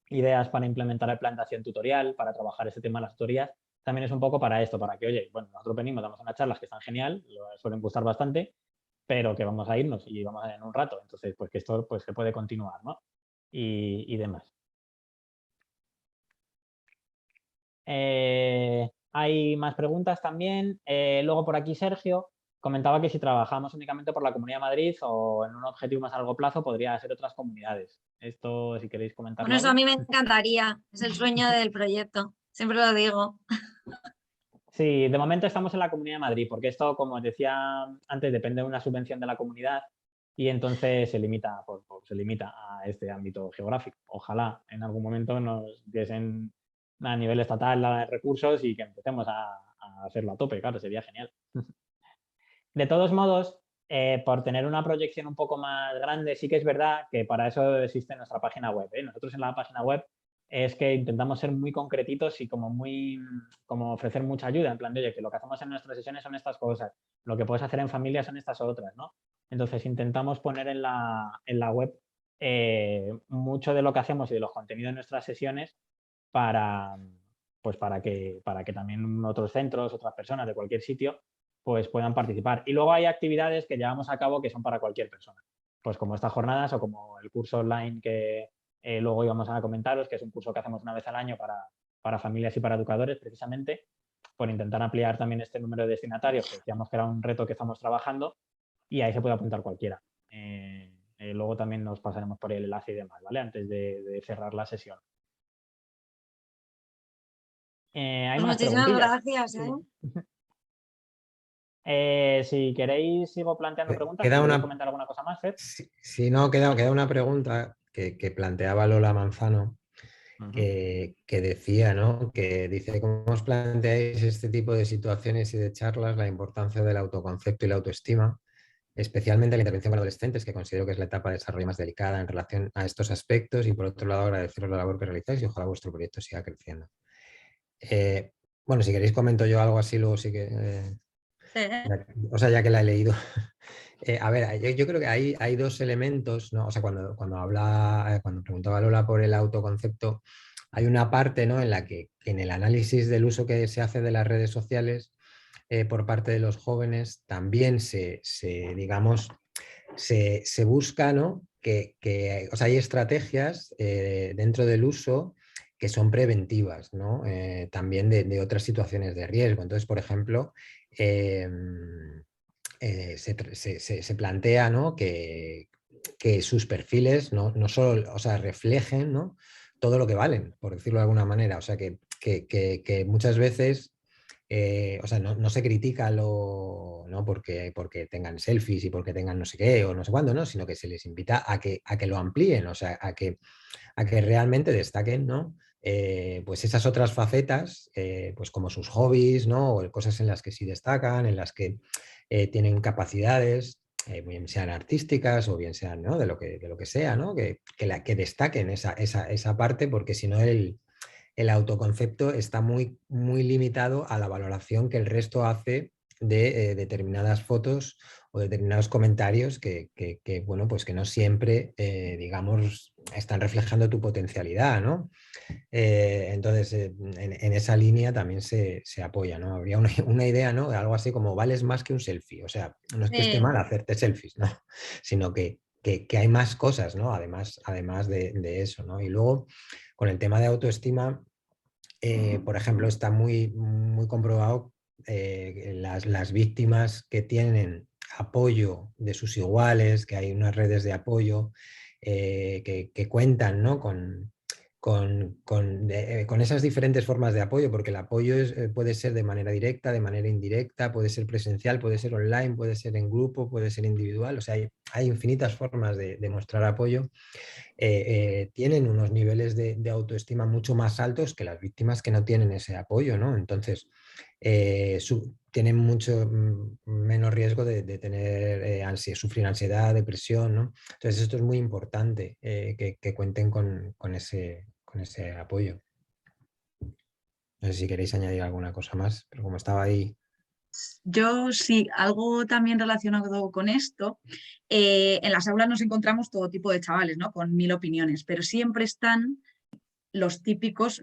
ideas para implementar el plan de acción tutorial, para trabajar ese tema de las tutorías, también es un poco para esto, para que, oye, bueno, nosotros venimos, damos unas charlas que están genial, suelen gustar bastante, pero que vamos a irnos y vamos a ir en un rato, entonces pues que esto pues se puede continuar, ¿no? Y demás. Hay más preguntas también. Luego por aquí Sergio comentaba que si trabajamos únicamente por la Comunidad de Madrid o en un objetivo más a largo plazo podría ser otras comunidades. Esto, si queréis comentarlo. Bueno, eso a mí me encantaría, es el sueño del proyecto, siempre lo digo. Sí, de momento estamos en la Comunidad de Madrid, porque esto, como os decía antes, depende de una subvención de la comunidad y entonces se limita a este ámbito geográfico. Ojalá en algún momento nos diesen a nivel estatal recursos y que empecemos a hacerlo a tope, claro, sería genial. De todos modos, por tener una proyección un poco más grande, sí que es verdad que para eso existe nuestra página web, ¿eh? Nosotros en la página web es que intentamos ser muy concretitos y como ofrecer mucha ayuda, en plan de, oye, que lo que hacemos en nuestras sesiones son estas cosas, lo que puedes hacer en familia son estas otras, ¿no? Entonces intentamos poner en la web mucho de lo que hacemos y de los contenidos de nuestras sesiones para que también otros centros, otras personas de cualquier sitio, pues puedan participar. Y luego hay actividades que llevamos a cabo que son para cualquier persona, pues como estas jornadas o como el curso online que luego íbamos a comentaros, que es un curso que hacemos una vez al año para familias y para educadores, precisamente, por intentar ampliar también este número de destinatarios, que decíamos que era un reto que estamos trabajando, y ahí se puede apuntar cualquiera. Luego también nos pasaremos por el enlace y demás, ¿vale? Antes de cerrar la sesión. Hay Pues más muchísimas preguntillas. gracias. Si queréis, sigo planteando preguntas. ¿Queréis comentar alguna cosa más, Fer? Sí, no, queda una pregunta que planteaba Lola Manzano, que decía, ¿no? Que dice, ¿cómo os planteáis este tipo de situaciones y de charlas la importancia del autoconcepto y la autoestima, especialmente la intervención con adolescentes, que considero que es la etapa de desarrollo más delicada en relación a estos aspectos? Y por otro lado, agradeceros la labor que realizáis y ojalá vuestro proyecto siga creciendo. Bueno, si queréis comento yo algo así, luego sí que... ya que la he leído. A ver, yo creo que hay dos elementos, ¿no? O sea, cuando preguntaba Lola por el autoconcepto, hay una parte, ¿no?, en la que en el análisis del uso que se hace de las redes sociales por parte de los jóvenes también se busca, ¿no?, que hay estrategias dentro del uso que son preventivas, ¿no? También de otras situaciones de riesgo. Entonces, por ejemplo, se plantea, ¿no?, que sus perfiles no solo, reflejen, ¿no?, todo lo que valen, por decirlo de alguna manera. O sea, que muchas veces o sea, no se critica ¿no? porque tengan selfies y porque tengan no sé qué o no sé cuándo, ¿no? Sino que se les invita a que lo amplíen, o sea, a que realmente destaquen, ¿no? Pues esas otras facetas, pues como sus hobbies, ¿no? O cosas en las que sí destacan, en las que tienen capacidades, bien sean artísticas o bien sean, ¿no? de lo que sea, ¿no? Que destaquen esa parte, porque si no el autoconcepto está muy, muy limitado a la valoración que el resto hace de determinadas fotos o determinados comentarios bueno, pues que no siempre, digamos, están reflejando tu potencialidad, ¿no? Entonces, en esa línea también se apoya, ¿no? Habría una idea, ¿no? Algo así como vales más que un selfie. O sea, no es que esté mal hacerte selfies, ¿no? Sino que hay más cosas, ¿no? Además de eso, ¿no? Y luego, con el tema de autoestima, por ejemplo, está muy, muy comprobado las víctimas que tienen apoyo de sus iguales, que hay unas redes de apoyo que cuentan, ¿no? Con esas diferentes formas de apoyo, porque el apoyo puede ser de manera directa, de manera indirecta, puede ser presencial, puede ser online, puede ser en grupo, puede ser individual, o sea, hay infinitas formas de mostrar apoyo. Tienen unos niveles de autoestima mucho más altos que las víctimas que no tienen ese apoyo, ¿no? Entonces, tienen mucho menos riesgo de tener sufrir ansiedad, depresión, ¿no? Entonces, esto es muy importante, que cuenten con ese apoyo. No sé si queréis añadir alguna cosa más, pero como estaba ahí... Yo sí, algo también relacionado con esto. En las aulas nos encontramos todo tipo de chavales, ¿no? Con 1000 opiniones, pero siempre están los típicos,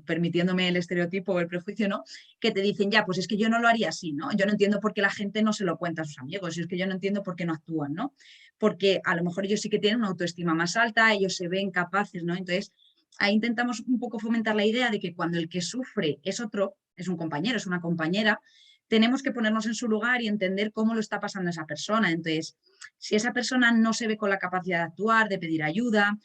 permitiéndome el estereotipo o el prejuicio, ¿no? Que te dicen, ya, pues es que yo no lo haría así, ¿no? Yo no entiendo por qué la gente no se lo cuenta a sus amigos, y es que yo no entiendo por qué no actúan, ¿no? Porque a lo mejor ellos sí que tienen una autoestima más alta, ellos se ven capaces, ¿no? Entonces, ahí intentamos un poco fomentar la idea de que cuando el que sufre es otro, es un compañero, es una compañera, tenemos que ponernos en su lugar y entender cómo lo está pasando esa persona. Entonces, si esa persona no se ve con la capacidad de actuar, de pedir ayuda,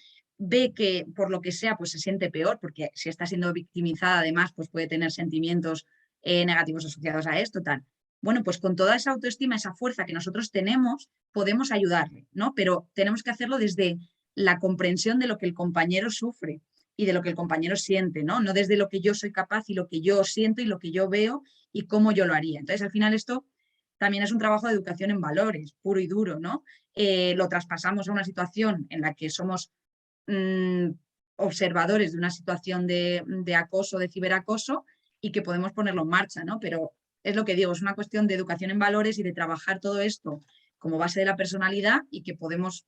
ve que por lo que sea, pues se siente peor, porque si está siendo victimizada además, pues puede tener sentimientos negativos asociados a esto, tal. Bueno, pues con toda esa autoestima, esa fuerza que nosotros tenemos, podemos ayudarle, ¿no? Pero tenemos que hacerlo desde la comprensión de lo que el compañero sufre y de lo que el compañero siente, ¿no? No desde lo que yo soy capaz y lo que yo siento y lo que yo veo y cómo yo lo haría. Entonces, al final esto también es un trabajo de educación en valores, puro y duro, ¿no? Lo traspasamos a una situación en la que somos observadores de una situación de acoso, de ciberacoso, y que podemos ponerlo en marcha, ¿no? Pero es lo que digo, es una cuestión de educación en valores y de trabajar todo esto como base de la personalidad y que podemos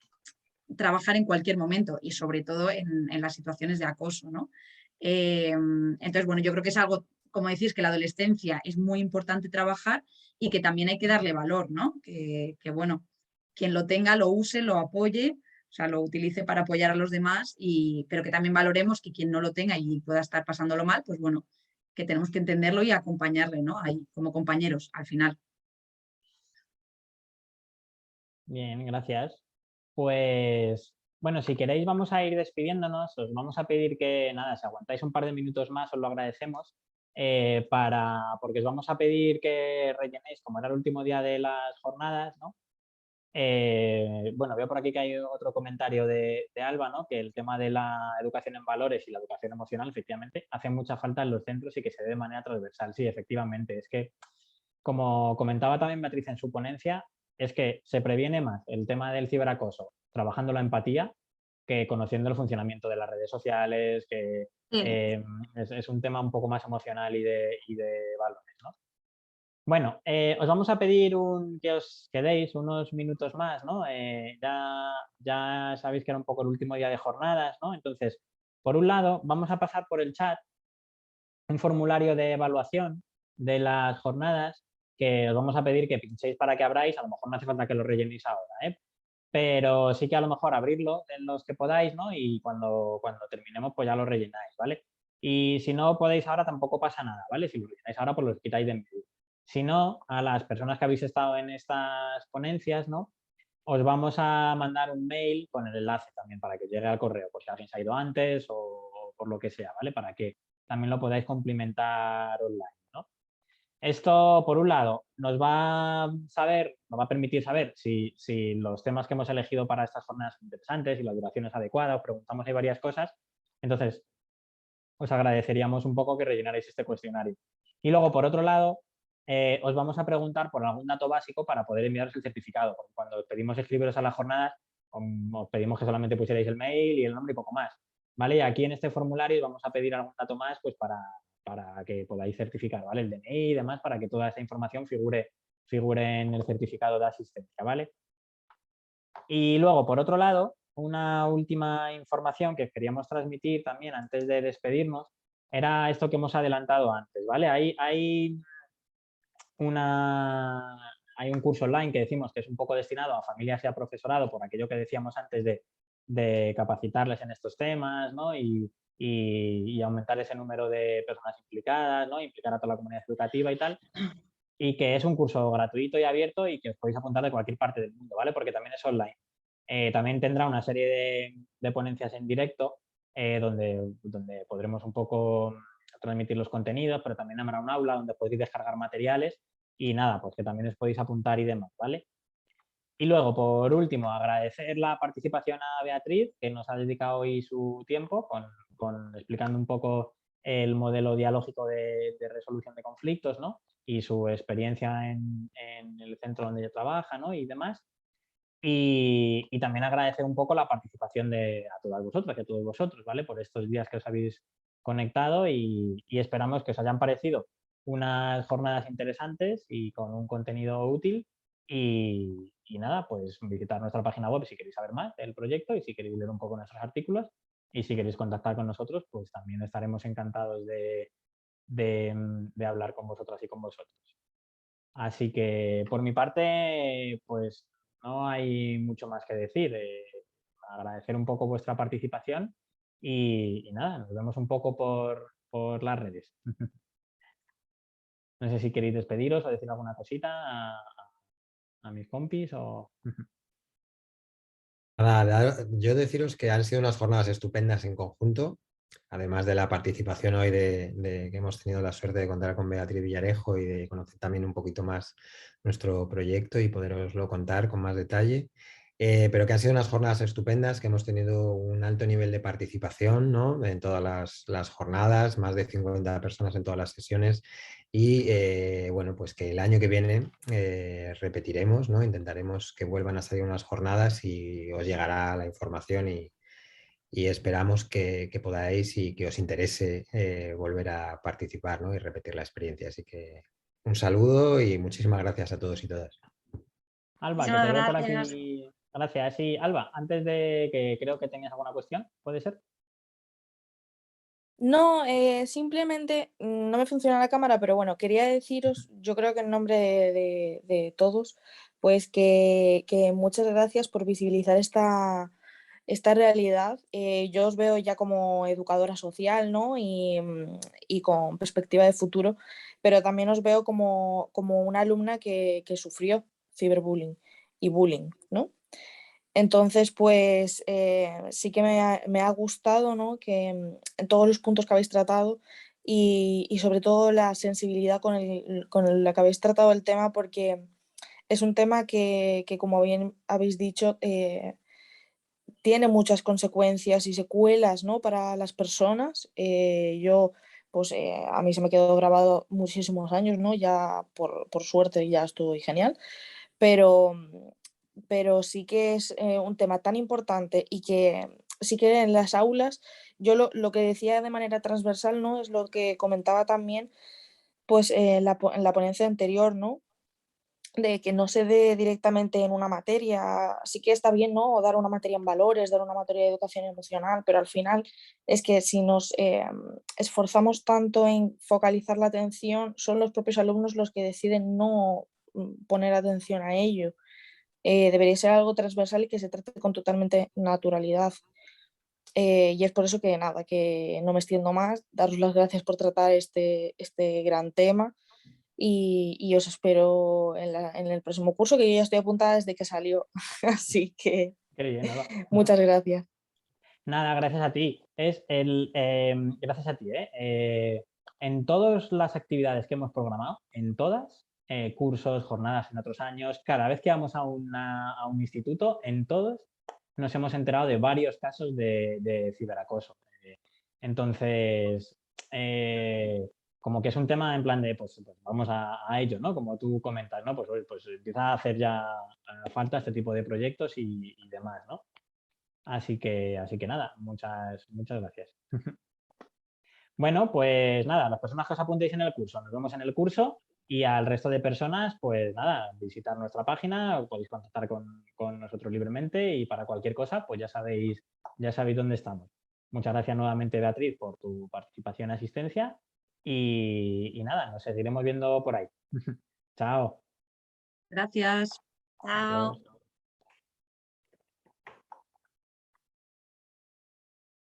trabajar en cualquier momento y sobre todo en las situaciones de acoso, ¿no? Entonces, bueno, yo creo que es algo, como decís, que la adolescencia es muy importante trabajar y que también hay que darle valor, ¿no? Que bueno, quien lo tenga, lo use, lo apoye, o sea, lo utilice para apoyar a los demás, pero que también valoremos que quien no lo tenga y pueda estar pasándolo mal, pues bueno, que tenemos que entenderlo y acompañarle, ¿no? Ahí, como compañeros, al final. Bien, gracias. Pues, bueno, si queréis vamos a ir despidiéndonos, os vamos a pedir que, nada, si aguantáis un par de minutos más, os lo agradecemos, porque os vamos a pedir que rellenéis, como era el último día de las jornadas, ¿no? Bueno, veo por aquí que hay otro comentario de Alba, ¿no? Que el tema de la educación en valores y la educación emocional, efectivamente, hace mucha falta en los centros y que se dé de manera transversal. Sí, efectivamente, es que, como comentaba también Beatriz en su ponencia, es que se previene más el tema del ciberacoso trabajando la empatía que conociendo el funcionamiento de las redes sociales, que es un tema un poco más emocional y de valores, ¿no? Bueno, os vamos a pedir que os quedéis unos minutos más, ¿no? Ya sabéis que era un poco el último día de jornadas, ¿no? Entonces, por un lado, vamos a pasar por el chat un formulario de evaluación de las jornadas que os vamos a pedir que pinchéis para que abráis. A lo mejor no hace falta que lo rellenéis ahora, ¿eh? Pero sí que a lo mejor abrirlo en los que podáis, ¿no? Y cuando terminemos, pues ya lo rellenáis, ¿vale? Y si no podéis ahora, tampoco pasa nada, ¿vale? Si lo rellenáis ahora, pues lo quitáis de en medio. Si no, a las personas que habéis estado en estas ponencias, ¿no? Os vamos a mandar un mail con el enlace también para que llegue al correo, por si alguien se ha ido antes o por lo que sea, ¿vale? Para que también lo podáis complementar online, ¿no? Esto, por un lado, nos va a permitir saber si los temas que hemos elegido para estas jornadas son interesantes, si la duración es adecuada, os preguntamos ahí varias cosas. Entonces, os agradeceríamos un poco que rellenarais este cuestionario. Y luego, por otro lado, os vamos a preguntar por algún dato básico para poder enviaros el certificado. Porque cuando os pedimos inscribiros a las jornadas, os pedimos que solamente pusierais el mail y el nombre y poco más. ¿Vale? Y aquí en este formulario os vamos a pedir algún dato más pues, para que podáis certificar, ¿vale? El DNI y demás, para que toda esa información figure en el certificado de asistencia, ¿vale? Y luego, por otro lado, una última información que queríamos transmitir también antes de despedirnos era esto que hemos adelantado antes, ¿vale? Hay un curso online que decimos que es un poco destinado a familias y a profesorado por aquello que decíamos antes de capacitarles en estos temas, ¿no? Y aumentar ese número de personas implicadas, ¿no? Implicar a toda la comunidad educativa y tal. Y que es un curso gratuito y abierto y que os podéis apuntar de cualquier parte del mundo, ¿vale? Porque también es online. También tendrá una serie de ponencias en directo donde podremos un poco transmitir los contenidos, pero también habrá un aula donde podéis descargar materiales y nada, pues que también os podéis apuntar y demás, ¿vale? Y luego, por último, agradecer la participación a Beatriz, que nos ha dedicado hoy su tiempo explicando un poco el modelo dialógico de resolución de conflictos, ¿no? Y su experiencia en el centro donde ella trabaja, ¿no? Y demás. Y también agradecer un poco la participación a todas vosotras y a todos vosotros, ¿vale? Por estos días que os habéis conectado y esperamos que os hayan parecido unas jornadas interesantes y con un contenido útil. Y nada, pues visitar nuestra página web si queréis saber más del proyecto y si queréis leer un poco nuestros artículos y si queréis contactar con nosotros, pues también estaremos encantados de hablar con vosotras y con vosotros. Así que por mi parte, pues no hay mucho más que decir. Agradecer un poco vuestra participación y nada, nos vemos un poco por las redes. No sé si queréis despediros o decir alguna cosita a mis compis o... Nada, yo deciros que han sido unas jornadas estupendas en conjunto, además de la participación hoy de que hemos tenido la suerte de contar con Beatriz Villarejo y de conocer también un poquito más nuestro proyecto y poderoslo contar con más detalle. Pero que han sido unas jornadas estupendas, que hemos tenido un alto nivel de participación, ¿no? En todas las jornadas, más de 50 personas en todas las sesiones y bueno, pues que el año que viene repetiremos, ¿no? Intentaremos que vuelvan a salir unas jornadas y os llegará la información y esperamos que podáis y que os interese volver a participar, ¿no? Y repetir la experiencia. Así que un saludo y muchísimas gracias a todos y todas. Alba, que te veo por aquí. Gracias. Sí, Alba, antes de que creo que tengas alguna cuestión, ¿puede ser? No, simplemente no me funciona la cámara, pero bueno, quería deciros, yo creo que en nombre de todos, pues que muchas gracias por visibilizar esta realidad. Yo os veo ya como educadora social, ¿no? Y con perspectiva de futuro, pero también os veo como una alumna que sufrió ciberbullying y bullying, ¿no? Entonces, pues sí que me ha gustado, ¿no? Que en todos los puntos que habéis tratado y sobre todo la sensibilidad con la que habéis tratado el tema, porque es un tema que como bien habéis dicho, tiene muchas consecuencias y secuelas, ¿no? Para las personas. Pues a mí se me quedó grabado muchísimos años, ¿no? Ya por suerte ya estoy genial, pero sí que es un tema tan importante y que sí que en las aulas, yo lo que decía de manera transversal, ¿no? Es lo que comentaba también pues, en la ponencia anterior, ¿no? De que no se dé directamente en una materia, sí que está bien, ¿no? Dar una materia en valores, dar una materia de educación emocional, pero al final es que si nos esforzamos tanto en focalizar la atención, son los propios alumnos los que deciden no poner atención a ello. Debería ser algo transversal y que se trate con totalmente naturalidad. Y es por eso que nada, que no me extiendo más, daros las gracias por tratar este gran tema y os espero en el próximo curso, que yo ya estoy apuntada desde que salió, así que Qué bien, Alba. muchas gracias. Nada, gracias a ti. Gracias a ti. en todas las actividades que hemos programado, en todas, cursos, jornadas en otros años, cada vez que vamos a un instituto, en todos nos hemos enterado de varios casos de ciberacoso. Entonces, como que es un tema en plan de, pues vamos a ello, ¿no? Como tú comentas, ¿no? Pues empieza a hacer ya falta este tipo de proyectos y demás, ¿no? Así que nada, muchas gracias. Bueno, pues nada, las personas que os apuntéis en el curso, nos vemos en el curso, y al resto de personas, pues nada, visitar nuestra página, o podéis contactar con nosotros libremente, y para cualquier cosa, pues ya sabéis dónde estamos. Muchas gracias nuevamente, Beatriz, por tu participación y asistencia, y nada, nos seguiremos viendo por ahí. Chao. Gracias. Chao. Adiós.